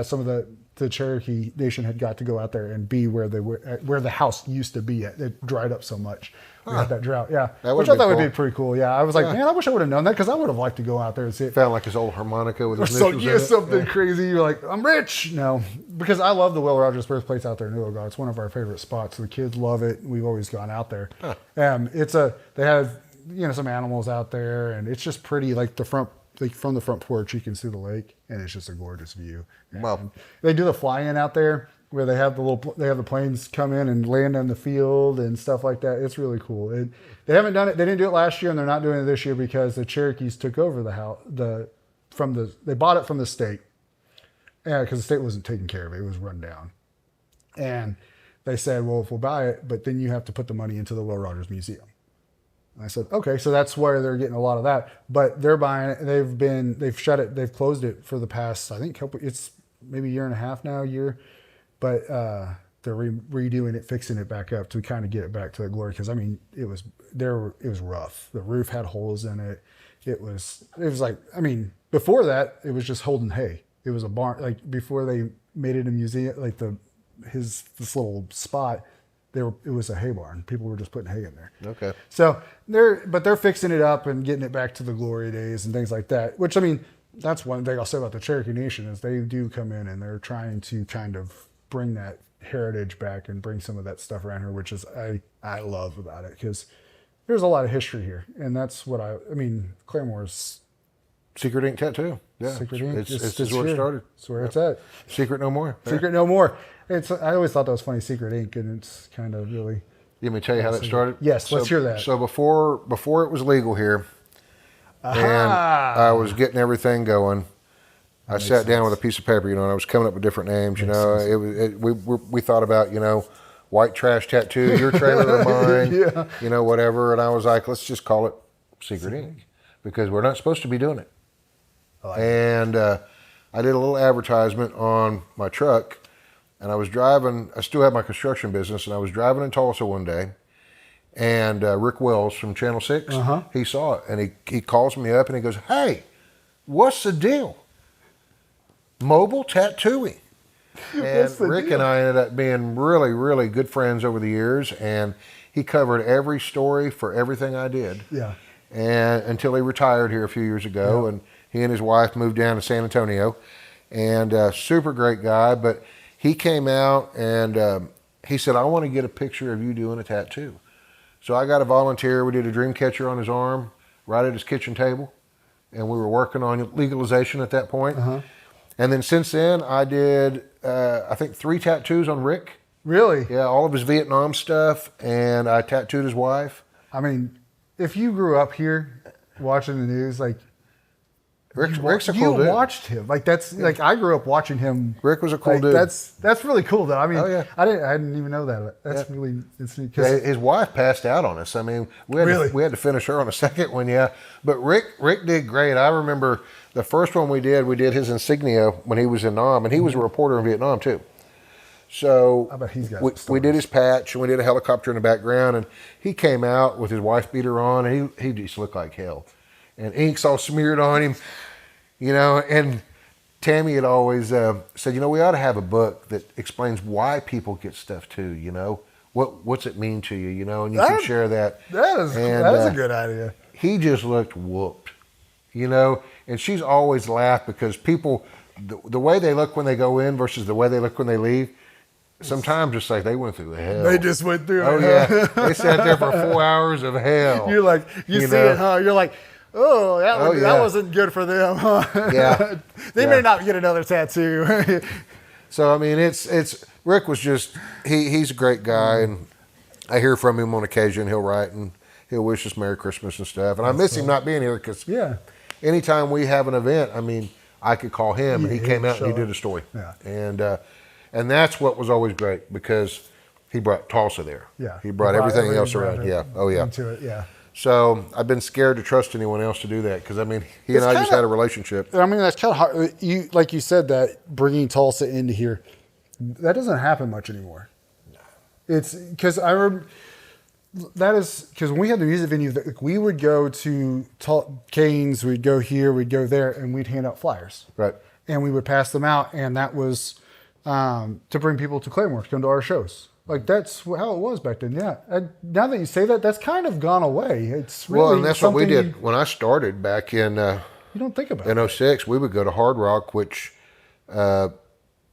Some of the Cherokee Nation had got to go out there and be where the house used to be at. It dried up so much. We had that drought. Yeah. Which I thought would be pretty cool. Yeah. I was like, man, I wish I would have known that because I would have liked to go out there and see it. Found like his old harmonica with his initials in it. Something crazy. You're like, I'm rich. No, because I love the Will Rogers birthplace out there in Illinois. It's one of our favorite spots. The kids love it. We've always gone out there. Huh. They have, some animals out there, and it's just pretty. Like from the front porch, you can see the lake, and it's just a gorgeous view. Well, they do the fly-in out there where they have the planes come in and land on the field and stuff like that. It's really cool. They haven't done it. They didn't do it last year, and they're not doing it this year because the Cherokees took over the house. They bought it from the state, because the state wasn't taking care of it. It was run down, and they said, well, if we'll buy it, but then you have to put the money into the Will Rogers Museum. And I said, okay, so that's where they're getting a lot of that. But they're buying it. They've shut it. They've closed it for the past, I think, it's maybe a year and a half now, But they're redoing it, fixing it back up to kind of get it back to the glory. Because it was rough. The roof had holes in it. It was like, before that, it was just holding hay. It was a barn. Like before they made it a museum, like this little spot. It was a hay barn. People were just putting hay in there. Okay. So they're fixing it up and getting it back to the glory days and things like that. Which that's one thing I'll say about the Cherokee Nation is they do come in and they're trying to kind of bring that heritage back and bring some of that stuff around here, which is I love about it because there's a lot of history here, and that's what Claremore's Secret Ink tattoo. Yeah, Secret Ink. It's where it started. It's where it's at. Secret no more. Secret no more. I always thought that was funny, Secret Ink, and it's kind of really. Let me tell you how that started. Yes, let's hear that. So before it was legal here, and I was getting everything going, I sat down with a piece of paper, and I was coming up with different names. We thought about white trash tattoo, your trailer or mine, yeah. Whatever, and I was like, let's just call it Secret Ink because we're not supposed to be doing it. And I did a little advertisement on my truck. And I was driving, I still have my construction business, and I was driving in Tulsa one day, and Rick Wells from Channel 6, he saw it, and he calls me up, and he goes, hey, what's the deal? Mobile tattooing. And Rick and I ended up being really, really good friends over the years, and he covered every story for everything I did. Yeah. And until he retired here a few years ago, and he and his wife moved down to San Antonio, and super great guy, but he came out and he said, I want to get a picture of you doing a tattoo. So I got a volunteer. We did a dream catcher on his arm right at his kitchen table. And we were working on legalization at that point. And then since then, I did, I think, 3 tattoos on Rick. Really? Yeah, all of his Vietnam stuff. And I tattooed his wife. If you grew up here watching the news, like, Rick's a cool dude. You watched him. I grew up watching him. Rick was a cool dude. That's really cool though. I didn't even know that. That's really, it's neat. His wife passed out on us. We had to finish her on a second one, But Rick did great. I remember the first one we did his insignia when he was in Nam, and he was a reporter in Vietnam too. So I bet he's got we did his patch, and we did a helicopter in the background, and he came out with his wife beater on, and he just looked like hell. And ink's all smeared on him. And Tammy had always said, we ought to have a book that explains why people get stuff too, what's it mean to you, and you can share that. That is a good idea. He just looked whooped, and she's always laughed because people, the way they look when they go in versus the way they look when they leave, sometimes just like they went through hell. They just went through it. Yeah. They sat there for 4 hours of hell. You're like, you see it, huh? You're like, oh, that wasn't good for them, huh? Yeah. They may not get another tattoo. So, it's Rick was just, he's a great guy, and I hear from him on occasion. He'll write, and he'll wish us Merry Christmas and stuff. And I miss him not being here because anytime we have an event, I could call him, and he came out and he did a story. Yeah. And that's what was always great because he brought Tulsa there. Yeah. He brought everything else around. Yeah. Oh, yeah. Into it, yeah. So I've been scared to trust anyone else to do that because he and I just had a relationship. That's kind of hard. Like you said, that bringing Tulsa into here, that doesn't happen much anymore. It's because that is because when we had the music venue, we would go to Canes, we'd go here, we'd go there, and we'd hand out flyers. Right. And we would pass them out, and that was to bring people to Claremore to come to our shows. Like, that's how it was back then, yeah. And now that you say that, that's kind of gone away. It's really and that's what we did. When I started back in... you don't think about it. In 06, we would go to Hard Rock, which it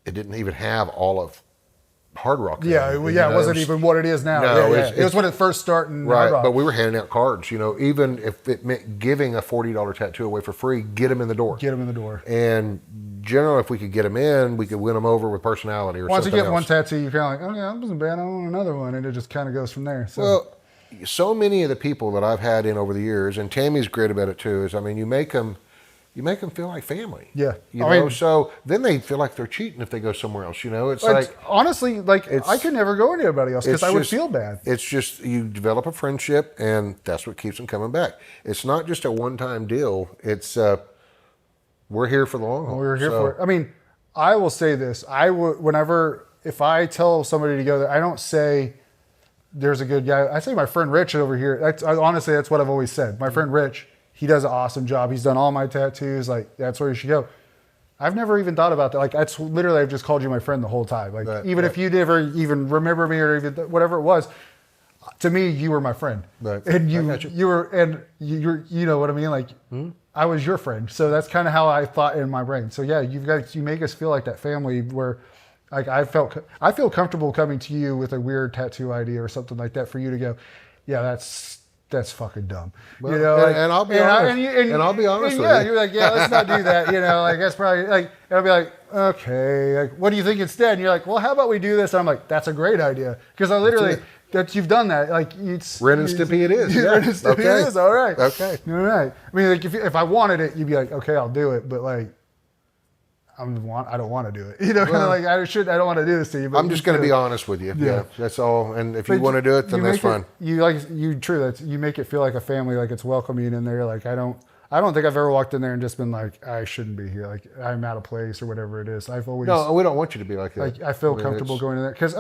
didn't even have all of Hard Rock. Yeah, it wasn't even what it is now. No, it was when it first started in Hard Rock. But we were handing out cards, even if it meant giving a $40 tattoo away for free, get them in the door. Get them in the door. And generally, if we could get them in, we could win them over with personality or Once something else. Once you get one tattoo, you're kind of like, oh yeah, that wasn't bad, I want another one. And it just kind of goes from there. So. Well, so many of the people that I've had in over the years, and Tammy's great about it too, is, you make them feel like family. Yeah. So then they feel like they're cheating if they go somewhere else, It's like honestly, I could never go anybody else because I would feel bad. It's just, you develop a friendship, and that's what keeps them coming back. It's not just a one-time deal. It's, we're here for the long haul. We're here for it. I will say this. If I tell somebody to go there, I don't say there's a good guy. I say my friend Rich over here. Honestly, that's what I've always said. My friend Rich, he does an awesome job. He's done all my tattoos. Like, that's where you should go. I've never even thought about that. Like, that's literally, I've just called you my friend the whole time. Like, if you never even remember me or even whatever it was, to me, you were my friend. Right. And you know what I mean? Like, I was your friend. So that's kind of how I thought in my brain. So yeah, you make us feel like that family where, like, I feel comfortable coming to you with a weird tattoo idea or something like that for you to go, yeah, that's fucking dumb. Well, and I'll be honest. And I'll be honest with you. Yeah, you're like, yeah, let's not do that. Like, that's probably like, and I'll be like, okay, like, what do you think instead? And you're like, well, how about we do this? And I'm like, that's a great idea. Because I literally, you've done that. Like, it's Ren and Stimpy it is. Yeah. Ren and Stimpy it is. All right. Okay. All right. Like, if I wanted it, you'd be like, okay, I'll do it. But like, I don't want to do it. Kind of like, I don't want to do this to you. But I'm just going to be honest with you. Yeah. That's all. And if you want to do it, then that's fine. You make it feel like a family, like it's welcoming in there. Like, I don't think I've ever walked in there and just been like, I shouldn't be here. Like, I'm out of place or whatever it is. I've always... No, we don't want you to be like that. Like, I feel comfortable going in there. Because,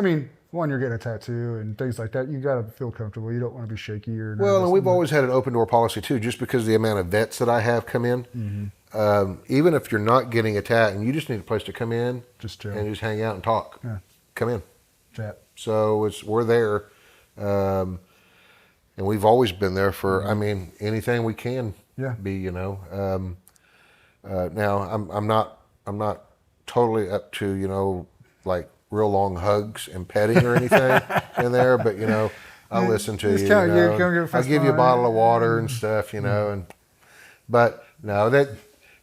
one, you're getting a tattoo and things like that. You got to feel comfortable. You don't want to be shaky or... Well, and we've always had an open door policy too, just because of the amount of vets that I have come in. Mm-hmm. Even if you're not getting a tat and you just need a place to come in and just hang out and talk, come in. Chat. So we're there. And we've always been there for, anything we can be, Now I'm not totally up to, like real long hugs and petting or anything in there, but I'll listen to you. I'll give you a bottle of water and stuff, but no, that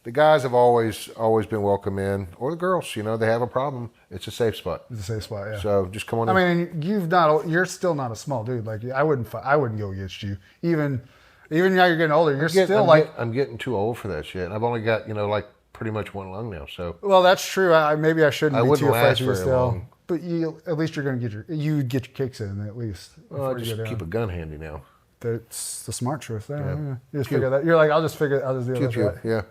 the guys have always been welcome in, or the girls, they have a problem. It's a safe spot. It's a safe spot, yeah. So just come on in. You're still not a small dude. Like, I wouldn't go against you. Even now you're getting older, I'm getting too old for that shit. I've only got, like pretty much one lung now. So well, that's true. Maybe I shouldn't be too afraid of you still. Long. But at least you're going to get your kicks in at least. Well, I just keep a gun handy now. That's the smart choice there. Yeah. You just figure that. You're like, I'll just do it. Right. Yeah.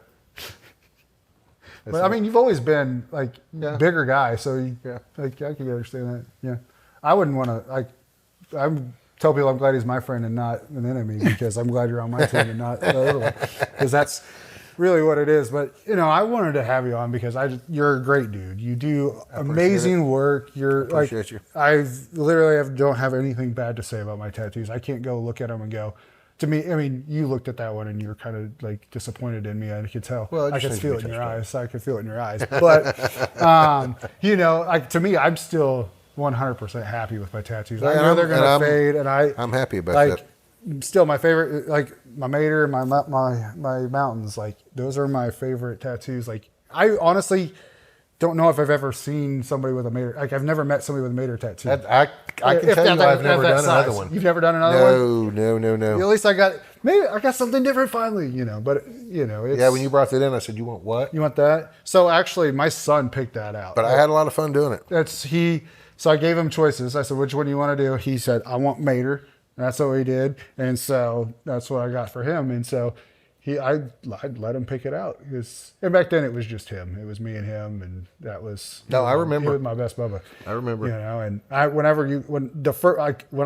But you've always been like bigger guy, so I can understand that. Yeah, I wouldn't want to I tell people I'm glad he's my friend and not an enemy because I'm glad you're on my team and not the other one, because that's really what it is. But I wanted to have you on because you're a great dude. You do amazing work. Appreciate you. I literally don't have anything bad to say about my tattoos. I can't go look at them and go. To me, you looked at that one and you were kind of like disappointed in me. I could tell. Well, I could feel it in your eyes. I could feel it in your eyes. But, to me, I'm still 100% happy with my tattoos. I know they're going to fade, and I'm happy about that. Still, my favorite, like my Mater and my mountains, like those are my favorite tattoos. Like, I honestly don't know if I've ever seen somebody with a Mater. Like, I've never met somebody with a Mater tattoo. I can tell you I've never done another one. You've never done another one? No. At least I got something different finally, But, it's... Yeah, when you brought that in, I said, you want what? You want that? So, actually, my son picked that out. But I had a lot of fun doing it. So I gave him choices. I said, which one do you want to do? He said, I want Mater. And that's what he did. And so that's what I got for him. And so I'd let him pick it out. And back then it was just him. It was me and him, and that was. No, I remember. He was my best Bubba. I remember. And when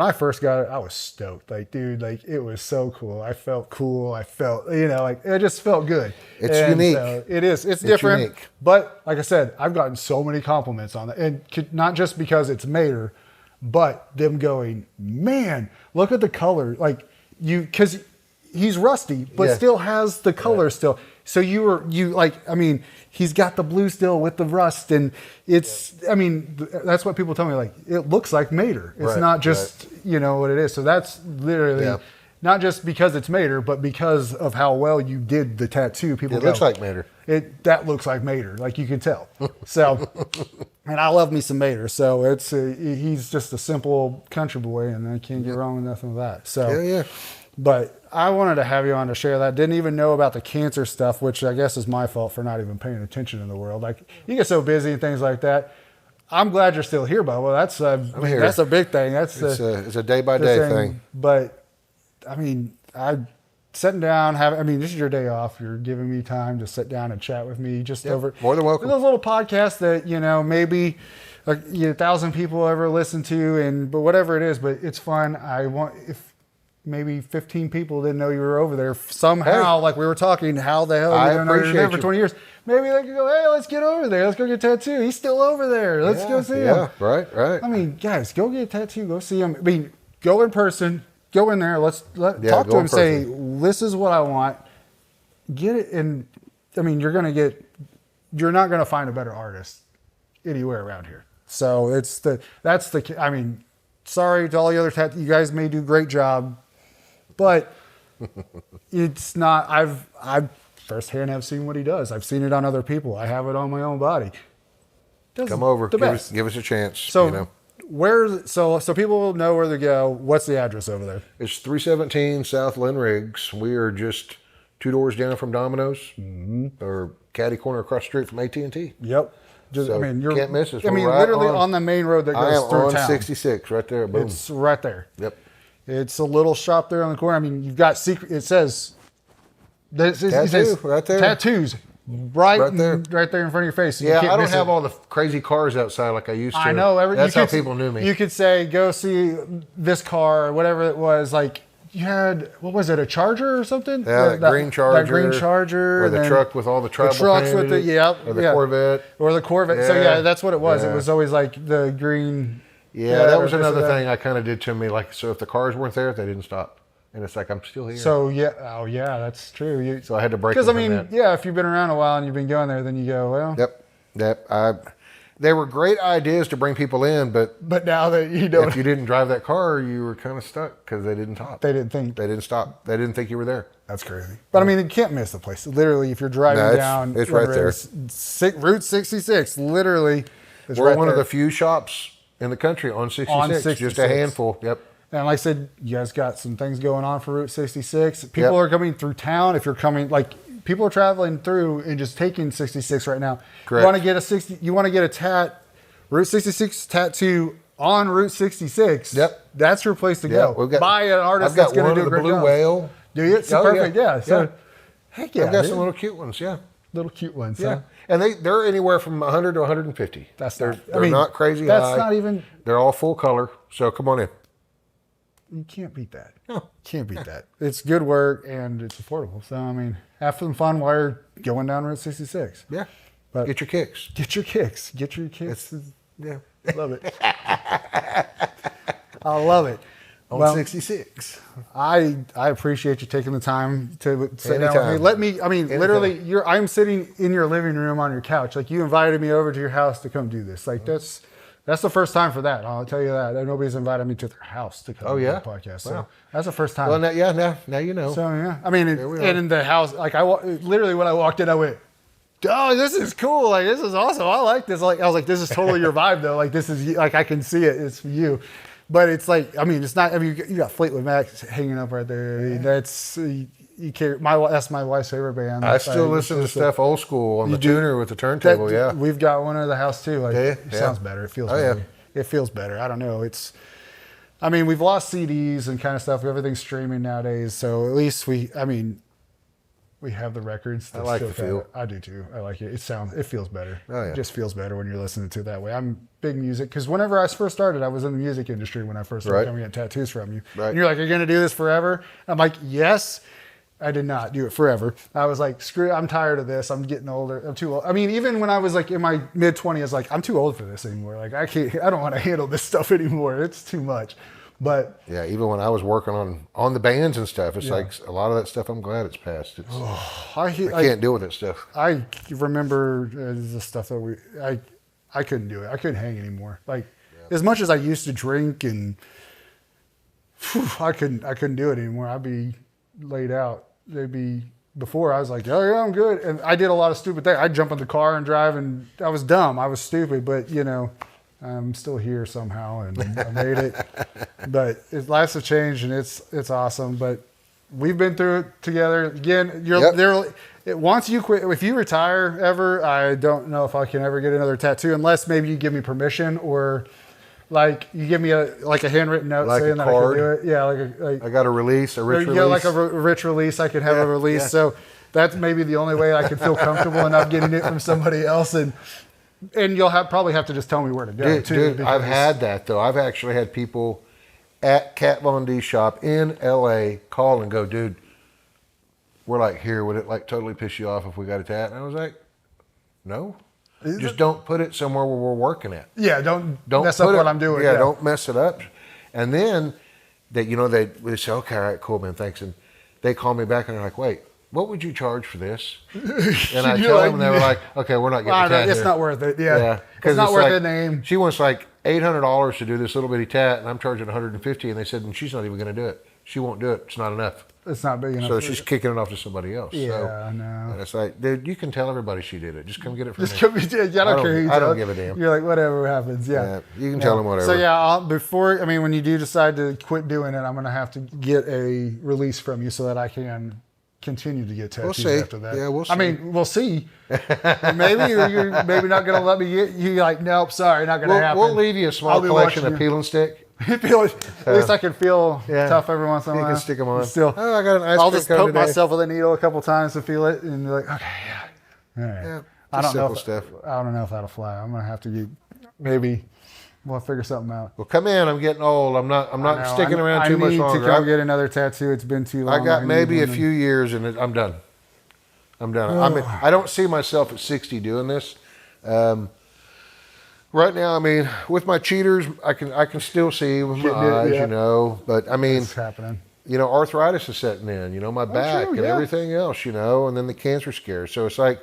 I first got it, I was stoked. Like, dude, like it was so cool. I felt cool. I felt, like it just felt good. It's unique. So it is. It's different. Unique. But like I said, I've gotten so many compliments on it, and not just because it's Mater, but them going, man, look at the color, because. He's rusty, but still has the color still. So he's got the blue still with the rust, and that's what people tell me. Like, it looks like Mater. It's not just what it is. So that's literally not just because it's Mater, but because of how well you did the tattoo. People looks like Mater. That looks like Mater, like you can tell. So, and I love me some Mater. So he's just a simple country boy, and I can't get wrong with nothing with that. So But I wanted to have you on to share that. Didn't even know about the cancer stuff, which I guess is my fault for not even paying attention in the world. Like, you get so busy and things like that. I'm glad you're still here, Bubba. That's a big thing. It's a day-by-day thing. But, I'm sitting down, this is your day off. You're giving me time to sit down and chat with me over. More than welcome. Those little podcasts that, maybe 1,000 people ever listen to, but whatever it is, but it's fun. If maybe 15 people didn't know you were over there somehow, like we were talking, how the hell are you going to know for 20 years? Maybe they could go, hey, let's get over there. Let's go get a tattoo. He's still over there. Let's go see him. Yeah, right. Guys, go get a tattoo. Go see him. Go in person. Go in there. Talk to him. Say, this is what I want. Get it. And you're not going to find a better artist anywhere around here. So sorry to all the other tattoos. You guys may do a great job. But it's not, I've firsthand have seen what he does. I've seen it on other people. I have it on my own body. Come over, give us a chance. So so people know where to go. What's the address over there? It's 317 South Lynn Riggs. We are just 2 doors down from Domino's, or catty corner across the street from AT&T. Yep. You can't miss us. Literally on the main road that goes through town. I am on 66, right there. Boom. It's right there. Yep. It's a little shop there on the corner. You've got it says tattoo right there. Tattoos right there in front of your face. So I don't have all the crazy cars outside like I used to. I know. That's how people knew me. You could say, go see this car or whatever it was. Like, you had, what was it, a Charger or something? Yeah, that green Charger. That green Charger. Or the truck with all the trouble. The trucks with or the Corvette. Or the Corvette. Yeah. So, that's what it was. Yeah. It was always like the green. Yeah, that was another thing I kind of did to me. Like, so if the cars weren't there, they didn't stop. And it's like, I'm still here. So, that's true. So I had to break because, if you've been around a while and you've been going there, then you go, well. Yep. They were great ideas to bring people in, but now that you don't. If you didn't drive that car, you were kind of stuck because they didn't stop. They didn't stop. They didn't think you were there. That's crazy. But you can't miss the place. Literally, if you're driving down. It's right there. Route 66, literally. We're one of the few shops in the country on 66. Just a handful. Yep. And like I said, you guys got some things going on for Route 66. People are coming through town. If you're coming, people are traveling through and just taking 66 right now. Correct. You want to get a Route 66 tattoo on Route 66. Yep. That's your place to go. Buy an artist that's going to do a great job. I've got one of the blue whale. Do you? It's perfect. Yeah. So, heck yeah. I've got some little cute ones. Yeah. Little cute ones. Yeah. And they're anywhere from 100 to 150. They're not crazy that's high. Not even. They're all full color. So come on in. You can't beat that. No. Can't beat that. It's good work and it's affordable. So, have some fun while you're going down Route 66. Yeah. But get your kicks. Get your kicks. Yeah. Love it. I love it. On 66. I appreciate you taking the time to sit down with me. Literally, I'm sitting in your living room on your couch. Like, you invited me over to your house to come do this. Like, that's the first time for that. I'll tell you that. Nobody's invited me to their house to come do the podcast. So wow. That's the first time. Well, now you know. So, yeah. And in the house, literally when I walked in, I went, oh, this is cool. Like, this is awesome. I like this. Like, I was like, this is totally your vibe, though. Like, this is, I can see it. It's for you. But it's like, it's not, you got Fleetwood Mac hanging up right there. That's, you can't, that's my wife's favorite band. I still listen to stuff old school on the tuner with the turntable, We've got one at the house, too. Like, it sounds better. It feels better. Yeah. It feels better. I don't know. We've lost CDs and kind of stuff. Everything's streaming nowadays. So at least we have the records. I like the feel. I do too. I like it. It feels better. Oh, yeah. It just feels better when you're listening to it that way. I'm big music because whenever I first started, I was in the music industry when I first started coming to get tattoos from you. Right. And you're like, "Are you going to do this forever?" I'm like, "Yes." I did not do it forever. I was like, screw it, I'm tired of this. I'm getting older. I'm too old. I mean, even when I was like in my mid-20s, like, I'm too old for this anymore. Like, I don't want to handle this stuff anymore. It's too much. But yeah, even when I was working on the bands and stuff, it's like a lot of that stuff, I'm glad it's past. I can't deal with that stuff. I remember the stuff that I couldn't do it. I couldn't hang anymore. Like, as much as I used to drink and I couldn't do it anymore. I'd be laid out. Before I was like, oh yeah, I'm good. And I did a lot of stupid things. I'd jump in the car and drive, and I was dumb. I was stupid, but I'm still here somehow, and I made it. But lives have changed, and it's awesome. But we've been through it together. Again, once you quit, if you retire ever, I don't know if I can ever get another tattoo unless maybe you give me permission or. Like you give me a handwritten note like saying that I can do it. Yeah, like I got a rich release. Yeah, like a rich release. I can have a release. Yeah. So that's maybe the only way I could feel comfortable enough getting it from somebody else. And you'll probably have to just tell me where to go too. Dude, I've had that though. I've actually had people at Kat Von D's shop in LA call and go, dude, we're like here. Would it like totally piss you off if we got a tat? And I was like, no. Just don't put it somewhere where we're working at. Yeah, don't mess up what I'm doing. Yeah, don't mess it up. And then they say, okay, all right, cool, man, thanks. And they call me back and they're like, wait, what would you charge for this? And I tell them, and they were like, okay, we're not getting a tat. It's not worth it. Yeah, it's not worth the name. She wants like $800 to do this little bitty tat, and I'm charging $150. And they said, and she's not even going to do it. She won't do it. It's not enough. It's not big enough. So she's kicking it off to somebody else. Yeah, so, I know. And it's like, dude, you can tell everybody she did it. Just come get it from me. I don't care. I don't give a damn. You're like, whatever happens. Yeah. You can tell them whatever. So when you do decide to quit doing it, I'm going to have to get a release from you so that I can continue to get tattoos after that. Yeah, we'll see. I mean, we'll see. Maybe you're maybe not going to let me get you. Like, nope, sorry, not going to happen. We'll leave you a small collection of peel and stick. At least I can feel tough every once in a while. You can stick them on. Still, I got an ice I'll just poke myself with a needle a couple times to feel it, and you're like, okay, yeah, all right. Yeah, I don't know. I don't know if that'll fly. I'm gonna have to maybe we'll figure something out. Well, come in. I'm getting old. I'm not sticking around too much longer. I need to come get another tattoo. It's been too long. I got maybe a few years, and I'm done. I mean, I don't see myself at 60 doing this. Right now, I mean, with my cheaters, I can still see with my eyes, But I mean, it's happening. Arthritis is setting in. My back and everything else, and then the cancer scare. So it's like,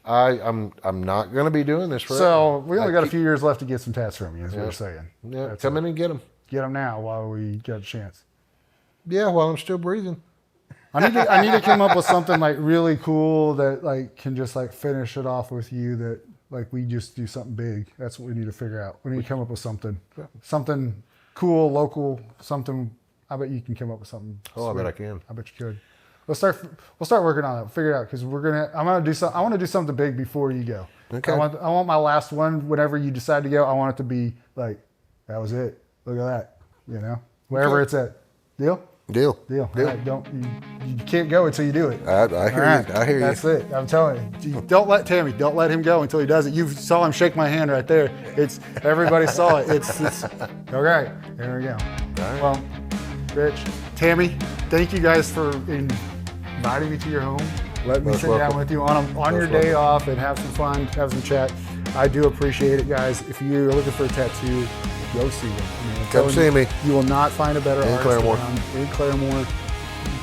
I'm not going to be doing this forever. So we only got a few years left to get some tats from you. Is what you're saying. Yeah, come in and get them. Get them now while we got a chance. Yeah, while I'm still breathing. I need to come up with something like really cool that like can just like finish it off with you that. Like we just do something big. That's what we need to figure out. We need to come up with something cool, local, something. I bet you can come up with something. Oh, sweet. I bet I can. I bet you could. We'll start working on it. Figure it out because I want to do something big before you go. Okay. I want my last one. Whenever you decide to go, I want it to be like that was it. Look at that. Wherever it's at. Deal. Deal. Right, you can't go until you do it. I hear you. I hear you. That's it. I'm telling you. Don't let him go until he does it. You saw him shake my hand right there. Everybody saw it. It's okay. There we go. Right. Well, Rich, Tammy, thank you guys for inviting me to your home. Let me sit down with you on your day off and have some fun, have some chat. I do appreciate it, guys. If you're looking for a tattoo, go see them. Come see me. You will not find a better artist Claremore. in Claremore.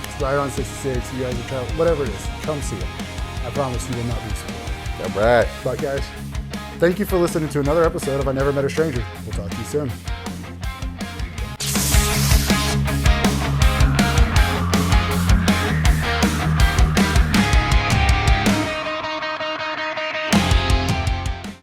It's right on 66. You guys are traveling. Whatever it is, come see them. I promise you will not be disappointed. All right. But guys, thank you for listening to another episode of I Never Met a Stranger. We'll talk to you soon.